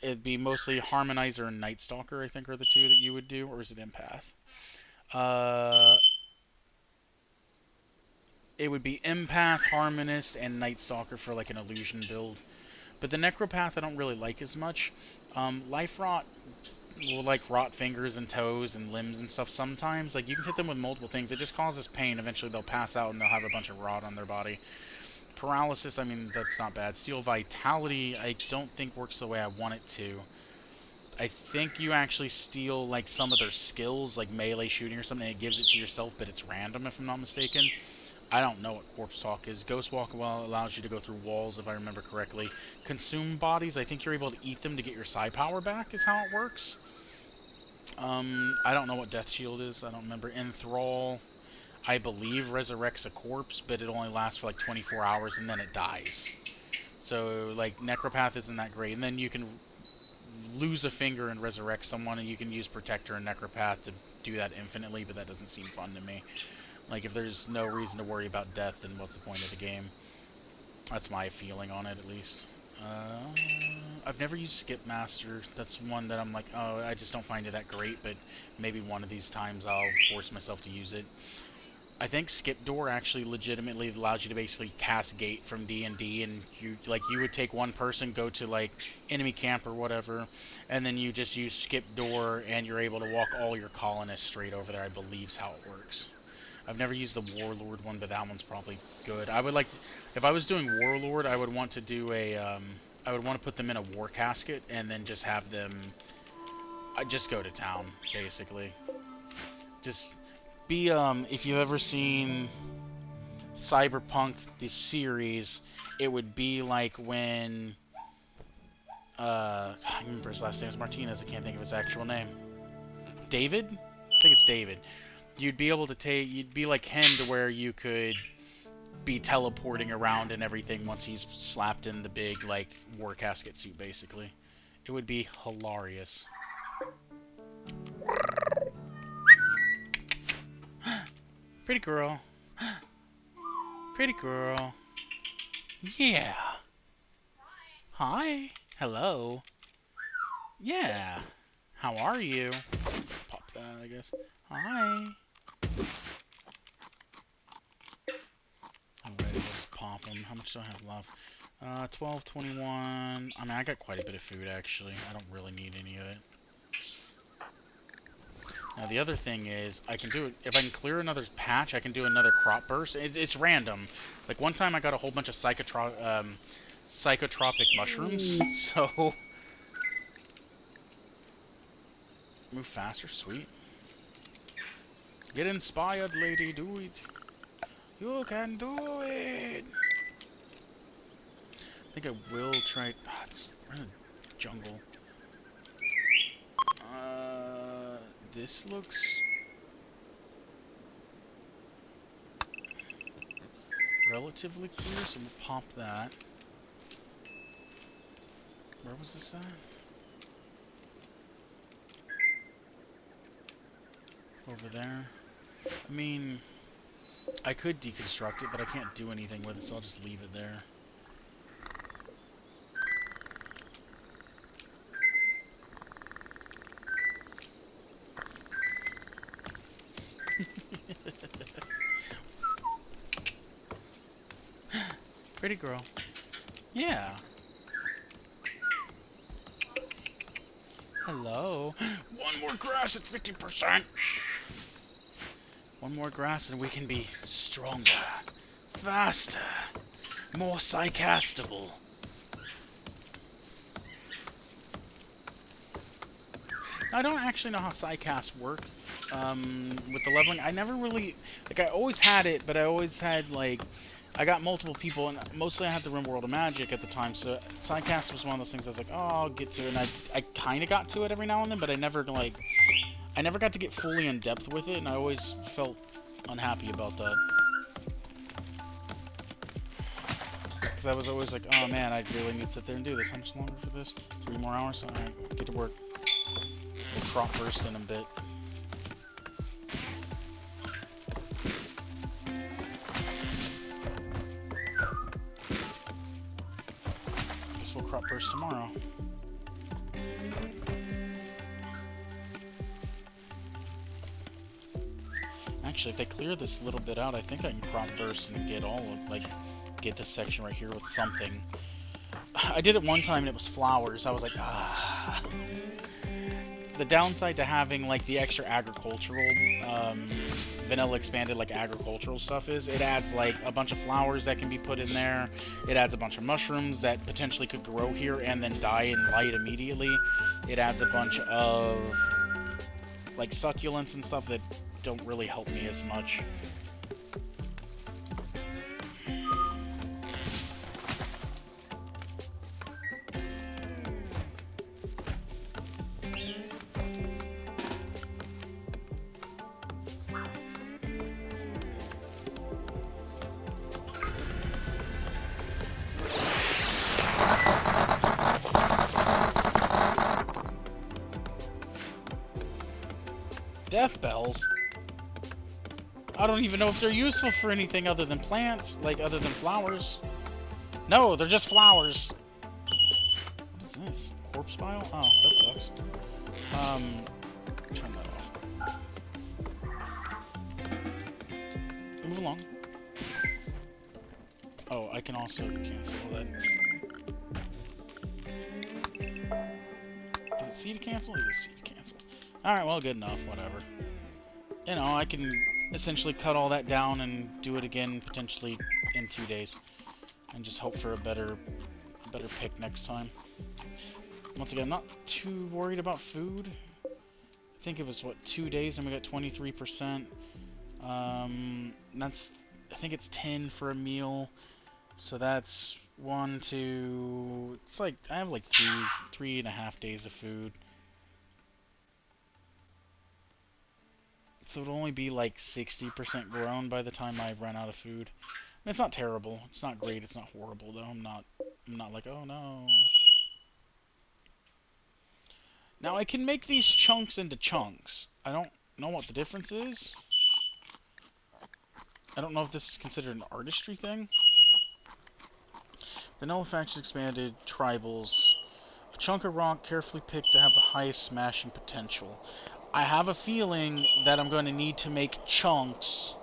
S1: It'd be mostly Harmonizer and Night Stalker, I think, are the two that you would do, or is it Empath? It would be Empath, Harmonist, and Night Stalker for like an illusion build. But the Necropath I don't really like as much. Life Rot will like rot fingers and toes and limbs and stuff sometimes. Like, you can hit them with multiple things. It just causes pain. Eventually they'll pass out and they'll have a bunch of rot on their body. Paralysis, I mean, that's not bad. Steal Vitality, I don't think works the way I want it to. I think you actually steal like some of their skills, like melee shooting or something, and it gives it to yourself, but it's random if I'm not mistaken. I don't know what Corpse Talk is. Ghost Walk, well, allows you to go through walls, if I remember correctly. Consume bodies, I think you're able to eat them to get your psi power back, is how it works. I don't know what Death Shield is. I don't remember. Enthrall, I believe, resurrects a corpse, but it only lasts for like 24 hours and then it dies. So, like, Necropath isn't that great. And then you can lose a finger and resurrect someone, and you can use Protector and Necropath to do that infinitely, but that doesn't seem fun to me. Like, if there's no reason to worry about death, then what's the point of the game? That's my feeling on it, at least. I've never used Skip Master. That's one that I'm like, oh, I just don't find it that great, but maybe one of these times I'll force myself to use it. I think Skip Door actually legitimately allows you to basically cast Gate from D&D, and you would take one person, go to like enemy camp or whatever, and then you just use Skip Door, and you're able to walk all your colonists straight over there. I believe is how it works. I've never used the Warlord one, but that one's probably good. I would like to, if I was doing Warlord, I would want to do a I would want to put them in a war casket and then just have them just go to town, basically. Just be if you've ever seen Cyberpunk the series, it would be like when I remember his last name is Martinez. I can't think of his actual name. David? I think it's David. You'd be able to you'd be like him, to where you could be teleporting around and everything once he's slapped in the big, like, war casket suit, basically. It would be hilarious. Pretty girl. Pretty girl. Yeah. Hi. Hello. Yeah. How are you? Pop that, I guess. Hi. Alrighty, we'll just pop them. How much do I have left? 12, 21. I mean, I got quite a bit of food, actually. I don't really need any of it. Now, the other thing is, I can do it, if I can clear another patch, I can do another crop burst. It's random. Like, one time I got a whole bunch of psychotropic mushrooms, so... Move faster, sweet. Get inspired, lady, do it. You can do it! I think I will try... we're in a jungle. This looks... relatively clear, so we'll pop that. Where was this at? Over there. I mean... I could deconstruct it, but I can't do anything with it, so I'll just leave it there. Pretty girl. Yeah. Hello. One more grass at 50%. One more grass and we can be stronger, faster, more psychastable. I don't actually know how psycasts work with the leveling. I never really, like, I always had it, but I always had, like, I got multiple people, and mostly I had the RimWorld of Magic at the time, so psycast was one of those things I was like, oh, I'll get to it, and I kind of got to it every now and then, but I never, like, I never got to get fully in depth with it, and I always felt unhappy about that. Because I was always like, oh man, I really need to sit there and do this. How much longer for this? 3 more hours? Alright, get to work. We'll crop burst in a bit. Guess we'll crop burst tomorrow. Actually, if they clear this little bit out, I think I can crop burst and get all of, like, get this section right here with something. I did it one time and it was flowers. I was like, ah. The downside to having, like, the extra agricultural, vanilla expanded, like, agricultural stuff is, it adds, like, a bunch of flowers that can be put in there. It adds a bunch of mushrooms that potentially could grow here and then die in light immediately. It adds a bunch of, like, succulents and stuff that don't really help me as much. death bells? I don't even know if they're useful for anything other than plants, like other than flowers. No, they're just flowers. What is this? Corpse pile? Oh, that sucks. Turn that off. Move along. Oh, I can also cancel that. Is it C to cancel? It is C to cancel. Alright, well, good enough. Whatever. You know, I can essentially cut all that down and do it again potentially in 2 days. And just hope for a better pick next time. Once again, I'm not too worried about food. I think it was, what, 2 days and we got 23%. That's, I think it's 10 for a meal. So that's 1, 2, it's like, I have like 3.5 days of food. So it'll only be like 60% grown by the time I run out of food. I mean, it's not terrible. It's not great. It's not horrible though. I'm not like, oh no. Now I can make these chunks into chunks. I don't know what the difference is. I don't know if this is considered an artistry thing. Vanilla factions expanded, tribals. A chunk of rock carefully picked to have the highest smashing potential. I have a feeling that I'm going to need to make chunks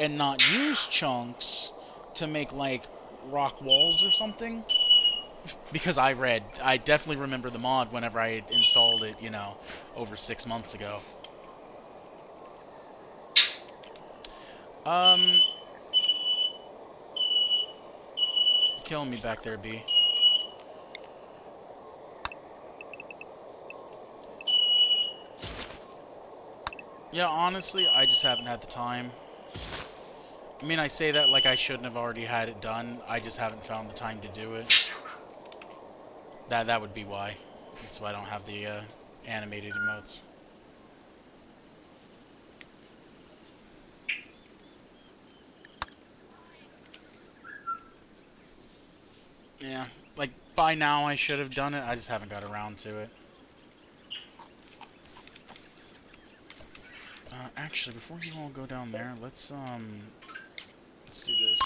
S1: and not use chunks to make, like, rock walls or something. Because I definitely remember the mod whenever I installed it, you know, over 6 months ago. You're killing me back there, B. Yeah, honestly, I just haven't had the time. I mean, I say that like I shouldn't have already had it done. I just haven't found the time to do it. That would be why. That's why I don't have the animated emotes. Yeah, like by now I should have done it. I just haven't got around to it. Actually, before you all go down there, let's do this.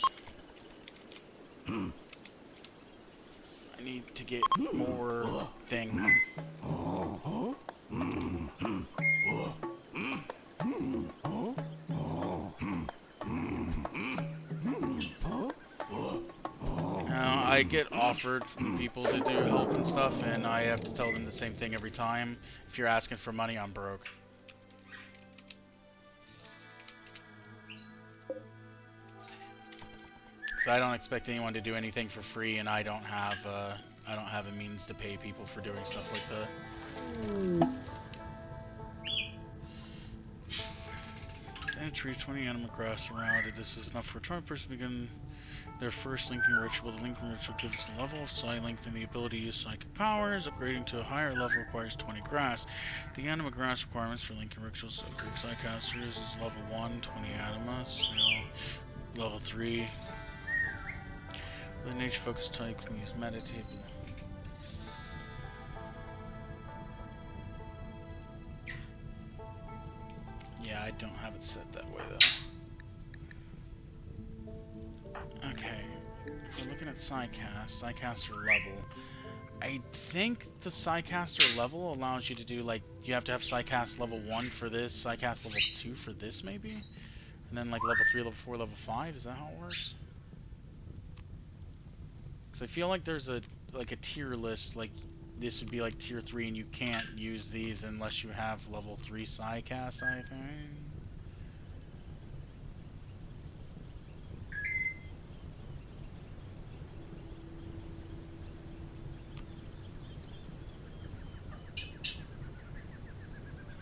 S1: I need to get more thing. I get offered from people to do help and stuff, and I have to tell them the same thing every time. If you're asking for money, I'm broke. So I don't expect anyone to do anything for free, and I don't have a means to pay people for doing stuff like that. And a tree, 20 animal grass around it. This is enough for a 20 person to begin their first linking ritual. The linking ritual gives a level of sight lengthening the ability to use psychic powers. Upgrading to a higher level requires 20 grass. The anima grass requirements for linking rituals of Greek psychcasters is level 1, 20 anima. So level 3. The nature focus type can use meditative. Yeah, I don't have it set that way though. Okay, if we're looking at Psycaster level, I think the Psycaster level allows you to do, like, you have to have Psycast level 1 for this, Psycast level 2 for this maybe? And then like level 3, level 4, level 5, is that how it works? Because I feel like there's a tier list, like this would be like tier 3 and you can't use these unless you have level 3 Psycast, I think.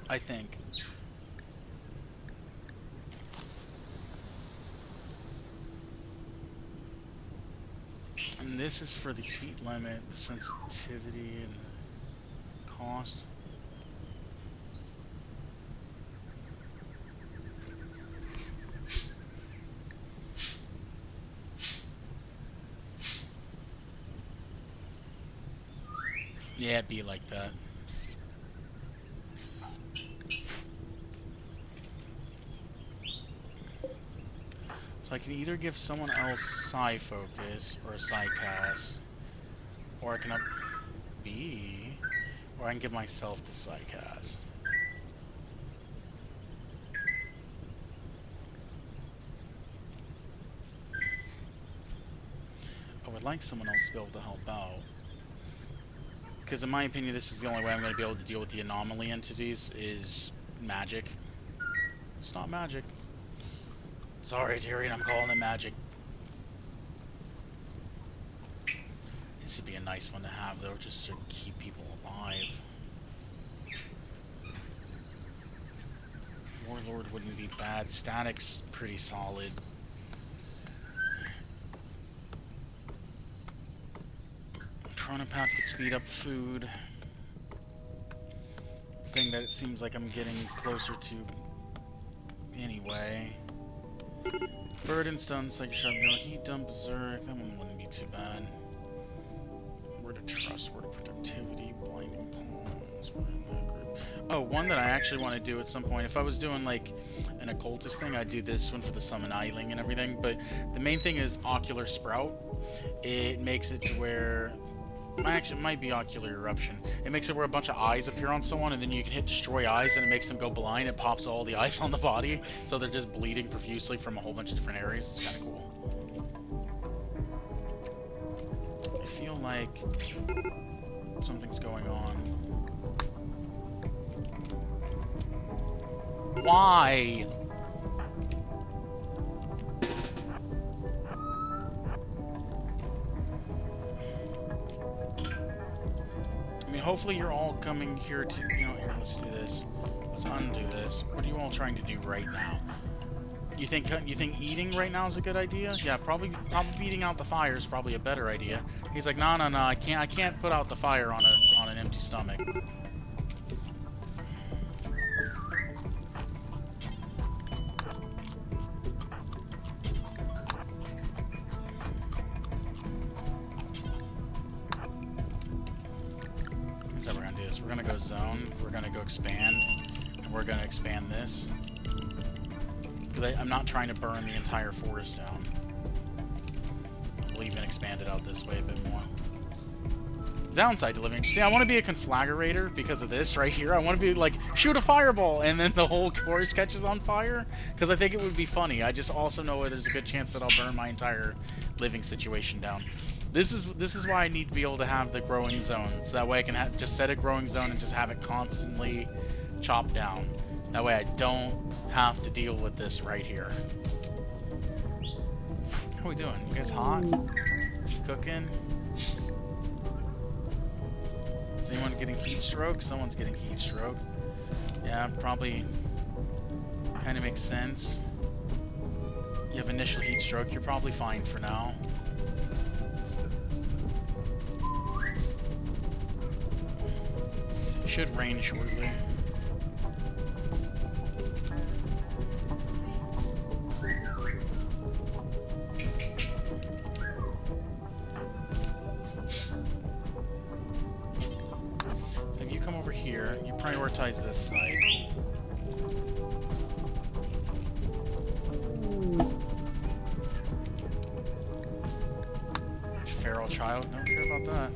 S1: I think. And this is for the heat limit, the sensitivity, and the cost. Yeah, it'd be like that. So I can either give someone else Psi Focus or a Psi Cast, or I can up B, or I can give myself the Psi Cast. I would like someone else to be able to help out. Because in my opinion, this is the only way I'm going to be able to deal with the anomaly entities, is magic. It's not magic. Sorry, Tyrion, I'm calling it magic. This would be a nice one to have, though, just to keep people alive. Warlord wouldn't be bad. Static's pretty solid. Chronopath could speed up food. Thing that it seems like I'm getting closer to anyway. Bird and stun, Psychic Sharp, no heat dump, berserk. That one wouldn't be too bad. Word of trust, word of productivity, blinding pulse, word of that group. Oh, one that I actually want to do at some point. If I was doing like an occultist thing, I'd do this one for the summon idling and everything. But the main thing is ocular sprout. It makes it to where actually, it might be ocular eruption. It makes it where a bunch of eyes appear on someone, and then you can hit destroy eyes, and it makes them go blind. It pops all the eyes on the body, so they're just bleeding profusely from a whole bunch of different areas. It's kind of cool. I feel like something's going on. Why? I mean, hopefully you're all coming here to, you know, here, let's do this. Let's undo this. What are you all trying to do right now? You think eating right now is a good idea? Yeah, probably eating out the fire is probably a better idea. He's like, no, I can't put out the fire on an empty stomach. So we're gonna do this. We're gonna go zone. We're gonna go expand, and we're gonna expand this. Because I'm not trying to burn the entire forest down. We'll even expand it out this way a bit more. Downside to living. See, I want to be a conflagrator because of this right here. I want to be like, shoot a fireball, and then the whole forest catches on fire. Because I think it would be funny. I just also know there's a good chance that I'll burn my entire living situation down. This is why I need to be able to have the growing zone. So that way I can just set a growing zone and just have it constantly chopped down. That way I don't have to deal with this right here. How are we doing? You guys hot? Cooking? Is anyone getting heat stroke? Someone's getting heat stroke. Yeah, probably kind of makes sense. You have initial heat stroke, you're probably fine for now. Should rain shortly. So if you come over here, you prioritize this side. Feral child, don't care about that.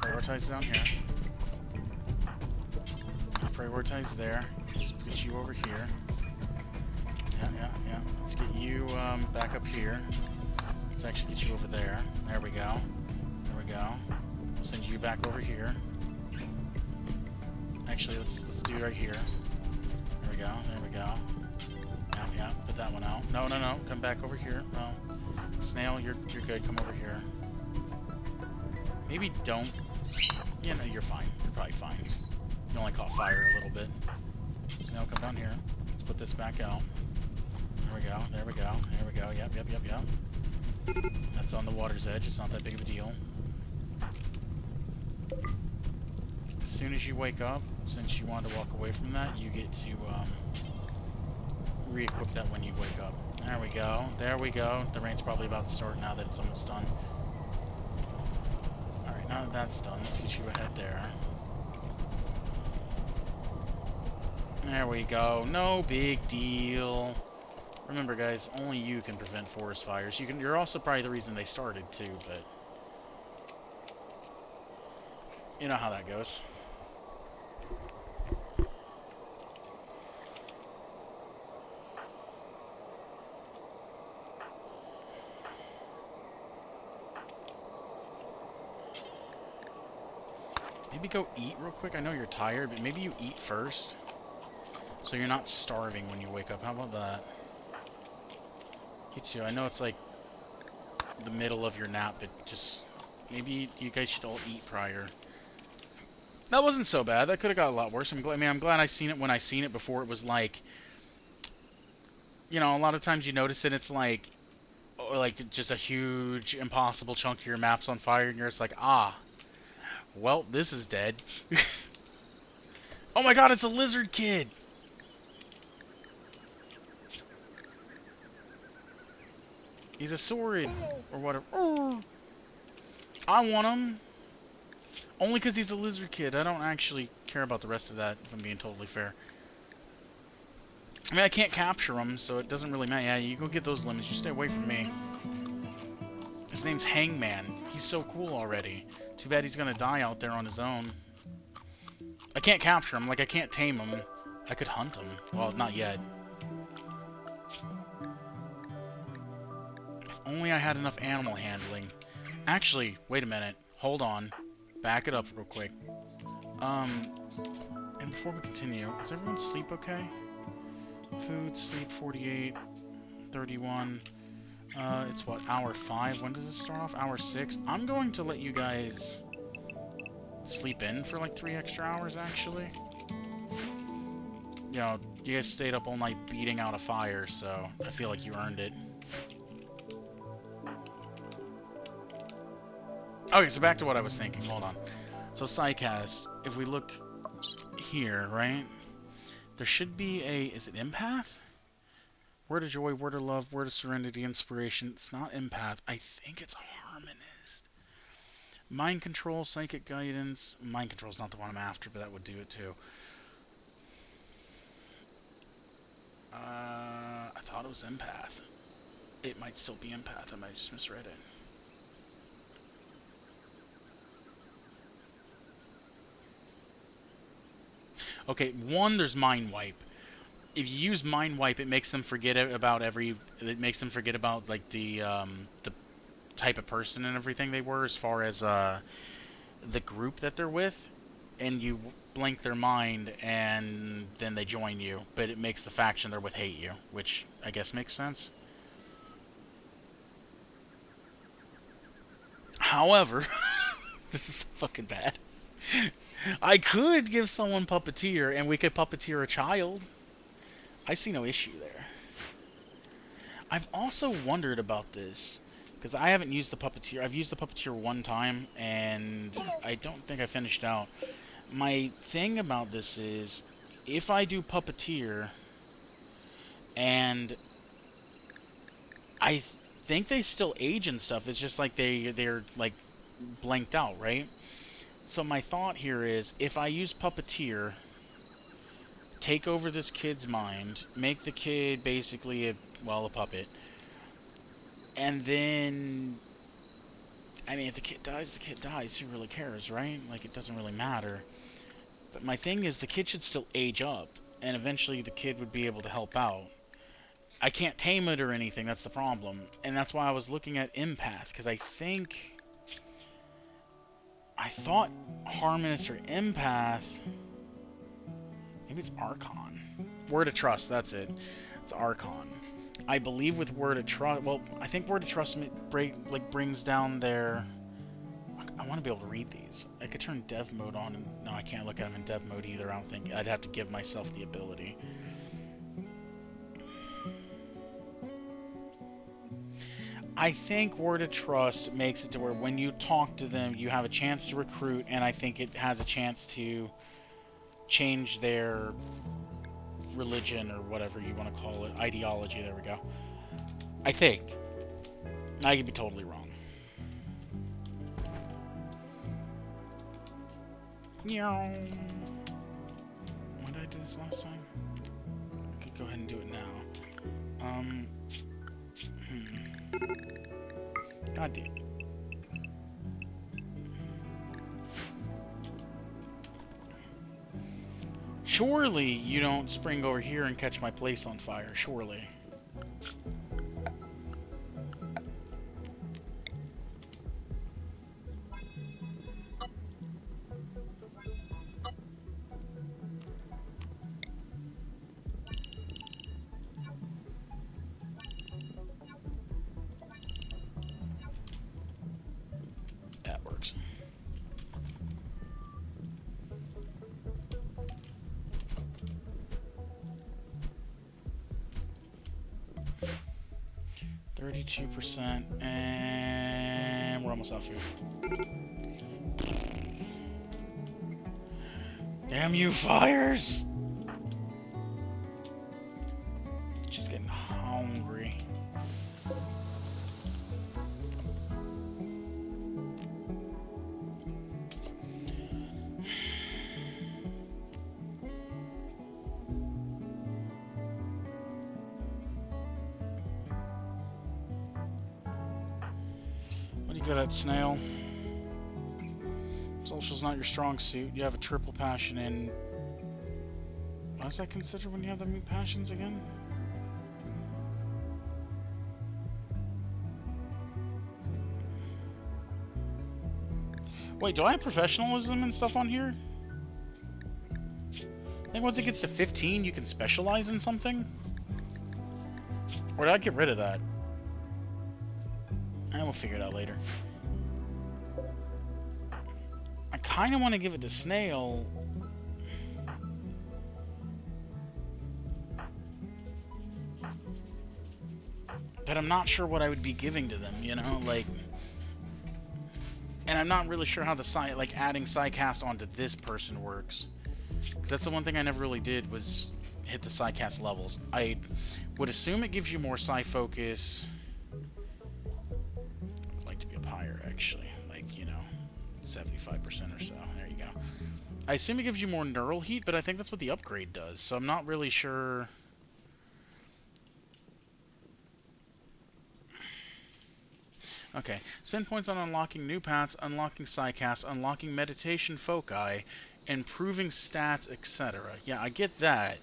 S1: Prioritize down here. Prioritize there. Let's get you over here. Yeah. Let's get you back up here. Let's actually get you over there. There we go. There we go. We'll send you back over here. Actually, let's do it right here. There we go. There we go. Yeah. Put that one out. No. Come back over here. No. Snail, you're good. Come over here. Maybe don't. Yeah, no, you're fine. You're probably fine. You only caught fire a little bit. Snail, come down here. Let's put this back out. There we go. There we go. There we go. Yep. That's on the water's edge. It's not that big of a deal. As soon as you wake up, since you wanted to walk away from that, you get to re-equip that when you wake up. There we go. There we go. The rain's probably about to start now that it's almost done. Alright, now that that's done, let's get you ahead there. There we go. No big deal. Remember, guys, only you can prevent forest fires. You're also probably the reason they started, too, but... you know how that goes. Maybe go eat real quick. I know you're tired, but maybe you eat first. So you're not starving when you wake up. How about that? You too. I know it's like the middle of your nap, but just maybe you guys should all eat prior. That wasn't so bad. That could have got a lot worse. I'm glad I seen it when I seen it before. It was like, you know, a lot of times you notice it. It's like just a huge, impossible chunk of your map's on fire, and you're just like, ah, well, this is dead. Oh my God, it's a lizard kid. He's a saurid, or whatever. I want him. Only because he's a lizard kid. I don't actually care about the rest of that, if I'm being totally fair. I mean, I can't capture him, so it doesn't really matter. Yeah, you go get those lemons. You stay away from me. His name's Hangman. He's so cool already. Too bad he's gonna die out there on his own. I can't capture him. Like, I can't tame him. I could hunt him. Well, not yet. If only I had enough animal handling. Actually, wait a minute. Hold on. Back it up real quick. And before we continue, does everyone sleep okay? Food, sleep, 48, 31. It's what, hour 5? When does it start off? Hour 6? I'm going to let you guys sleep in for like 3 extra hours, actually. You know, you guys stayed up all night beating out a fire, so I feel like you earned it. Okay, so back to what I was thinking. Hold on. So, Psycast, if we look here, right? There should be a... is it empath? Word of joy, word of love, word of serenity, inspiration. It's not empath. I think it's harmonist. Mind control, psychic guidance. Mind control is not the one I'm after, but that would do it too. I thought it was empath. It might still be empath. I might just misread it. Okay, one, there's Mind Wipe. If you use Mind Wipe, it makes them forget about it makes them forget about, like, the type of person and everything they were, as far as, the group that they're with. And you blank their mind, and then they join you. But it makes the faction they're with hate you, which I guess makes sense. However, this is fucking bad. I could give someone Puppeteer, and we could Puppeteer a child. I see no issue there. I've also wondered about this, because I haven't used the Puppeteer. I've used the Puppeteer one time, and I don't think I finished out. My thing about this is, if I do Puppeteer, and I think they still age and stuff, it's just like they're like blanked out, right? So my thought here is, if I use Puppeteer, take over this kid's mind, make the kid basically a puppet, and then, I mean, if the kid dies, who really cares, right? Like, it doesn't really matter. But my thing is, the kid should still age up, and eventually the kid would be able to help out. I can't tame it or anything, that's the problem. And that's why I was looking at Empath, because I thought Harmonist or Empath... Maybe it's Archon. Word of Trust, that's it. It's Archon. I believe with Word of Trust... Well, I think Word of Trust brings down their... I want to be able to read these. I could turn dev mode on, and no, I can't look at them in dev mode either. I don't think. I'd have to give myself the ability. I think Word of Trust makes it to where when you talk to them, you have a chance to recruit, and I think it has a chance to change their religion or whatever you want to call it. Ideology, there we go. I think. I could be totally wrong. Meow. When did I do this last time? I could go ahead and do it now. God damn it. Surely you don't spring over here and catch my place on fire, surely. That works. %, and we're almost out of food. Damn you, fires! She's getting hungry. Good at snail. Social's not your strong suit. You have a triple passion in. What is that considered when you have the mute passions again? Wait, do I have professionalism and stuff on here? I think once it gets to 15, you can specialize in something? Or did I get rid of that? And we'll figure it out later. I kind of want to give it to Snail. But I'm not sure what I would be giving to them, you know? Like... And I'm not really sure how the like adding Psycast onto this person works. Because that's the one thing I never really did was hit the Psycast levels. I would assume it gives you more Psy focus... Actually, like, you know, 75% or so. There you go. I assume it gives you more neural heat, but I think that's what the upgrade does, so I'm not really sure. Okay, spend points on unlocking new paths, unlocking Psycast, unlocking meditation foci, improving stats, etc. Yeah, I get that,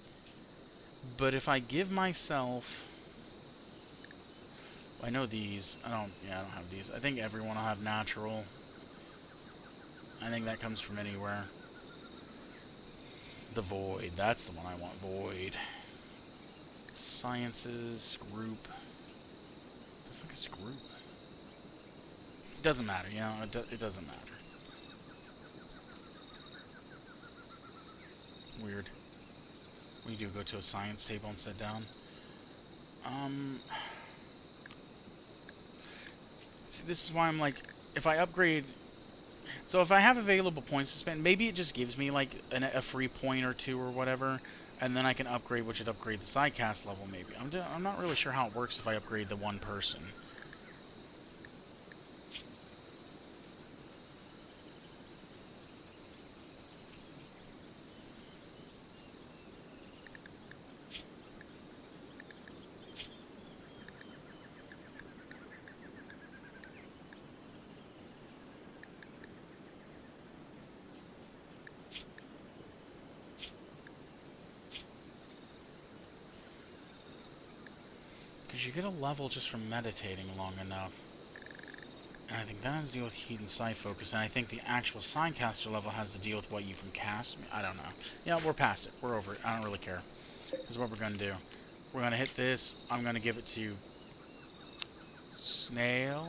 S1: but if I give myself... I know these. I don't have these. I think everyone will have natural. I think that comes from anywhere. The void. That's the one I want. Void. Sciences. Group. The fuck is group? It doesn't matter, you know? It doesn't matter. Weird. We do go to a science table and sit down. This is why I'm like, if I upgrade, so if I have available points to spend, maybe it just gives me like a free point or two or whatever, and then I can upgrade, which would upgrade the Psycast level maybe. I'm not really sure how it works if I upgrade the one person. You get a level just from meditating long enough. And I think that has to deal with heat and Psy focus, and I think the actual Psycaster level has to deal with what you can cast. I don't know. Yeah, we're past it. We're over it. I don't really care. This is what we're going to do. We're going to hit this. I'm going to give it to Snail.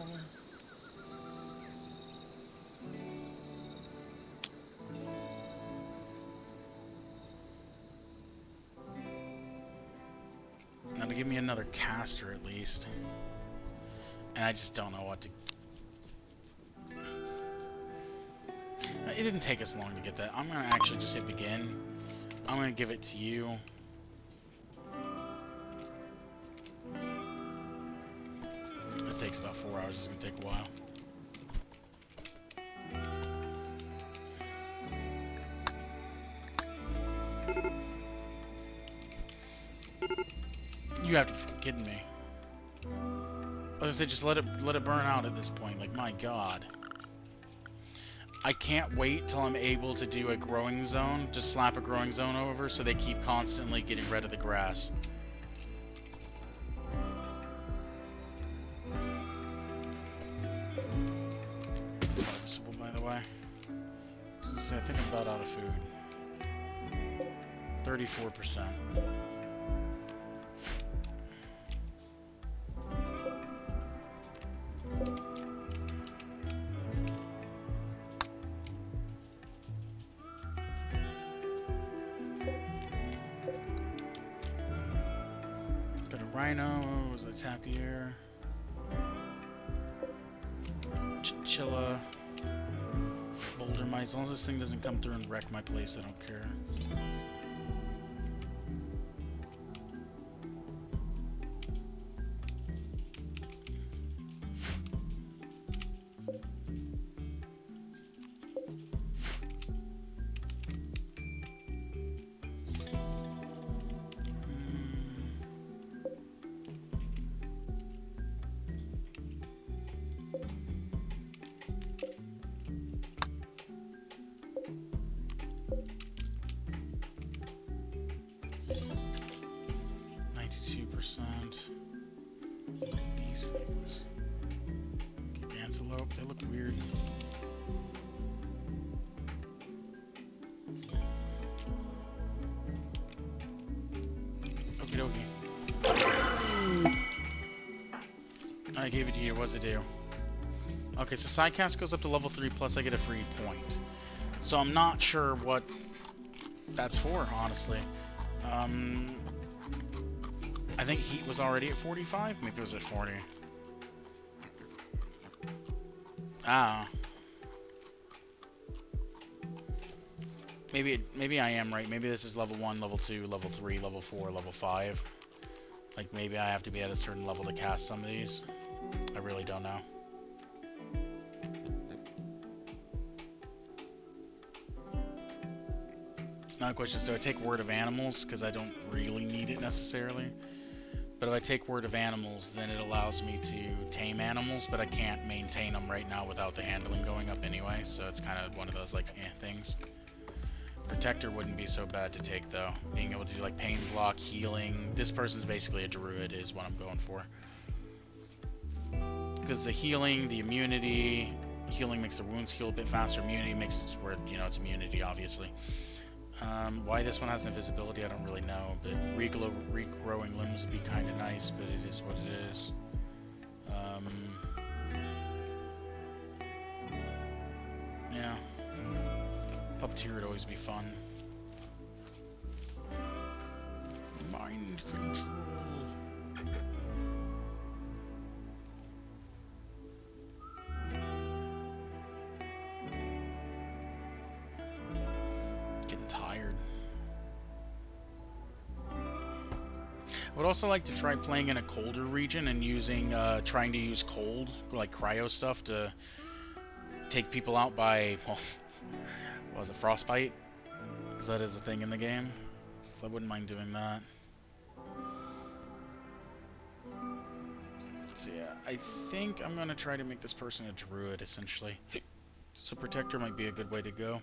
S1: Now to give me another caster at least. And I just don't know what to... It didn't take us long to get that. I'm going to actually just hit begin. I'm going to give it to you. This takes about 4 hours. It's gonna take a while. You have to be kidding me. I was gonna say, just let it burn out at this point. Like, my god. I can't wait till I'm able to do a growing zone. Just slap a growing zone over so they keep constantly getting rid of the grass. It's harvestable, by the way. I think I'm about out of food. 34%. Got a rhino, was a tapir, chinchilla, boulder mice. As long as this thing doesn't come through and wreck my place, I don't care. These things. Okay, antelope, they look weird. Okie dokie. I gave it to you, what's it do? Okay, so sidecast goes up to level 3 plus I get a free point. So I'm not sure what that's for, honestly. I think heat was already at 45? Maybe it was at 40. Ah. Maybe I am right. Maybe this is level 1, level 2, level 3, level 4, level 5. Like, maybe I have to be at a certain level to cast some of these. I really don't know. Now the question is, do I take Word of Animals? Because I don't really need it necessarily. But if I take Word of Animals, then it allows me to tame animals, but I can't maintain them right now without the handling going up anyway, so it's kind of one of those, like, things. Protector wouldn't be so bad to take, though. Being able to do, like, pain block, healing. This person's basically a druid is what I'm going for. Because the healing, the immunity, healing makes the wounds heal a bit faster, immunity makes it where, you know, it's immunity, obviously. Why this one has invisibility, I don't really know, but regrowing limbs would be kind of nice, but it is what it is. Yeah. Puppeteer would always be fun. Mind control. Getting tired. I would also like to try playing in a colder region and using, trying to use cold, like cryo stuff to take people out by, well, what was it, frostbite? Because that is a thing in the game. So I wouldn't mind doing that. So yeah, I think I'm going to try to make this person a druid, essentially. So Protector might be a good way to go.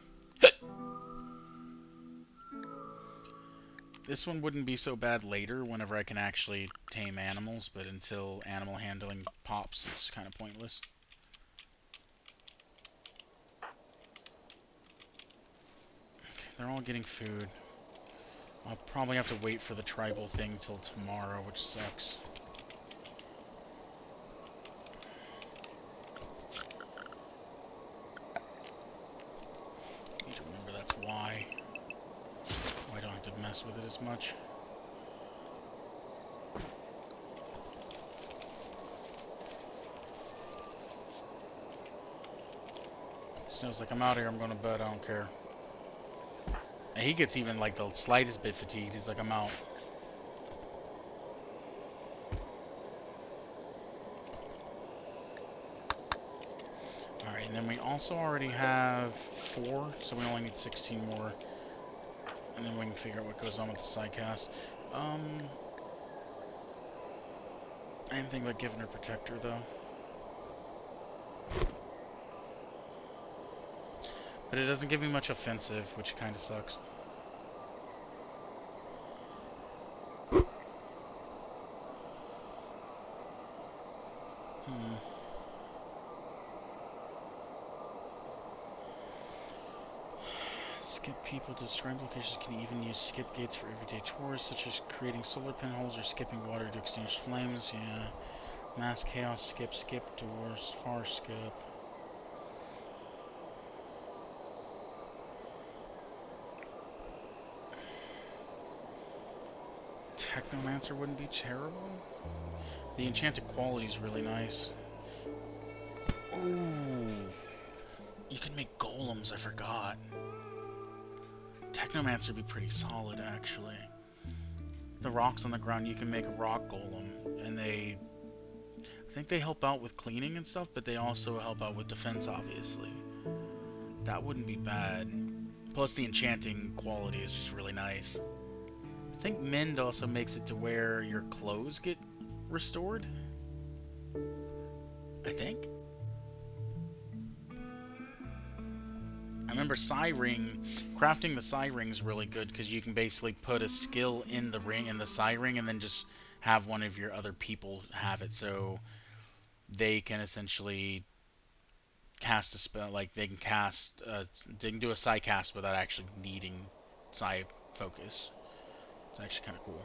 S1: This one wouldn't be so bad later, whenever I can actually tame animals, but until animal handling pops, it's kind of pointless. Okay, they're all getting food. I'll probably have to wait for the tribal thing till tomorrow, which sucks. Need to remember that's why. I don't have to mess with it as much. Snow's like, I'm out here, I'm going to bed, I don't care. And he gets even like the slightest bit fatigued, he's like, I'm out. And then we also already have 4, so we only need 16 more. And then we can figure out what goes on with the sidecast. I didn't think about giving her Protector, though. But it doesn't give me much offensive, which kind of sucks. Skip people to describe locations can even use skip gates for everyday chores, such as creating solar pinholes or skipping water to extinguish flames. Yeah. Mass chaos skip, skip doors, far skip. Technomancer wouldn't be terrible. The enchanted quality is really nice. Ooh. You can make golems, I forgot. Technomancer would be pretty solid, actually. The rocks on the ground, you can make a rock golem, and I think they help out with cleaning and stuff, but they also help out with defense, obviously. That wouldn't be bad. Plus, the enchanting quality is just really nice. I think Mend also makes it to where your clothes get restored. I think. I remember Ring, crafting the Ring is really good because you can basically put a skill in the ring, in the Ring, and then just have one of your other people have it, so they can essentially cast a spell, like they can do a Psi cast without actually needing Psi focus. It's actually kind of cool.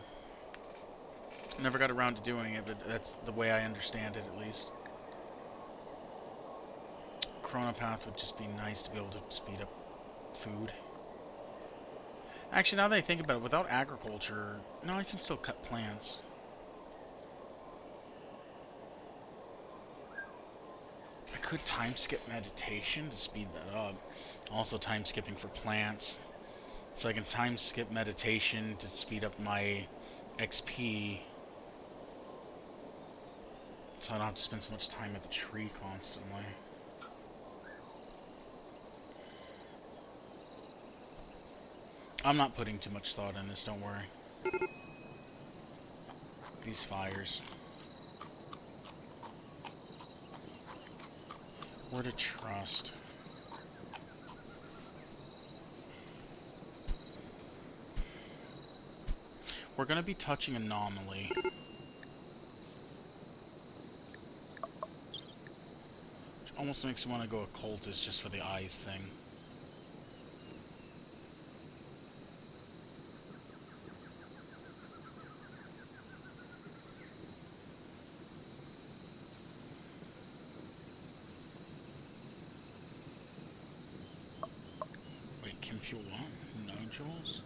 S1: Never got around to doing it, but that's the way I understand it, at least. Chronopath would just be nice to be able to speed up food. Actually, now that I think about it, without agriculture, no, I can still cut plants. I could time skip meditation to speed that up. Also time skipping for plants. So I can time skip meditation to speed up my XP. So I don't have to spend so much time at the tree constantly. I'm not putting too much thought in this, don't worry. These fires. Where to trust? We're going to be touching Anomaly. Which almost makes me want to go Occultist just for the eyes thing. Chem fuel what? Nodules?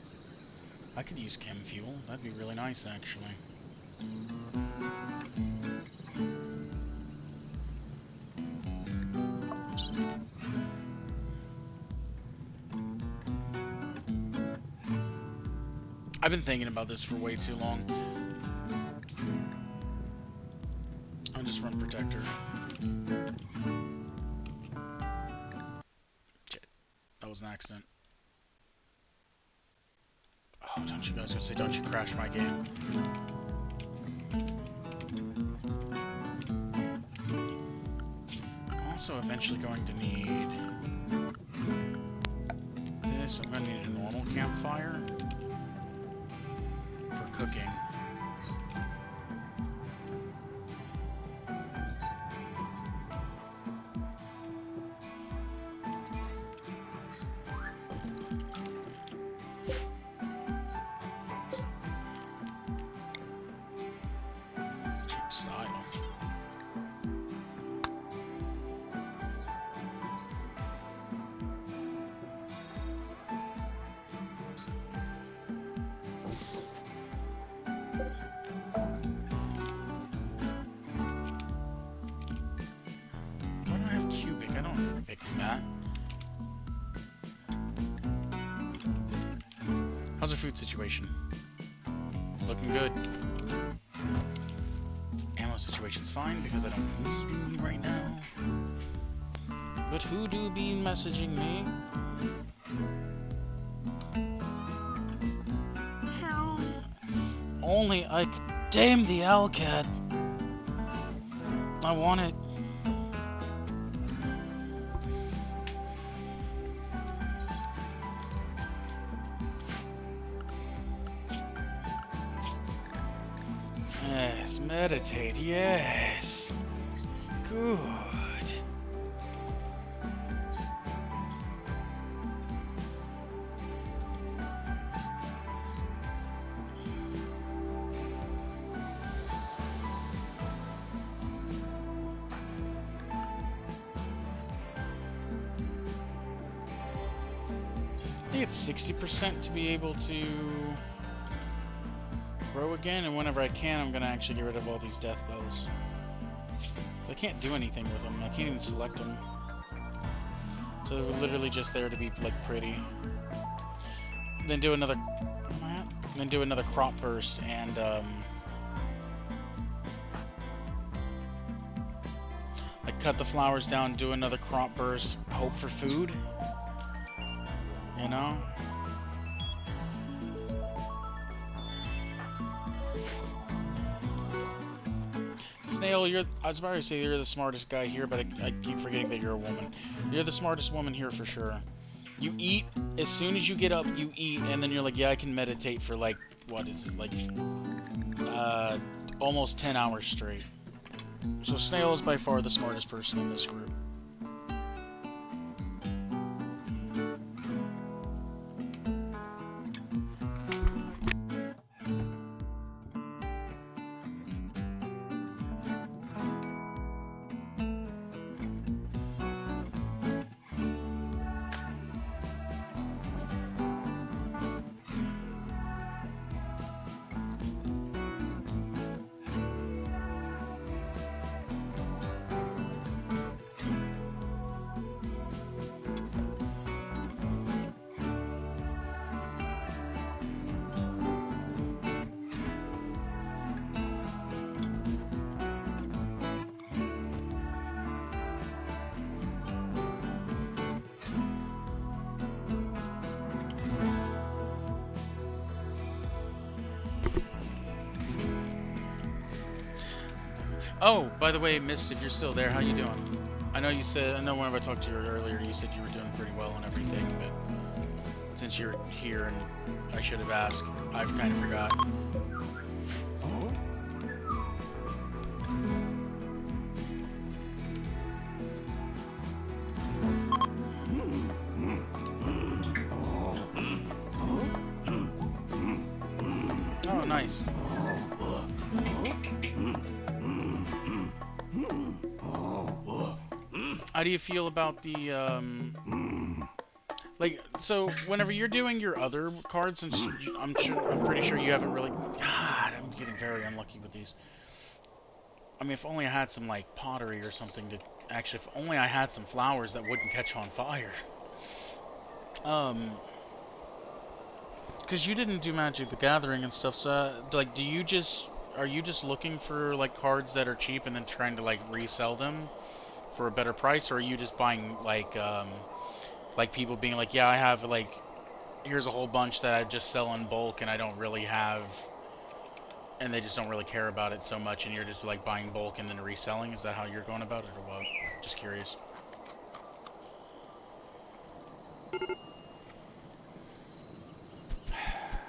S1: I could use chem fuel. That'd be really nice, actually. I've been thinking about this for way too long. I'll just run Protector. Shit. That was an accident. Oh, don't you guys gonna say, don't you crash my game. I'm also eventually going to need this. I'm gonna need a normal campfire for cooking. How's our food situation? Looking good. Ammo situation's fine because I don't need any right now. But who do be messaging me? Only I could. Damn the Owlcat. I want it. Yes, meditate, yes. Good. I think it's 60% to be able to grow again, and whenever I can, I'm gonna actually get rid of all these death bells. I can't do anything with them. I can't even select them. So they're literally just there to be like pretty. Then do another. Then do another crop burst and like cut the flowers down, do another crop burst, hope for food. You know? Snail, I was about to say you're the smartest guy here, but I keep forgetting that you're a woman. You're the smartest woman here for sure. You eat, as soon as you get up, you eat, and then you're like, yeah, I can meditate for like, what is it, like, almost 10 hours straight. So Snail is by far the smartest person in this group. Oh, by the way, Mist, if you're still there, how you doing? I know whenever I talked to you earlier, you said you were doing pretty well and everything, but since you're here and I should have asked, I've kind of forgot. Oh, nice. How do you feel about the, like, so whenever you're doing your other cards, since I'm pretty sure you haven't really, God, I'm getting very unlucky with these. I mean, if only I had some, like, pottery or something to, actually, if only I had some flowers that wouldn't catch on fire. Because you didn't do Magic the Gathering and stuff, so, like, are you just looking for, like, cards that are cheap and then trying to, like, resell them for a better price, or are you just buying, like people being like, yeah, I have, like, here's a whole bunch that I just sell in bulk and I don't really have, and they just don't really care about it so much, and you're just, like, buying bulk and then reselling? Is that how you're going about it, or what? Just curious.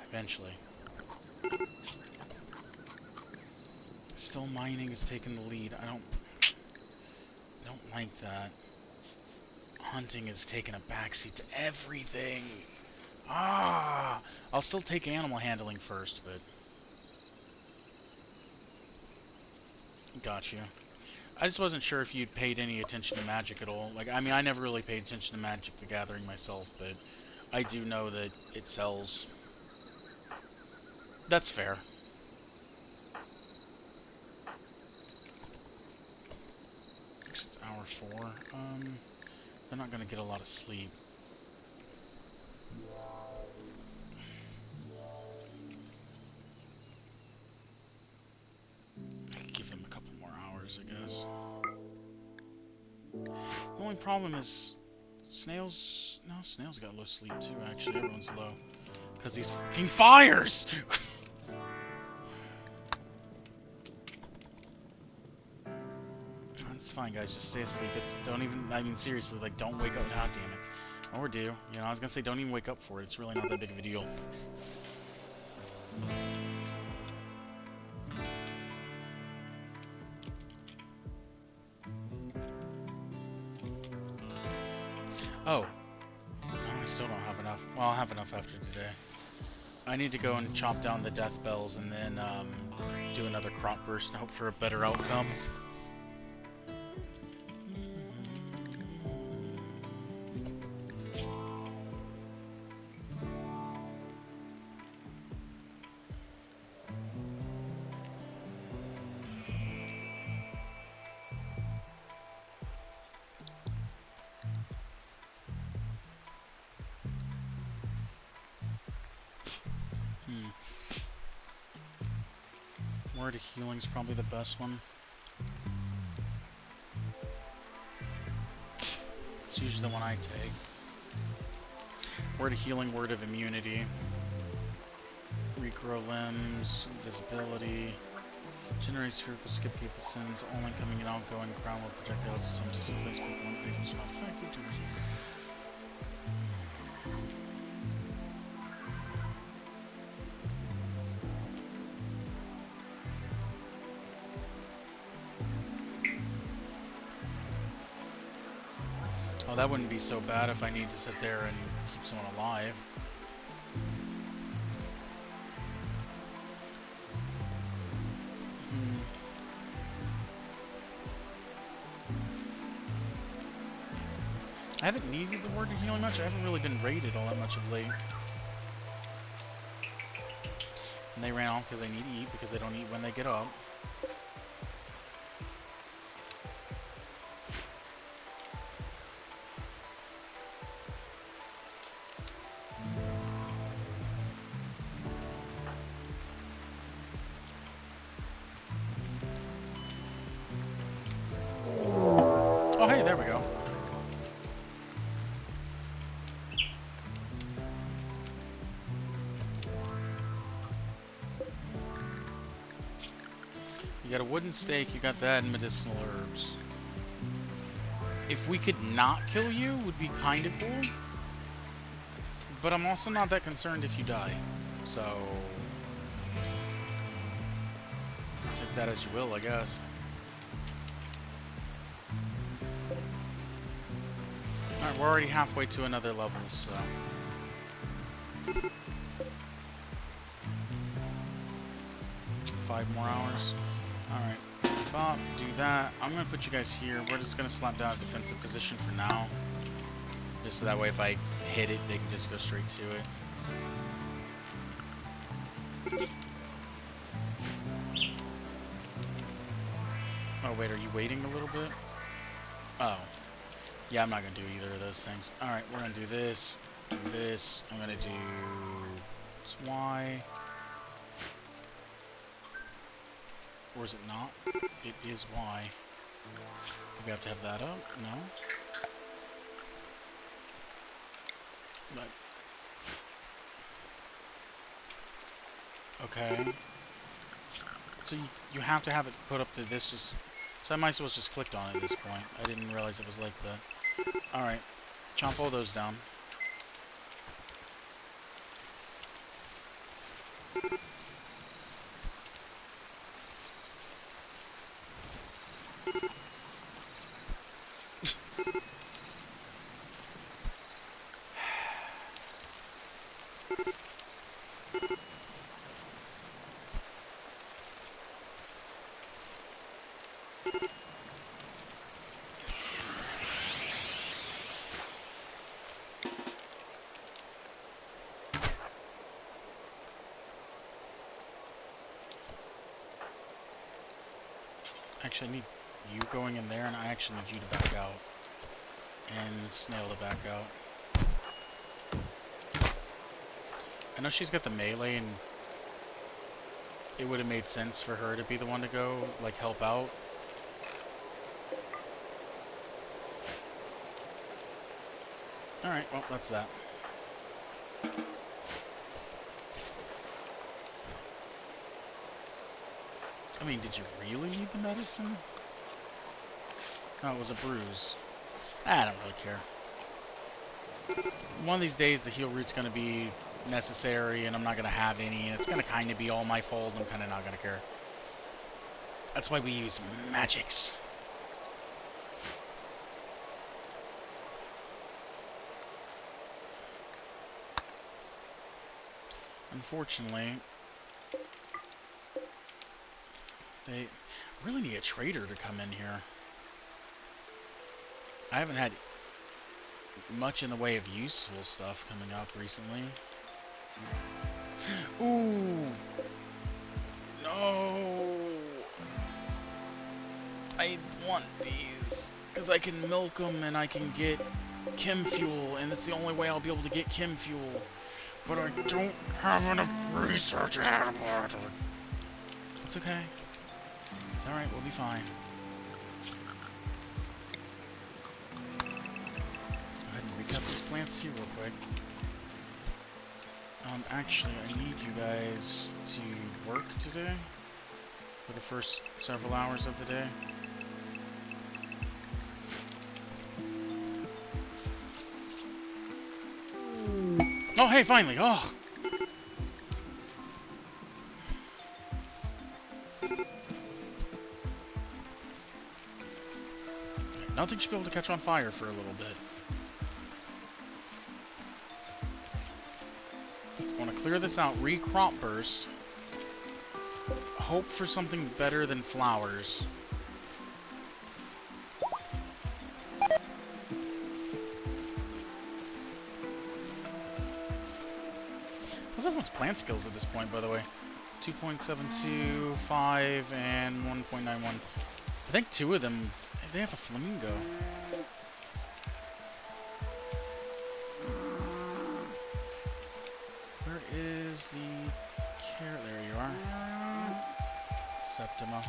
S1: Eventually. Still mining is taking the lead. I don't like that. Hunting is taking a backseat to everything. Ah! I'll still take animal handling first, but... Got you. I just wasn't sure if you'd paid any attention to Magic at all. Like, I mean, I never really paid attention to Magic the Gathering myself, but I do know that it sells. That's fair. It's hour 4. They're not gonna get a lot of sleep. Give them a couple more hours, I guess. The only problem is snails. No, snails got low sleep too. Actually, everyone's low because these fucking fires. It's fine, guys. Just stay asleep. Don't even. I mean, seriously, like, don't wake up. God damn it. Or do. You know, I was gonna say don't even wake up for it. It's really not that big of a deal. Oh. No, I still don't have enough. Well, I'll have enough after today. I need to go and chop down the death bells and then do another crop burst and hope for a better outcome. Word of Healing's probably the best one. It's usually the one I take. Word of Healing, Word of Immunity. Regrow limbs, invisibility. Generate spherical skip gate the sins, only coming and outgoing ground with projectiles, some disciplines people and items not effective to Oh, that wouldn't be so bad if I need to sit there and keep someone alive. I haven't needed the Word of Healing much. I haven't really been raided all that much of late. And they ran off because they need to eat, because they don't eat when they get up. Oh, hey, there we go. You got a wooden stake, you got that, and medicinal herbs. If we could not kill you, would be kind of cool. But I'm also not that concerned if you die. So... take that as you will, I guess. Alright, we're already halfway to another level, so... 5 more hours. Alright, Bob, do that. I'm gonna put you guys here. We're just gonna slap down a defensive position for now. Just so that way if I hit it, they can just go straight to it. Oh wait, are you waiting a little bit? Oh. Yeah, I'm not gonna do either of those things. Alright, we're gonna do this, do this. I'm gonna do Y. Or is it not? It is Y. Do we have to have that up? No? But okay. So you have to have it put up to this. Just so I might as well just clicked on it at this point. I didn't realize it was like that. All right, chomp all those down. Actually, I need you going in there, and I actually need you to back out. And Snail to back out. I know she's got the melee, and it would have made sense for her to be the one to go, like, help out. Alright, well, that's that. I mean, did you really need the medicine? No, it was a bruise. I don't really care. One of these days, the heal root's going to be necessary, and I'm not going to have any, and it's going to kind of be all my fault, and I'm kind of not going to care. That's why we use magics. Unfortunately, they really need a trader to come in here. I haven't had much in the way of useful stuff coming up recently. Ooh! No! I want these, because I can milk them and I can get chem fuel, and it's the only way I'll be able to get chem fuel. But I don't have enough research animal. It's okay. It's alright, we'll be fine. Go ahead and recut these plants here real quick. Actually, I need you guys to work today for the first several hours of the day. Oh, hey, finally! Oh! Nothing should be able to catch on fire for a little bit. I want to clear this out, re-crop burst. Hope for something better than flowers. How's everyone's plant skills at this point, by the way? 2.72, 5, and 1.91. I think 2 of them, they have a flamingo. Where is the carrot? There you are. Septima.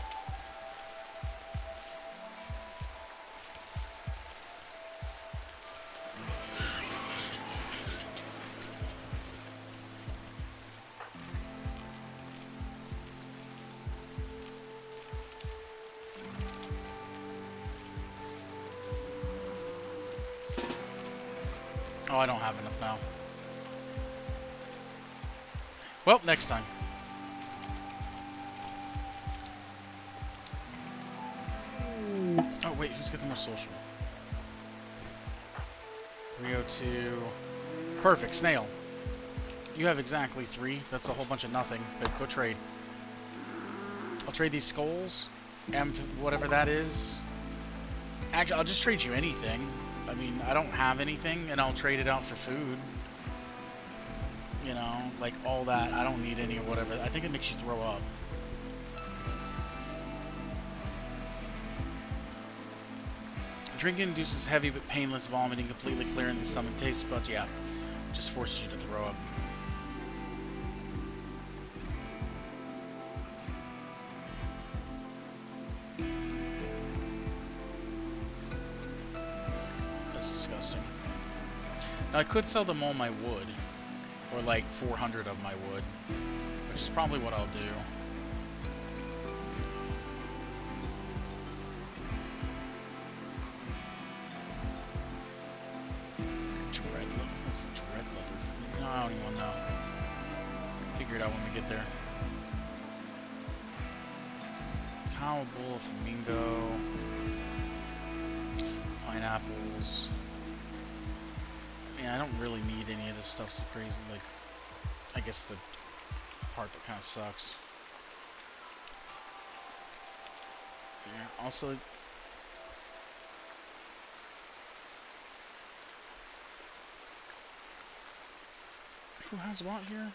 S1: Oh, I don't have enough now. Well, next time. Oh, wait, who's getting more social? 302. Perfect, snail. You have exactly 3. That's a whole bunch of nothing, but go trade. I'll trade these skulls, and whatever that is. Actually, I'll just trade you anything. I mean, I don't have anything, and I'll trade it out for food. You know, like all that. I don't need any or whatever. I think it makes you throw up. Drinking induces heavy but painless vomiting, completely clearing the stomach taste buds. Yeah, just forces you to throw up. That's disgusting. Now I could sell them all my wood, or like 400 of my wood, which is probably what I'll do. I don't even know. Figure it out when we get there. Cow, bull, flamingo, pineapples. I mean, I don't really need any of this stuff. So crazy. Like, I guess the part that kind of sucks. Yeah. Also. Who has what here?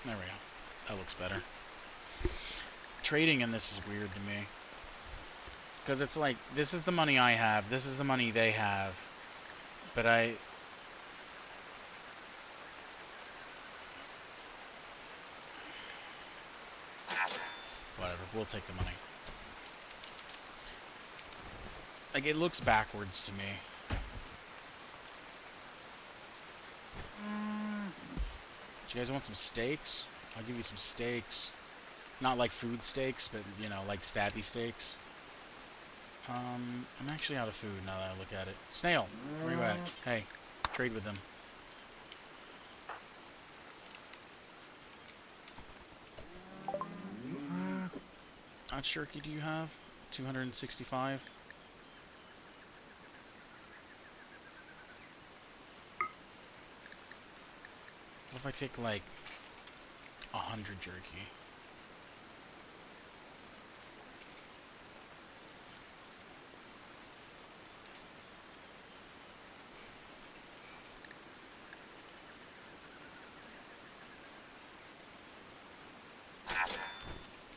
S1: There we go. That looks better. Trading in this is weird to me. Because it's like, this is the money I have, this is the money they have. But Whatever, we'll take the money. Like, it looks backwards to me. Do you guys want some steaks? I'll give you some steaks. Not like food steaks, but, you know, like stabby steaks. I'm actually out of food now that I look at it. Snail, where you at? Hey, trade with them. How much jerky do you have? 265? What if I take, like, 100 jerky?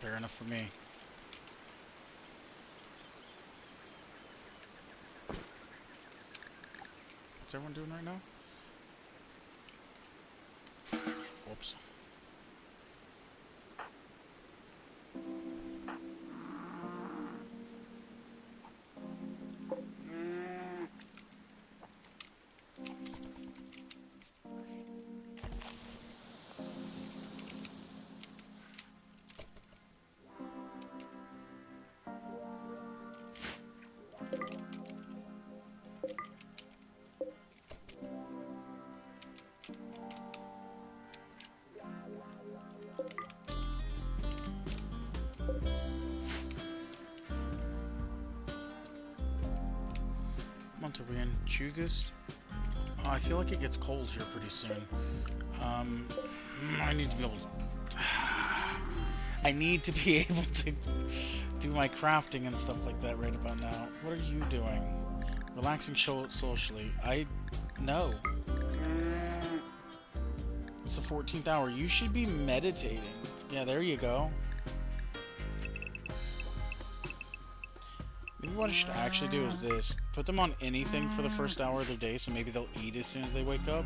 S1: Fair enough for me. What's everyone doing right now? Whoops. Monterey Chugist. Oh, I feel like it gets cold here pretty soon. I need to be able to... I need to be able to do my crafting and stuff like that right about now. What are you doing? Relaxing socially. No. It's the 14th hour. You should be meditating. Yeah, there you go. Maybe what I should actually do is this. Put them on anything for the first hour of their day, so maybe they'll eat as soon as they wake up.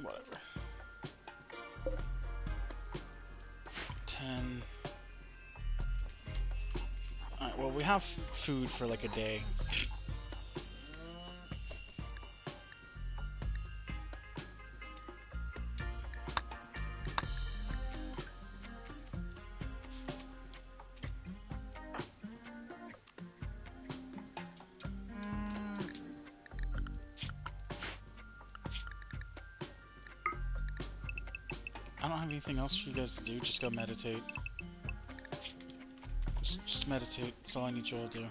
S1: Whatever. 10. Alright, well, we have food for like a day. I don't have anything else for you guys to do, just go meditate. Just meditate, that's all I need you all to do.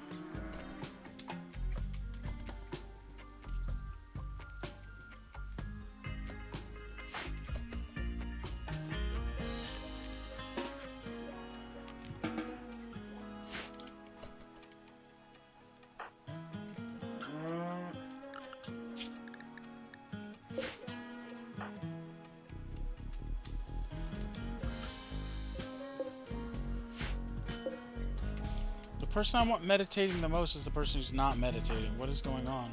S1: The person I want meditating the most is the person who's not meditating. What is going on?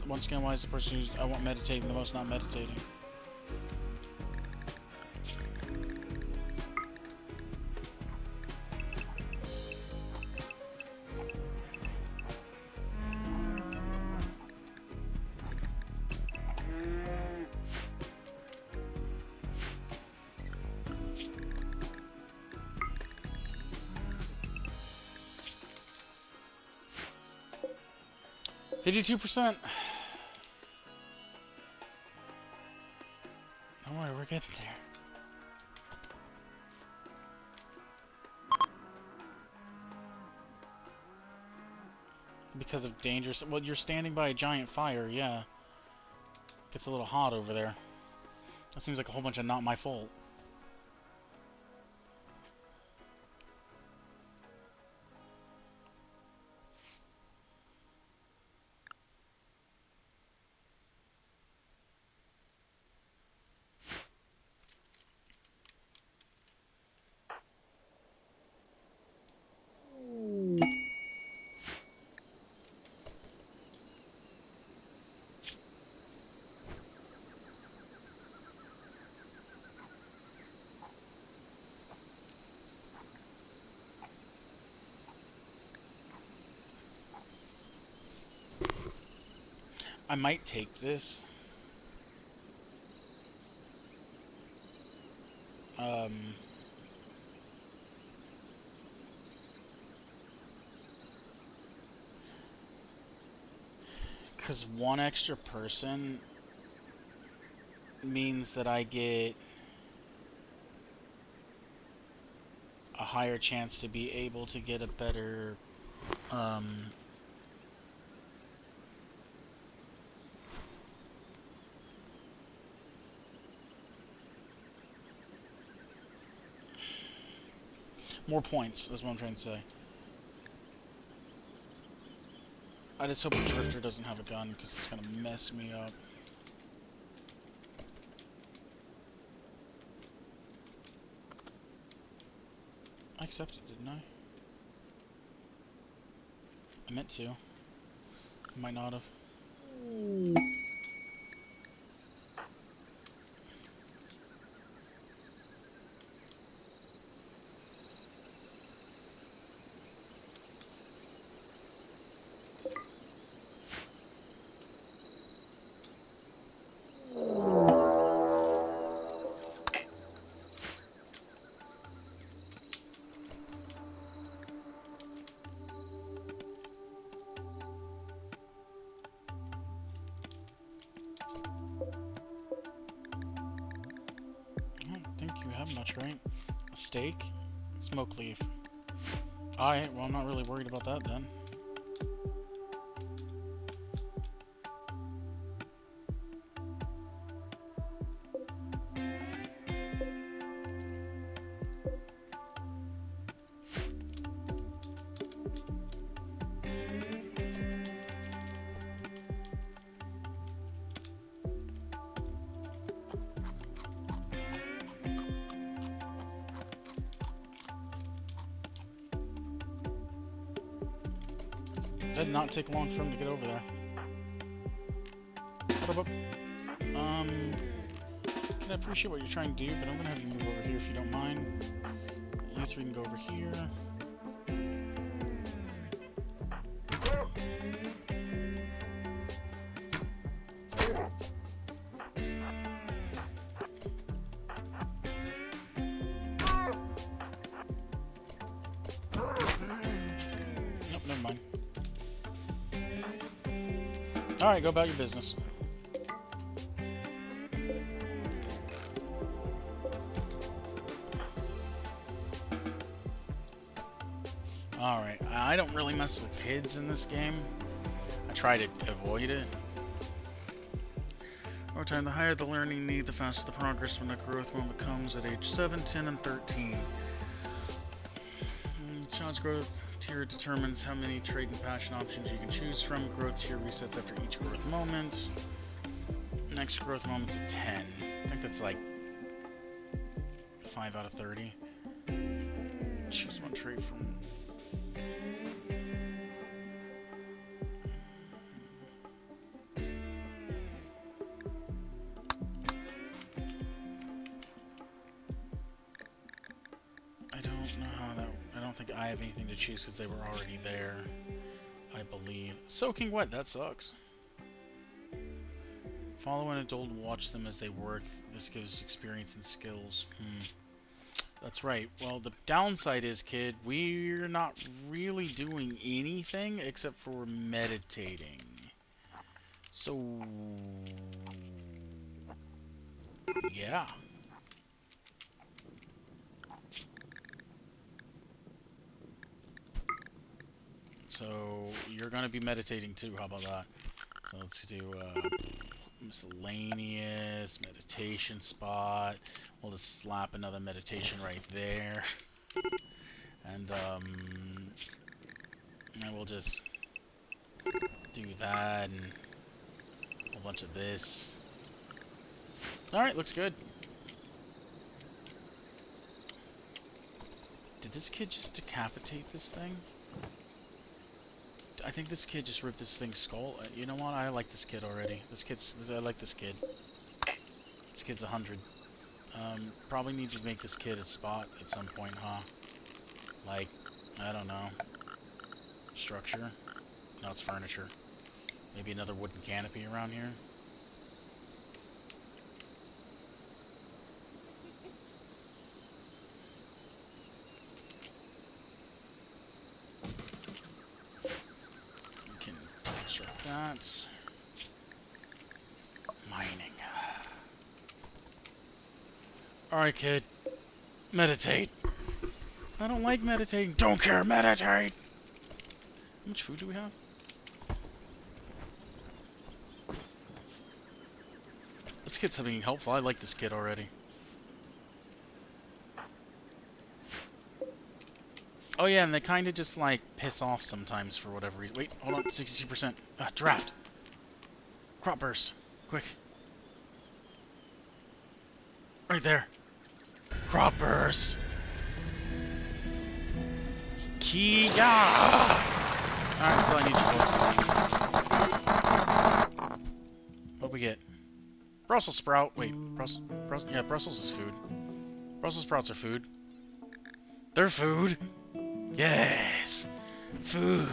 S1: Once again, why is the person who's I want meditating the most not meditating? $52%. Don't worry, we're getting there. Because of dangerous... Well, you're standing by a giant fire, yeah. Gets a little hot over there. That seems like a whole bunch of not my fault. I might take this. Um, because one extra person means that I get a higher chance to be able to get a better, um, more points, is what I'm trying to say. I just hope the Drifter doesn't have a gun, because it's going to mess me up. I accepted, didn't I? I meant to. I might not have. I don't think you have much, right? A steak? Smoke leaf. Alright, well I'm not really worried about that then. That did not take long for him to get over there. Can I appreciate what you're trying to do, but I'm gonna have you move over here if you don't mind. You three can go over here. Nope, never mind. Alright, go about your business. Alright, I don't really mess with kids in this game. I try to avoid it. Over time, the higher the learning need, the faster the progress when the growth moment comes at age 7, 10, and 13. Child's growth tier determines how many trade and passion options you can choose from. Growth tier resets after each growth moment. Next growth moment's at 10. I think that's like 5 out of 30. Choose one trait from... I don't think I have anything to choose because they were already there, I believe. Soaking wet, that sucks. Follow an adult and watch them as they work. This gives experience and skills. That's right. Well, the downside is, kid, we're not really doing anything except for meditating. So... yeah. So, you're gonna be meditating too, how about that? So let's do, miscellaneous, meditation spot. We'll just slap another meditation right there. And we'll just do that and a whole bunch of this. Alright, looks good. Did this kid just decapitate this thing? I think this kid just ripped this thing's skull. You know what? I like this kid already. I like this kid. This kid's 100. Probably need to make this kid a spot at some point, huh? Like, I don't know. Structure? No, it's furniture. Maybe another wooden canopy around here. We can construct that. Mining. Alright, kid. Meditate. I don't like meditating. Don't care, meditate! How much food do we have? Let's get something helpful. I like this kid already. Oh yeah, and they kind of just like piss off sometimes for whatever reason. Wait, hold on, 62%. Draft. Crop burst. Quick. Right there. Crop burst. Kia. Alright, that's all I need to go. What do we get? Brussels sprout. Wait, yeah, Brussels is food. Brussels sprouts are food. They're food. Yes! Food!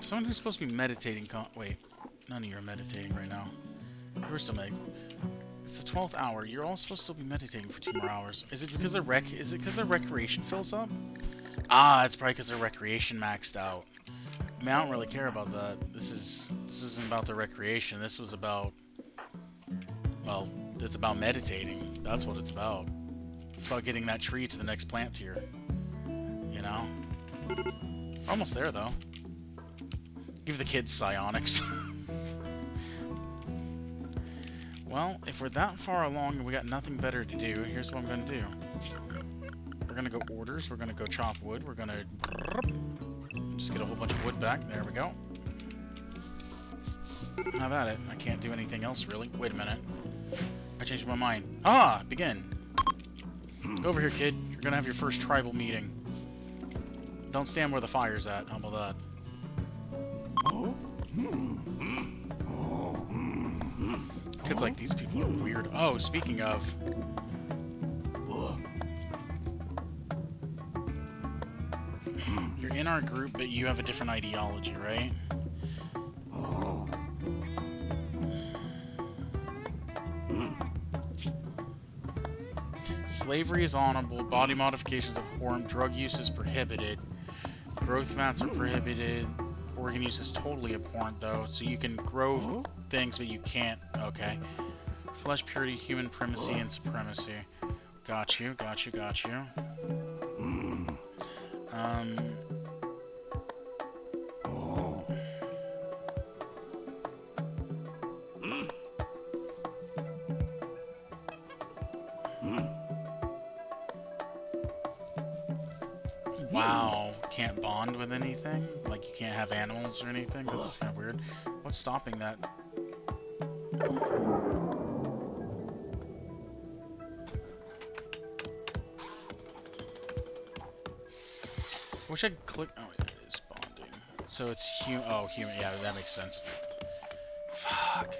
S1: Someone who's supposed to be meditating wait. None of you are meditating right now. We're still It's the 12th hour. You're all supposed to still be meditating for 2 more hours. Is it because their recreation fills up? Ah, it's probably because their recreation maxed out. I mean, I don't really care about that. This isn't about the recreation. This was about, well, it's about meditating. That's what it's about. It's about getting that tree to the next plant tier. You know? We're almost there, though. Give the kids psionics. Well, if we're that far along and we got nothing better to do, here's what I'm going to do. We're going to go orders. We're going to go chop wood. We're going to just get a whole bunch of wood back. There we go. Have at it. I can't do anything else, really. Wait a minute. I changed my mind. Ah! Begin. Go over here, kid. You're going to have your first tribal meeting. Don't stand where the fire's at. How about that? Kids like these people are weird. Oh, speaking of... You're in our group, but you have a different ideology, right? Slavery is honorable, body modifications abhorrent, drug use is prohibited, growth mats are prohibited, organ use is totally abhorrent though, so you can grow things but you can't, okay. Flesh purity, human primacy, and supremacy. Got you, got you, got you. Wow, can't bond with anything? Like you can't have animals or anything? That's kind of weird. What's stopping that? Wish I could click. Oh, it is bonding. So it's human. Oh, human. Yeah, that makes sense. Fuck.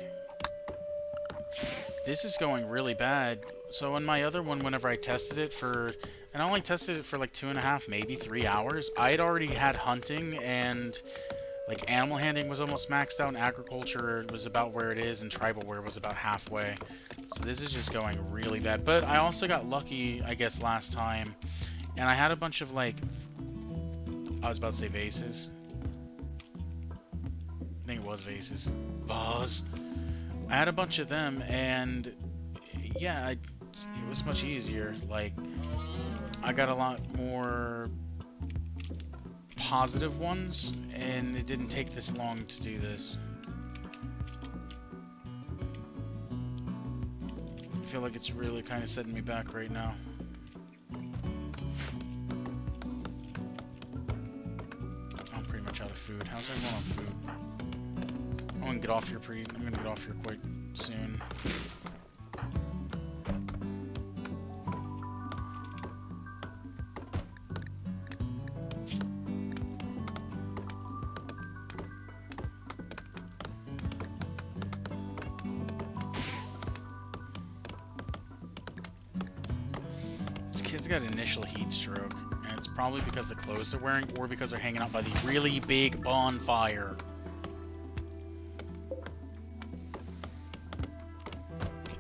S1: This is going really bad. So in my other one, whenever I tested it for, and I only tested it for like 2.5, maybe 3 hours, I had already had hunting and like animal handling was almost maxed out, and agriculture was about where it is, and tribalware was about halfway. So this is just going really bad. But I also got lucky, I guess, last time, and I had a bunch of like, I was about to say vases. I think it was vases. Vase. I had a bunch of them, and yeah, it was much easier. Like, I got a lot more positive ones, and it didn't take this long to do this. I feel like it's really kind of setting me back right now. I'm pretty much out of food. How's everyone on food? I'm gonna get off here quite soon. This kid's got initial heat stroke, and it's probably because of the clothes they're wearing, or because they're hanging out by the really big bonfire.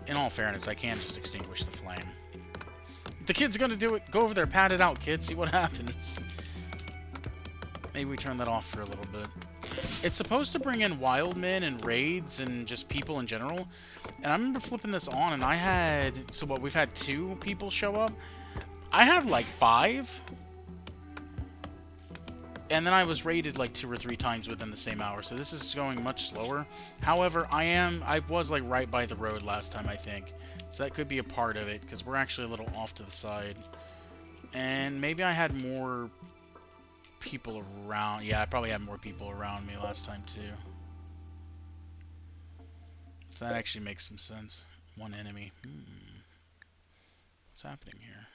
S1: In all fairness, I can just extinguish the flame. If the kid's gonna do it, go over there, pat it out, kid, see what happens. Maybe we turn that off for a little bit. It's supposed to bring in Wildmen and raids and just people in general. And I remember flipping this on, and I had... So what, we've had 2 people show up? I had like 5. And then I was raided like 2 or 3 times within the same hour. So this is going much slower. However, I was like right by the road last time, I think. So that could be a part of it, because we're actually a little off to the side. And maybe I had more people around. Yeah, I probably had more people around me last time too. So that actually makes some sense. 1 enemy. What's happening here?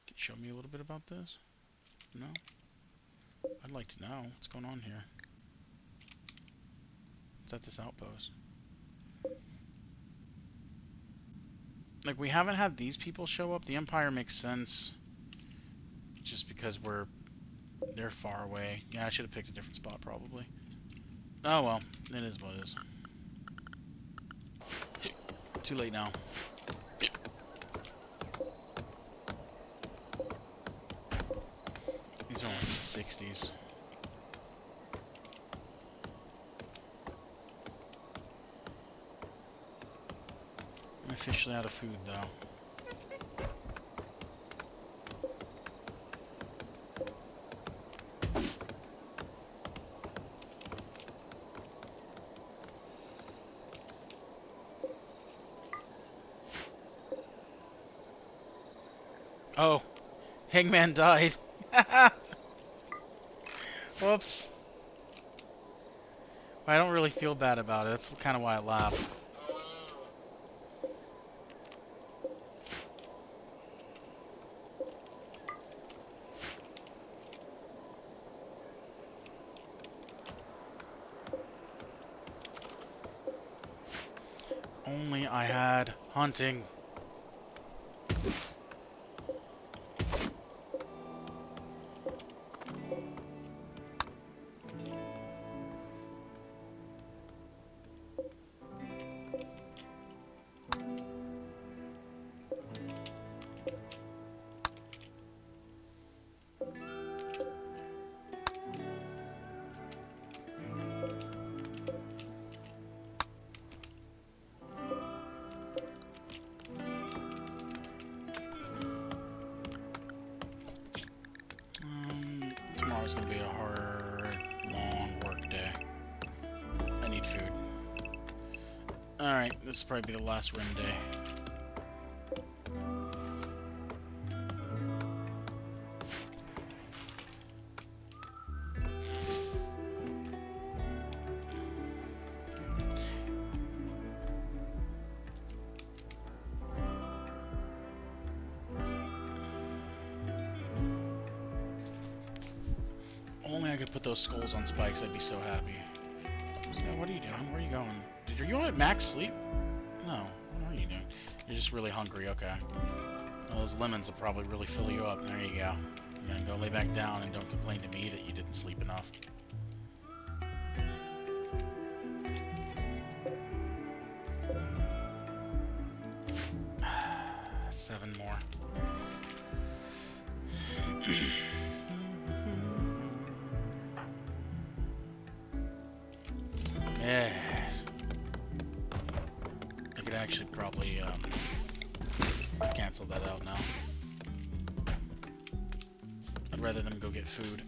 S1: Can you show me a little bit about this? No? I'd like to know what's going on here. It's at this outpost. Like, we haven't had these people show up. The Empire makes sense. Just because they're far away. Yeah, I should have picked a different spot probably. Oh well, it is what it is. Too late now. These are only in the 60s. I'm officially out of food though. Oh, Hangman died. Whoops. I don't really feel bad about it. That's kind of why I laughed. Only I had hunting. Tomorrow's gonna be a hard, long work day. I need food. Alright, this will probably be the last rim day. Only I could put those skulls on spikes, I'd be so happy. So, what are you doing? Where are you going? Are you at max sleep? No. What are you doing? You're just really hungry, okay. Well, those lemons will probably really fill you up. There you go. You're gonna go lay back down and don't complain to me that you didn't sleep enough. Seven more. Yes. I could actually probably cancel that out now. I'd rather them go get food.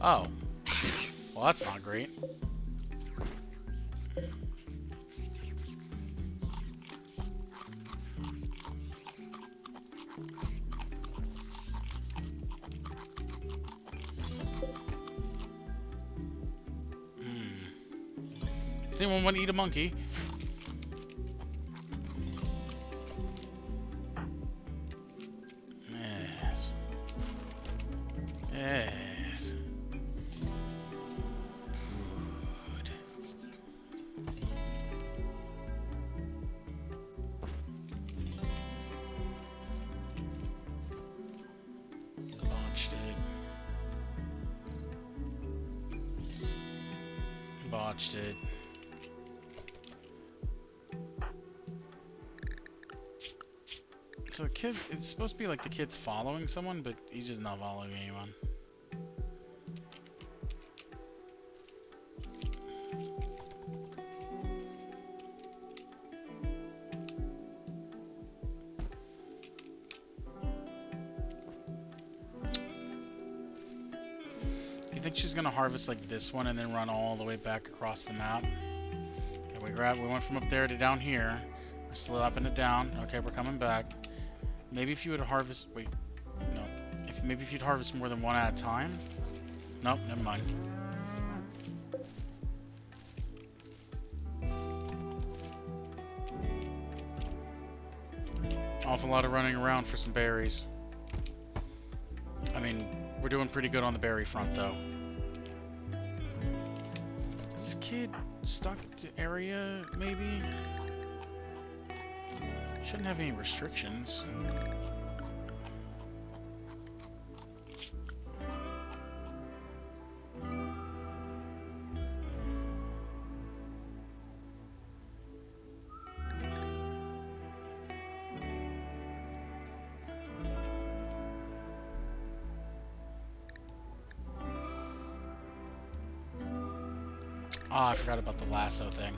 S1: Oh. Well, that's not great. Does anyone want to eat a monkey? Yes. Yes. Good. botched it. So the kid, it's supposed to be like the kid's following someone, but he's just not following anyone. You think she's gonna harvest like this one and then run all the way back across the map? Okay, we went from up there to down here. We're slapping it down. Okay, we're coming back. Maybe if you would harvest, wait, no. Maybe if you'd harvest more than one at a time. Nope, never mind. Awful lot of running around for some berries. I mean, we're doing pretty good on the berry front, though. Is this kid stuck to area, maybe? Shouldn't have any restrictions. Ah, I forgot about the lasso thing.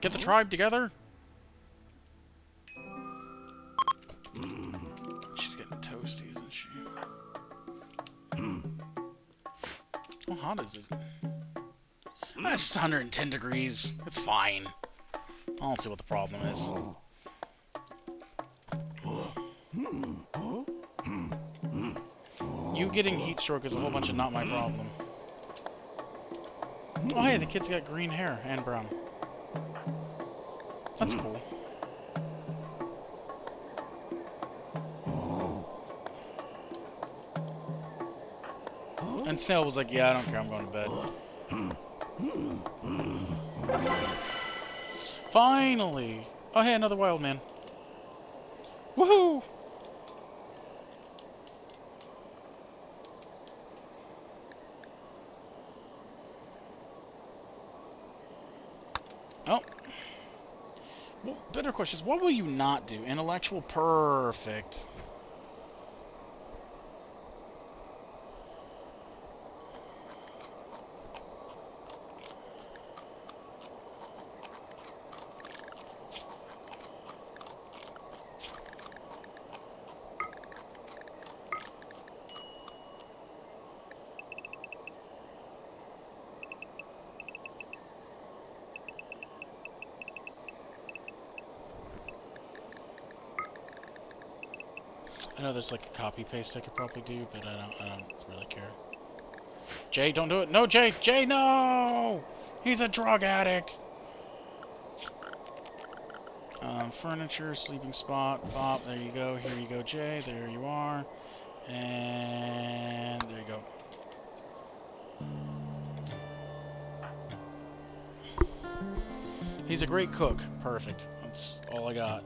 S1: Get the tribe together. She's getting toasty, isn't she? How hot is it? It's just 110 degrees. It's fine. I don't see what the problem is. You getting heat stroke is a whole bunch of not my problem. Oh hey, the kid's got green hair and brown. That's cool. And Snail was like, yeah, I don't care, I'm going to bed. Finally! Oh hey, another Wildman. Woohoo! Oh. Well, better questions. What will you not do? Intellectual? Perfect. I know there's like a copy paste I could probably do, but I don't really care. Jay, don't do it. No, Jay! Jay, no! He's a drug addict! Furniture, sleeping spot, bop, there you go. Here you go, Jay. There you are. And there you go. He's a great cook. Perfect. That's all I got.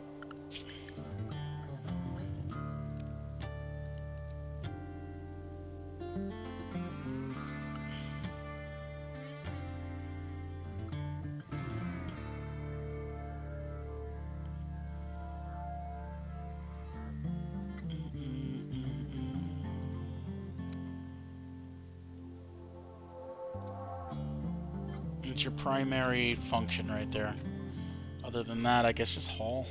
S1: It's your primary function right there. Other than that, I guess just haul.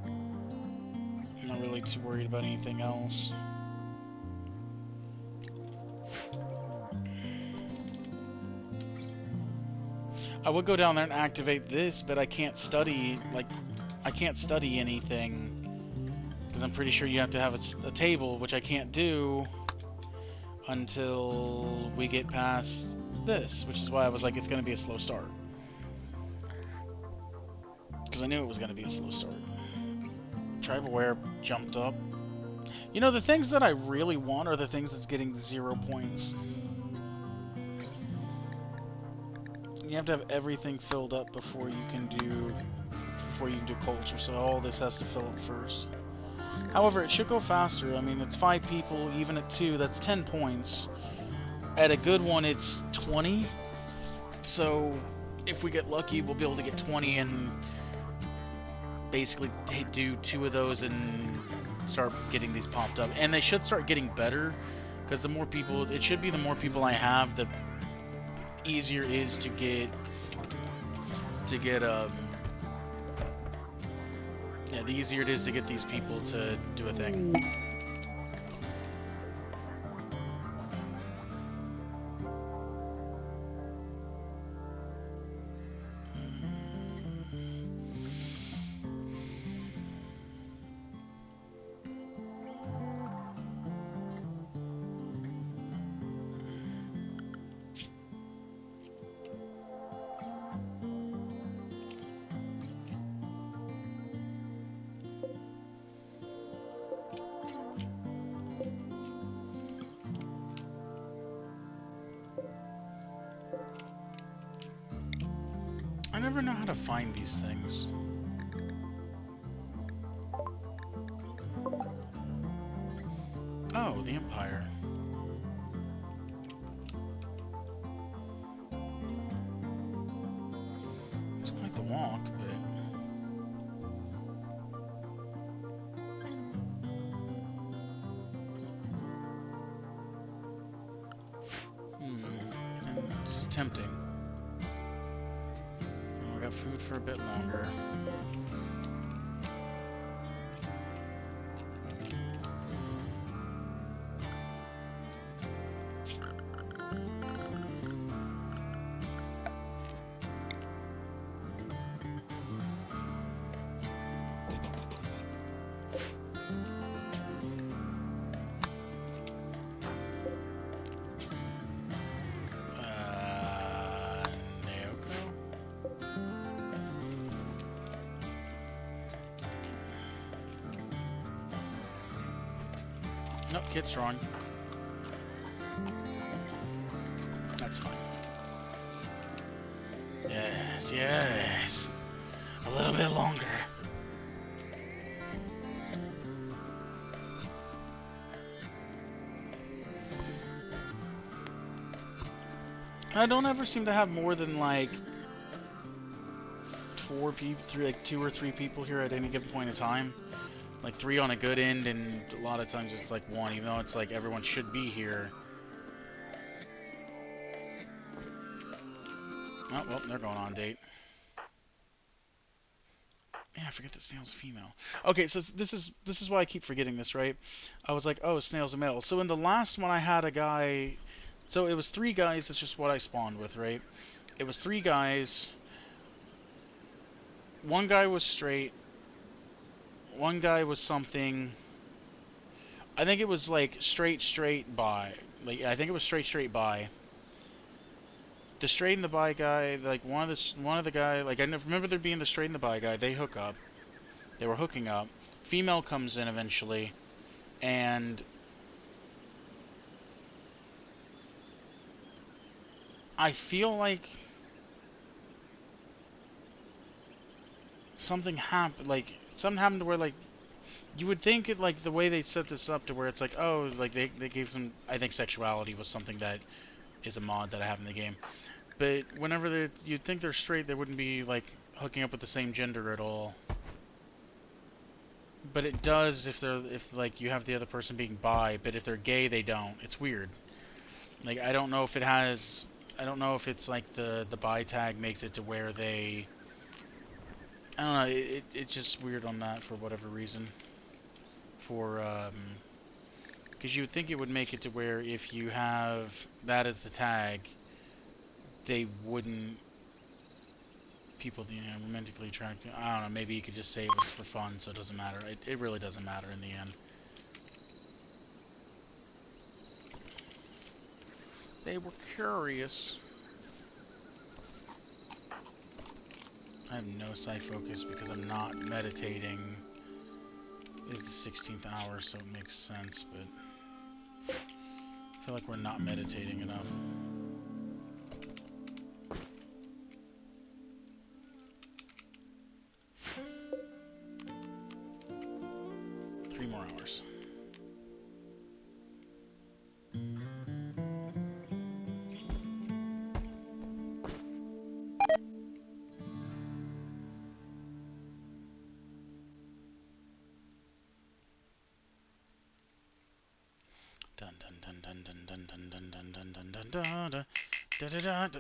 S1: I'm not really too worried about anything else. I would go down there and activate this, but I can't study, like, I can't study anything. Because I'm pretty sure you have to have a table, which I can't do until we get past this, which is why I was like, it's going to be a slow start. Because I knew it was going to be a slow start. Tribe Aware jumped up. You know, the things that I really want are the things that's getting 0 points. You have to have everything filled up before you can do culture. So all this has to fill up first. However, it should go faster. I mean, it's 5 people, even at 2, that's 10 points. At a good one, it's 20. So if we get lucky, we'll be able to get 20 and basically do 2 of those and start getting these popped up. And they should start getting better, because the more people, it should be the more people I have, the easier it is to get yeah, the easier it is to get these people to do a thing. I never know how to find these things. Oh, the Empire. It's quite the walk, but... It's tempting. Oh, I got food for a bit longer. Nope, kid's drawing. That's fine. Yes, yes. A little bit longer. I don't ever seem to have more than like 4 people, 2 or 3 people here at any given point in time. Like 3 on a good end, and a lot of times it's like 1, even though it's like everyone should be here. Oh, well, they're going on date. Yeah, I forget that Snail's a female. Okay, so this is why I keep forgetting this, right? I was like, oh, Snail's a male. So in the last one I had a guy, so it was 3 guys, that's just what I spawned with, right? It was 3 guys. 1 guy was straight. 1 guy was something. I think it was like straight bi. Like I think it was straight bi. The straight and the bi guy, like one of the guy, like I remember there being the straight and the bi guy. They hook up. They were hooking up. Female comes in eventually, and I feel like something happened. Like something happened to where like. You would think it, like, the way they set this up to where it's like, oh, like, they gave some, I think sexuality was something that is a mod that I have in the game. But whenever you'd think they're straight, they wouldn't be, like, hooking up with the same gender at all. But it does if like, you have the other person being bi, but if they're gay, they don't. It's weird. Like, I don't know if it's, like, the bi tag makes it to where they... I don't know, it's just weird on that for whatever reason. Because you would think it would make it to where if you have that as the tag, they wouldn't, people, you know, romantically attracted, I don't know, maybe you could just say it was for fun, so it doesn't matter. It really doesn't matter in the end. They were curious. I have no sight focus because I'm not meditating. It's the 16th hour, so it makes sense, but I feel like we're not meditating enough.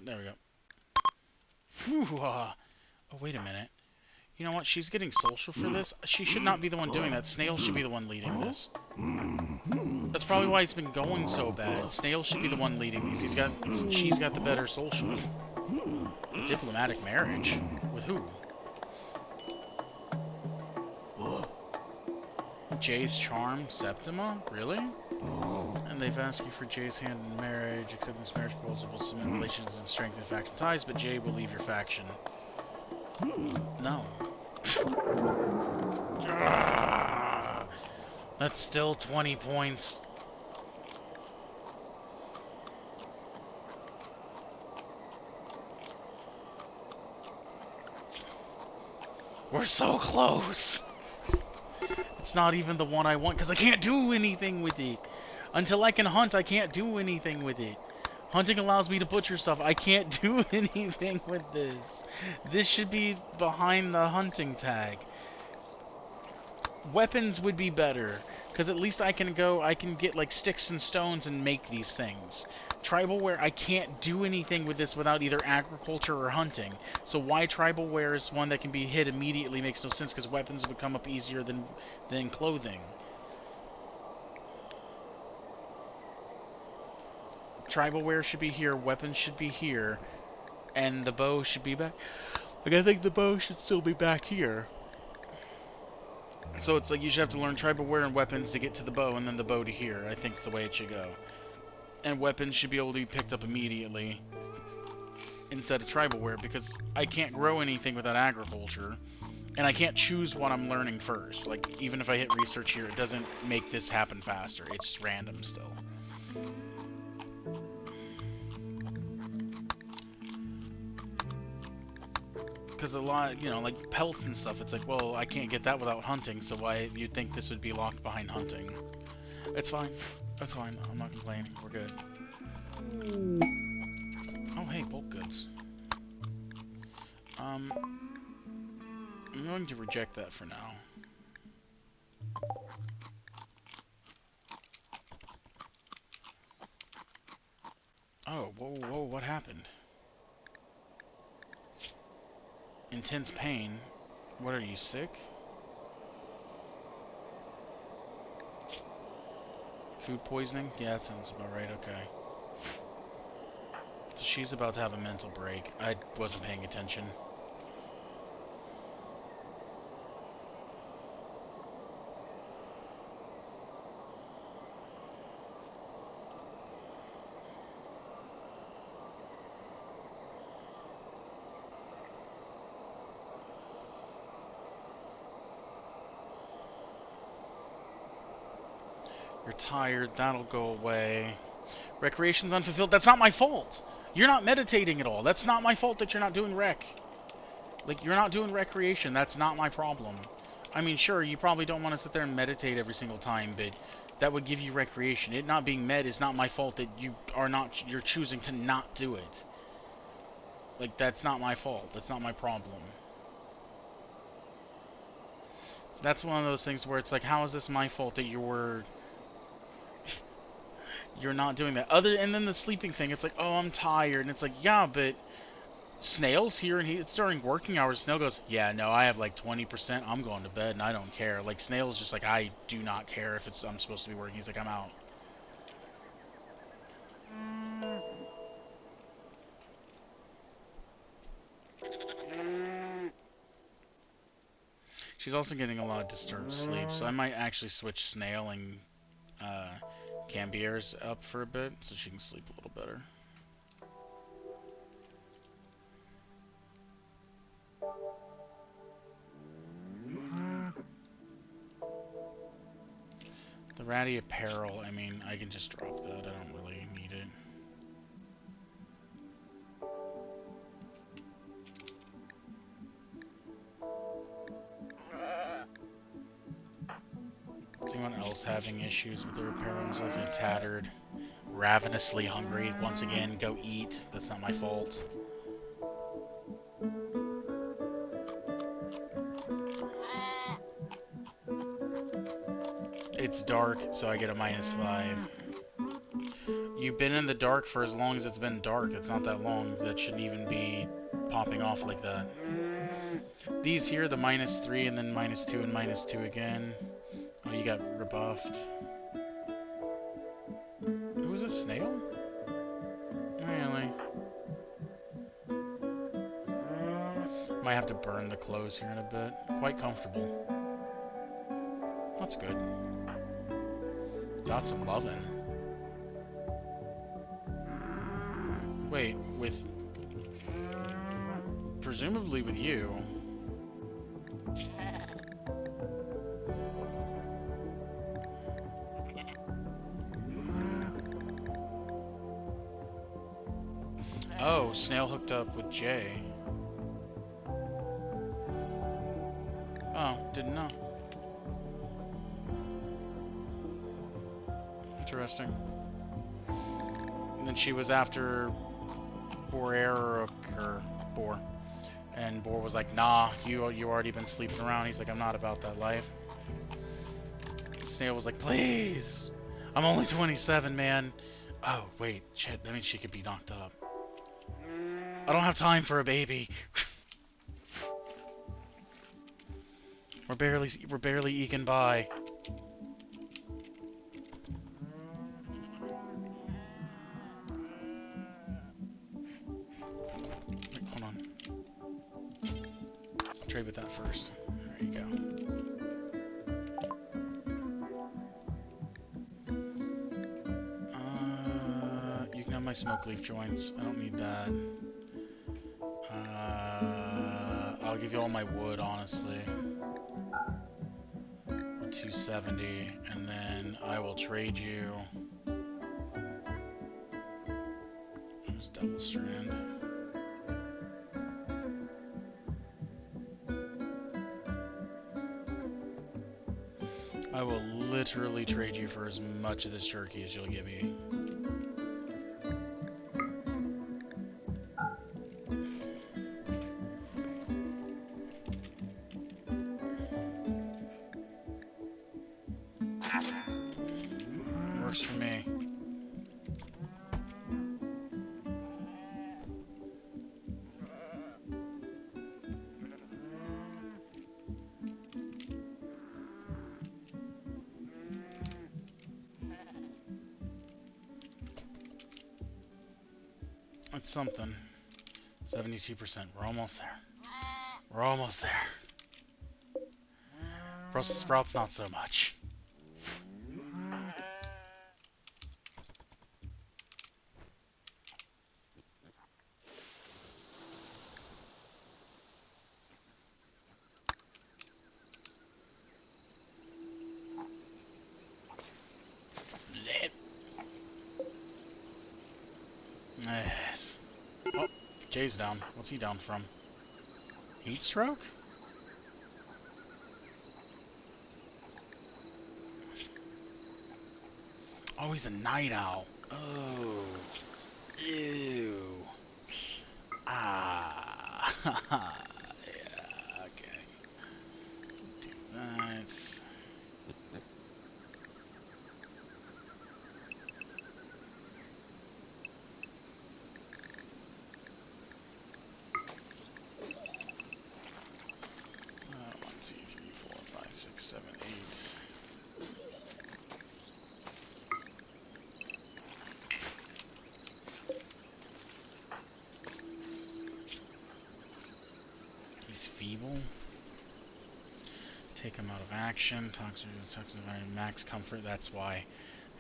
S1: There we go. Oh, wait a minute. You know what? She's getting social for this. She should not be the one doing that. Snail should be the one leading this. That's probably why it's been going so bad. Snail should be the one leading these. She's got the better social. Diplomatic marriage? With who? Jay's charm, Septima? Really? And they've asked you for Jay's hand in marriage. Accepting this marriage proposal will cement relations and strengthen faction ties, but Jay will leave your faction. No. That's still 20 points. We're so close. It's not even the one I want because I can't do anything with it. Until I can hunt, I can't do anything with it. Hunting allows me to butcher stuff. I can't do anything with this. This should be behind the hunting tag. Weapons would be better, because at least I can get like sticks and stones and make these things. Tribal wear, I can't do anything with this without either agriculture or hunting. So why tribal wear is one that can be hit immediately makes no sense, because weapons would come up easier than clothing. Tribal wear should be here, weapons should be here, and the bow should be back. Like, I think the bow should still be back here. So it's like you should have to learn tribal wear and weapons to get to the bow, and then the bow to here. I think it's the way it should go. And weapons should be able to be picked up immediately instead of tribal wear, because I can't grow anything without agriculture, and I can't choose what I'm learning first. Like, even if I hit research here, it doesn't make this happen faster. It's just random still. Because a lot, you know, like pelts and stuff, it's like, well, I can't get that without hunting, so why you'd think this would be locked behind hunting. It's fine. That's fine. I'm not complaining. We're good. Oh, hey, bulk goods. I'm going to reject that for now. Oh, whoa, what happened? Intense pain. What, are you sick? Food poisoning? Yeah, that sounds about right, okay. So she's about to have a mental break. I wasn't paying attention. You're tired, that'll go away. Recreation's unfulfilled. That's not my fault. You're not meditating at all. That's not my fault that you're not doing rec. Like, you're not doing recreation. That's not my problem. I mean, sure, you probably don't want to sit there and meditate every single time, but that would give you recreation. It not being med is not my fault that you're choosing to not do it. Like, that's not my fault. That's not my problem. So that's one of those things where it's like, how is this my fault that you're not doing that? And then the sleeping thing, it's like, oh, I'm tired, and it's like, yeah, but Snail's here, and it's during working hours. Snail goes, yeah, no, I have like 20%, I'm going to bed, and I don't care. Like, Snail's just like, I do not care if I'm supposed to be working. He's like, I'm out. She's also getting a lot of disturbed sleep, so I might actually switch Snail and Cambier's up for a bit, so she can sleep a little better. The ratty apparel, I mean, I can just drop that. I don't really need it. Is anyone else having issues with their apparel and stuff? Like tattered, ravenously hungry. Once again, go eat. That's not my fault. It's dark, so I get a -5. you've been in the dark for as long as it's been dark. It's not that long. That shouldn't even be popping off like that. These here, the -3 and then -2 and -2 again. Oh, you got rebuffed. Who was this, Snail? Really? Might have to burn the clothes here in a bit. Quite comfortable. That's good. Got some lovin'. Wait, with... presumably with you. Oh, Snail hooked up with Jay. Oh, didn't know. Interesting. And then she was after Bor. And Bor was like, nah, you already been sleeping around. He's like, I'm not about that life. Snail was like, please! I'm only 27, man. Oh, wait, shit, that means she could be knocked up. I don't have time for a baby. We're barely eking by. Wait, hold on. Trade with that first. There you go. You can have my smoke leaf joints. I don't need that. I'll give you all my wood, honestly. 270, and then I will trade you. There's double strand. I will literally trade you for as much of this jerky as you'll give me. Works for me. That's something. 72%. We're almost there. We're almost there. Brussels sprouts, not so much. Yes. Oh, Jay's down. What's he down from? Heat stroke? Oh, he's a night owl. Oh. Ew. Ah. Yeah, okay. Do that. Feeble. Take him out of action. Toxic max comfort. That's why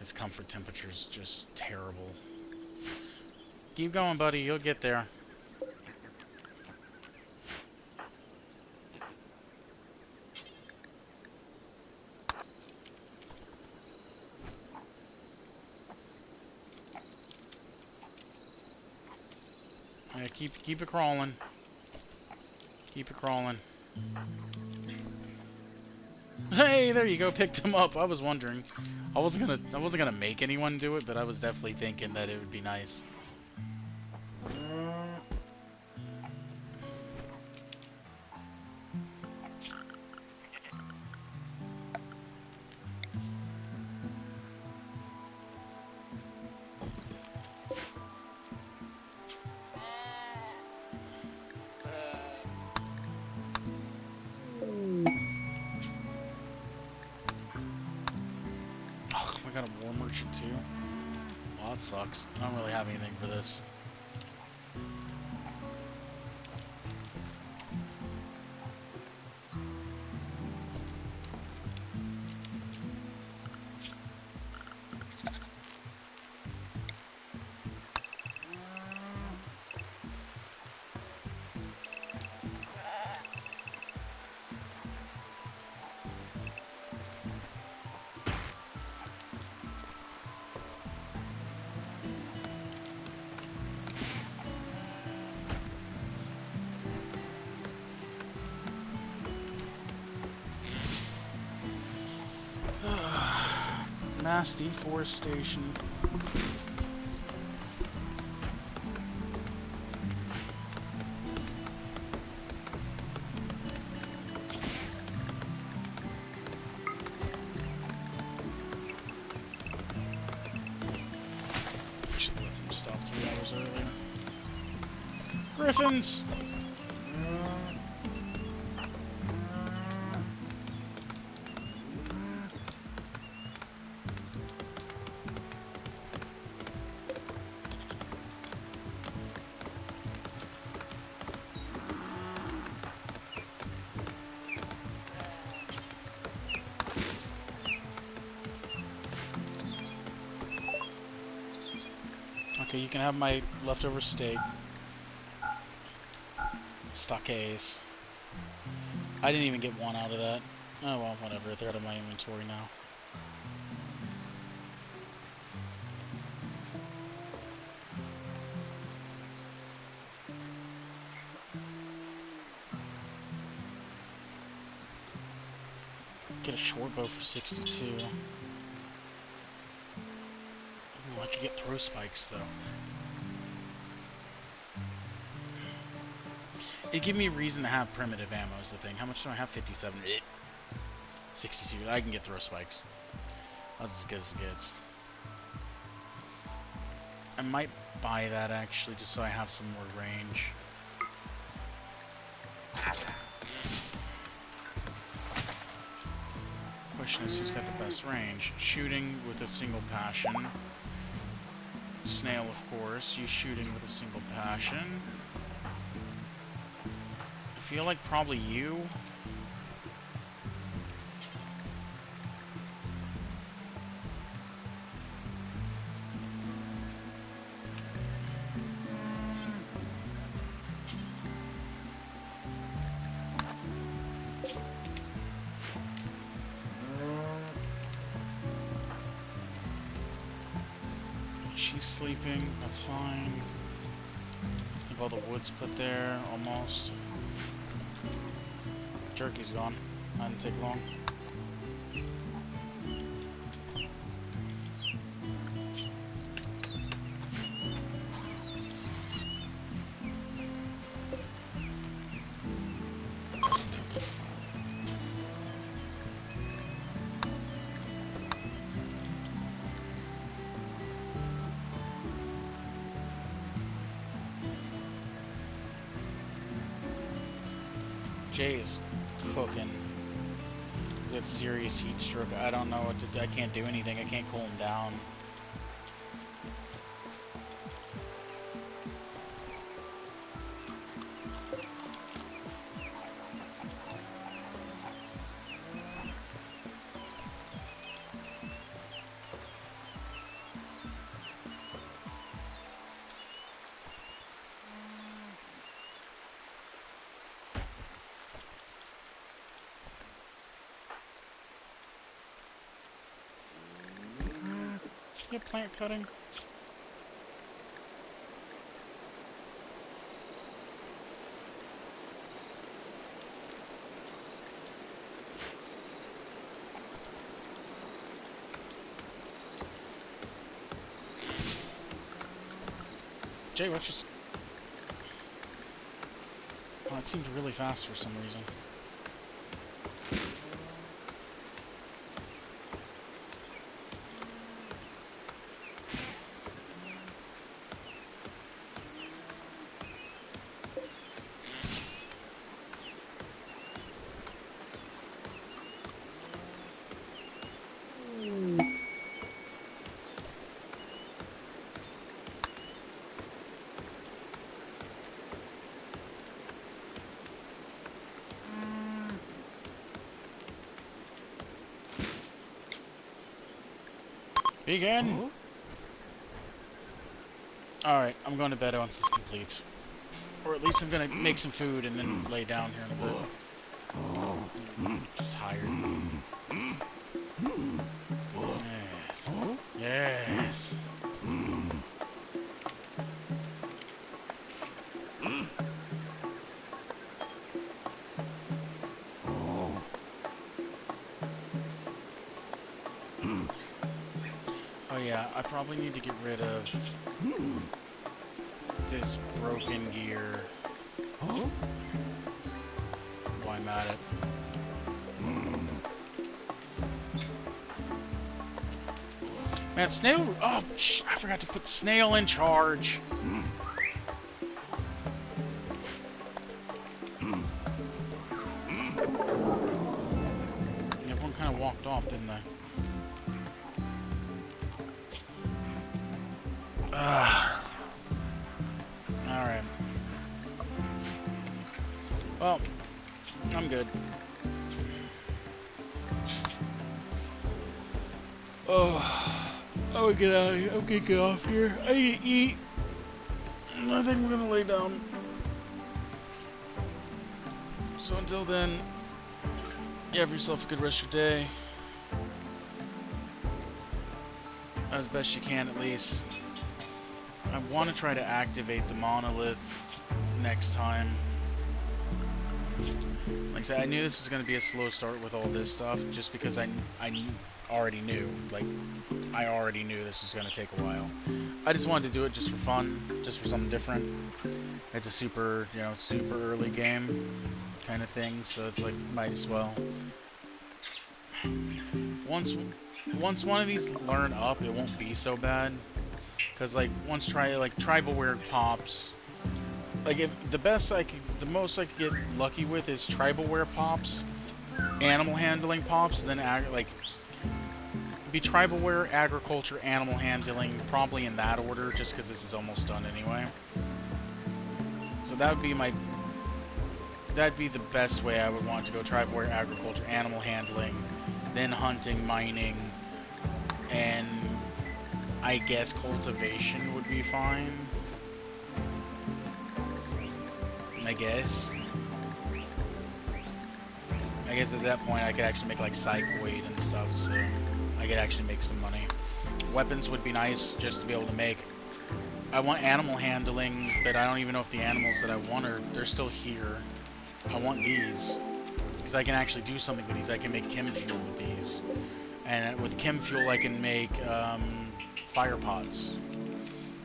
S1: his comfort temperature is just terrible. Keep going, buddy. You'll get there. Yeah, keep it crawling. Keep it crawling. Hey, there you go. Picked him up. I was wondering. I wasn't gonna make anyone do it, but I was definitely thinking that it would be nice. got a war merchant too. Well, that sucks. I don't really have anything for this. Mass deforestation. Should let them stop 3 hours earlier. Griffins! Okay, you can have my leftover steak. Stockades. I didn't even get one out of that. Oh well, whatever. They're out of my inventory now. Get a short bow for 62. Ooh, I could get throw spikes though. It gave me a reason to have primitive ammo is the thing. How much do I have? 57. 62. I can get throw spikes. That's as good as it gets. I might buy that actually just so I have some more range. Question is who's got the best range? Shooting with a single passion. Snail, of course. You shooting with a single passion. I feel like probably you. She's sleeping, that's fine. I think all the wood's put there, almost. Jerky's gone. That didn't take long. Jay is cooking. He's got serious heat stroke. I don't know what to do. I can't do anything. I can't cool him down. Get plant cutting. Jay, what's just... Oh, it seemed really fast for some reason. Begin! Alright, I'm going to bed once this completes. Or at least I'm going to make some food and then lay down here in a bit. I'm just tired. Yes. Yes. Oh yeah, I probably need to get rid of this broken gear while I'm at it. Man, Snail... Oh, I forgot to put Snail in charge. Everyone kind of walked off, didn't they? Alright. Well, I'm good. Oh, I'm gonna get out of here. I'm gonna get off here. I need to eat. I think we're gonna lay down. So until then, you have yourself a good rest of your day. As best you can, at least. I want to try to activate the monolith next time. Like I said, I knew this was going to be a slow start with all this stuff, just because I already knew. Like, I already knew this was going to take a while. I just wanted to do it just for fun, just for something different. It's a super, you know, super early game kind of thing, so it's like, might as well. Once one of these learn up, it won't be so bad. Cause like once tribal wear pops, like if the most I could get lucky with is tribal wear pops, animal handling pops, then be tribal wear, agriculture, animal handling, probably in that order, just because this is almost done anyway. So that'd be the best way I would want to go: tribal wear, agriculture, animal handling, then hunting, mining, and I guess cultivation would be fine. I guess at that point I could actually make like psychoid and stuff, so I could actually make some money. Weapons would be nice just to be able to make. I want animal handling, but I don't even know if the animals that I want they're still here. I want these, because I can actually do something with these. I can make chem fuel with these. And with chem fuel I can make fire pots.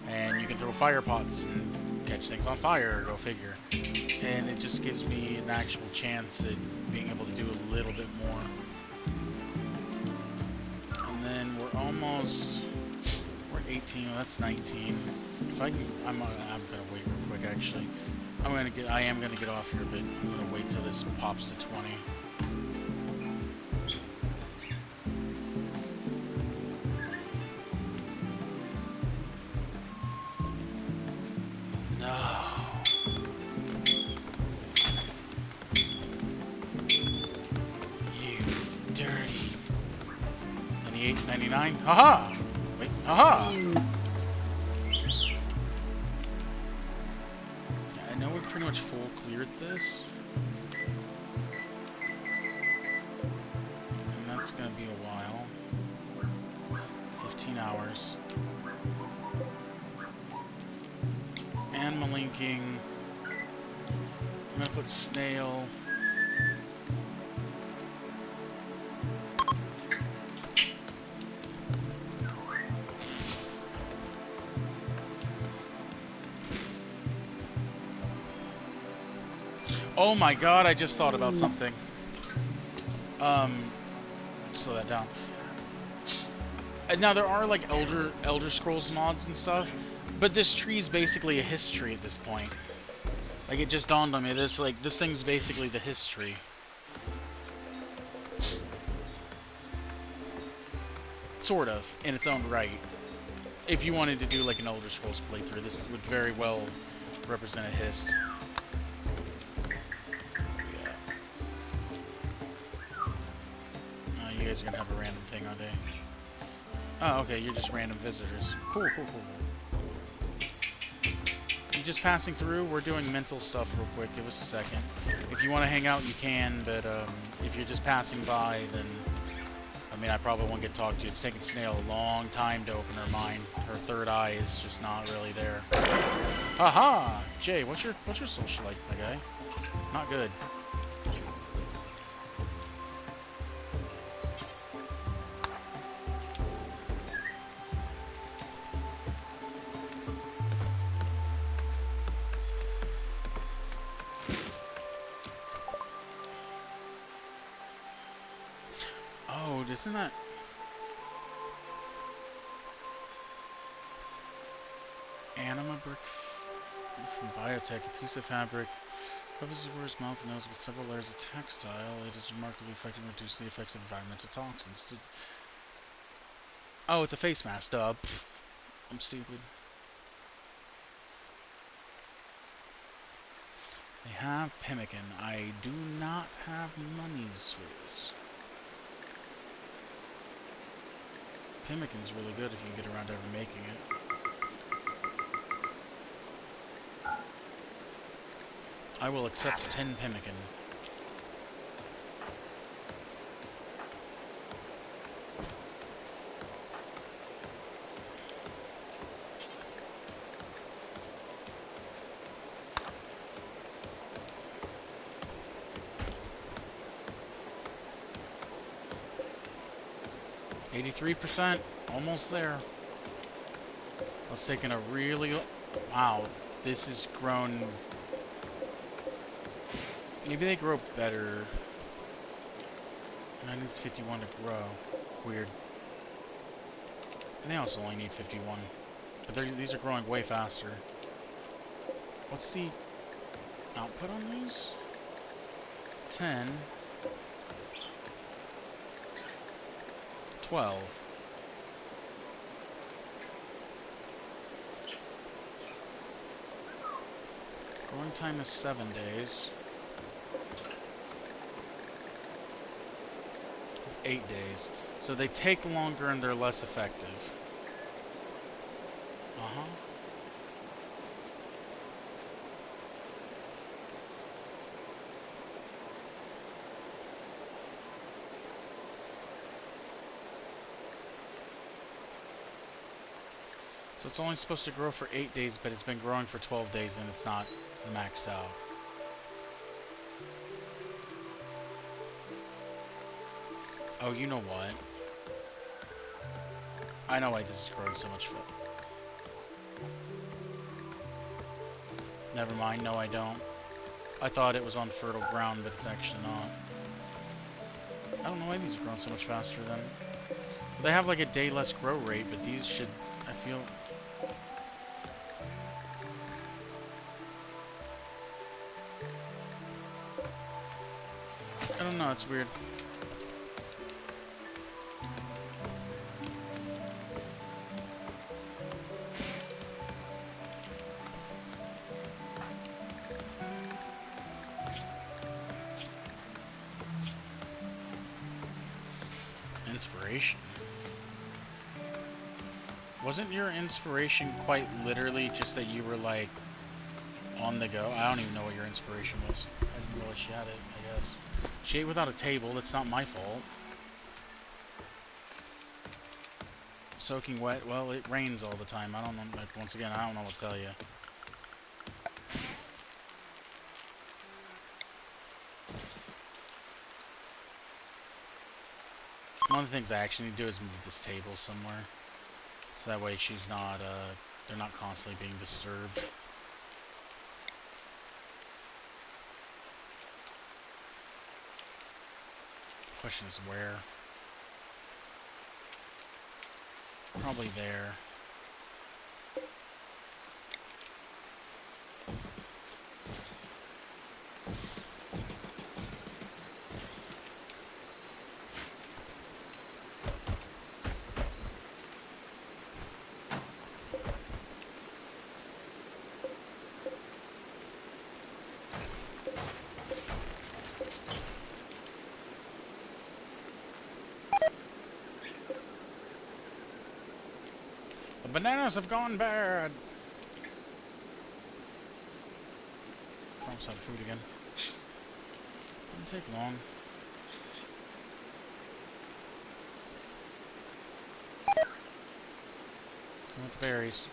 S1: And you can throw fire pots and catch things on fire, go figure. And it just gives me an actual chance at being able to do a little bit more. And then we're 18, well, that's 19. If I can, I'm gonna wait real quick actually. I am gonna get off here, but I'm gonna wait till this pops to 20. Haha! Wait, haha! I know we're pretty much full cleared this. And that's gonna be a while. 15 hours. Animal linking. I'm gonna put snail. Oh my god, I just thought about something. Slow that down. Now there are like Elder Scrolls mods and stuff, but this tree is basically a history at this point. Like, it just dawned on me, this thing's basically the history. Sort of, in its own right. If you wanted to do like an Elder Scrolls playthrough, this would very well represent a hist. You guys are gonna have a random thing, are they? Oh, okay, you're just random visitors. Cool, cool, cool. You just passing through? We're doing mental stuff real quick. Give us a second. If you want to hang out, you can, but if you're just passing by, then... I mean, I probably won't get talked to. It's taken Snail a long time to open her mind. Her third eye is just not really there. Haha! Jay, what's your social like, my guy? Not good. Oh, isn't that... Anima brick from biotech, a piece of fabric covers the wearer's mouth and nose with several layers of textile. It is remarkably effective in reducing the effects of environmental toxins. Oh, it's a face mask, duh. Pfft. I'm stupid. They have pemmican. I do not have monies for this. Pemmican's really good if you can get around to ever making it. I will accept 10 pemmican. %, almost there. I was taking a really... Wow, this has grown... Maybe they grow better. And I need 51 to grow. Weird. And they also only need 51. But these are growing way faster. What's the output on these? 10. 12. Growing time is 7 days. It's 8 days. So they take longer and they're less effective. Uh-huh. So it's only supposed to grow for 8 days, but it's been growing for 12 days and it's not maxed out. Oh, you know what? I know why this is growing so much. Never mind, no I don't. I thought it was on fertile ground, but it's actually not. I don't know why these are growing so much faster then. They have like a day less grow rate, but these should, I feel... I don't know, it's weird. Inspiration. Wasn't your inspiration quite literally just that you were like on the go? I don't even know what your inspiration was. I didn't realize she had it, I guess. She ate without a table, that's not my fault. Soaking wet, well it rains all the time. I don't know, like, once again, I don't know what to tell you. One of the things I actually need to do is move this table somewhere. So that way she's not, they're not constantly being disturbed. Question is where? Probably there. bananas have gone bad. Almost out of food again. Didn't take long. I want the berries.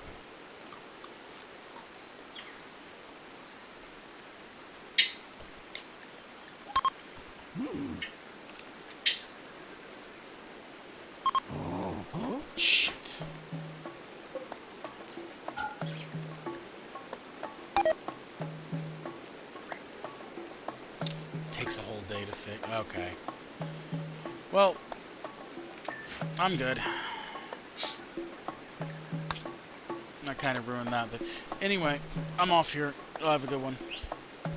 S1: Shit. Takes a whole day to fix. Okay. Well, I'm good. I kind of ruined that, but anyway, I'm off here. I'll have a good one.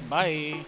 S1: Bye.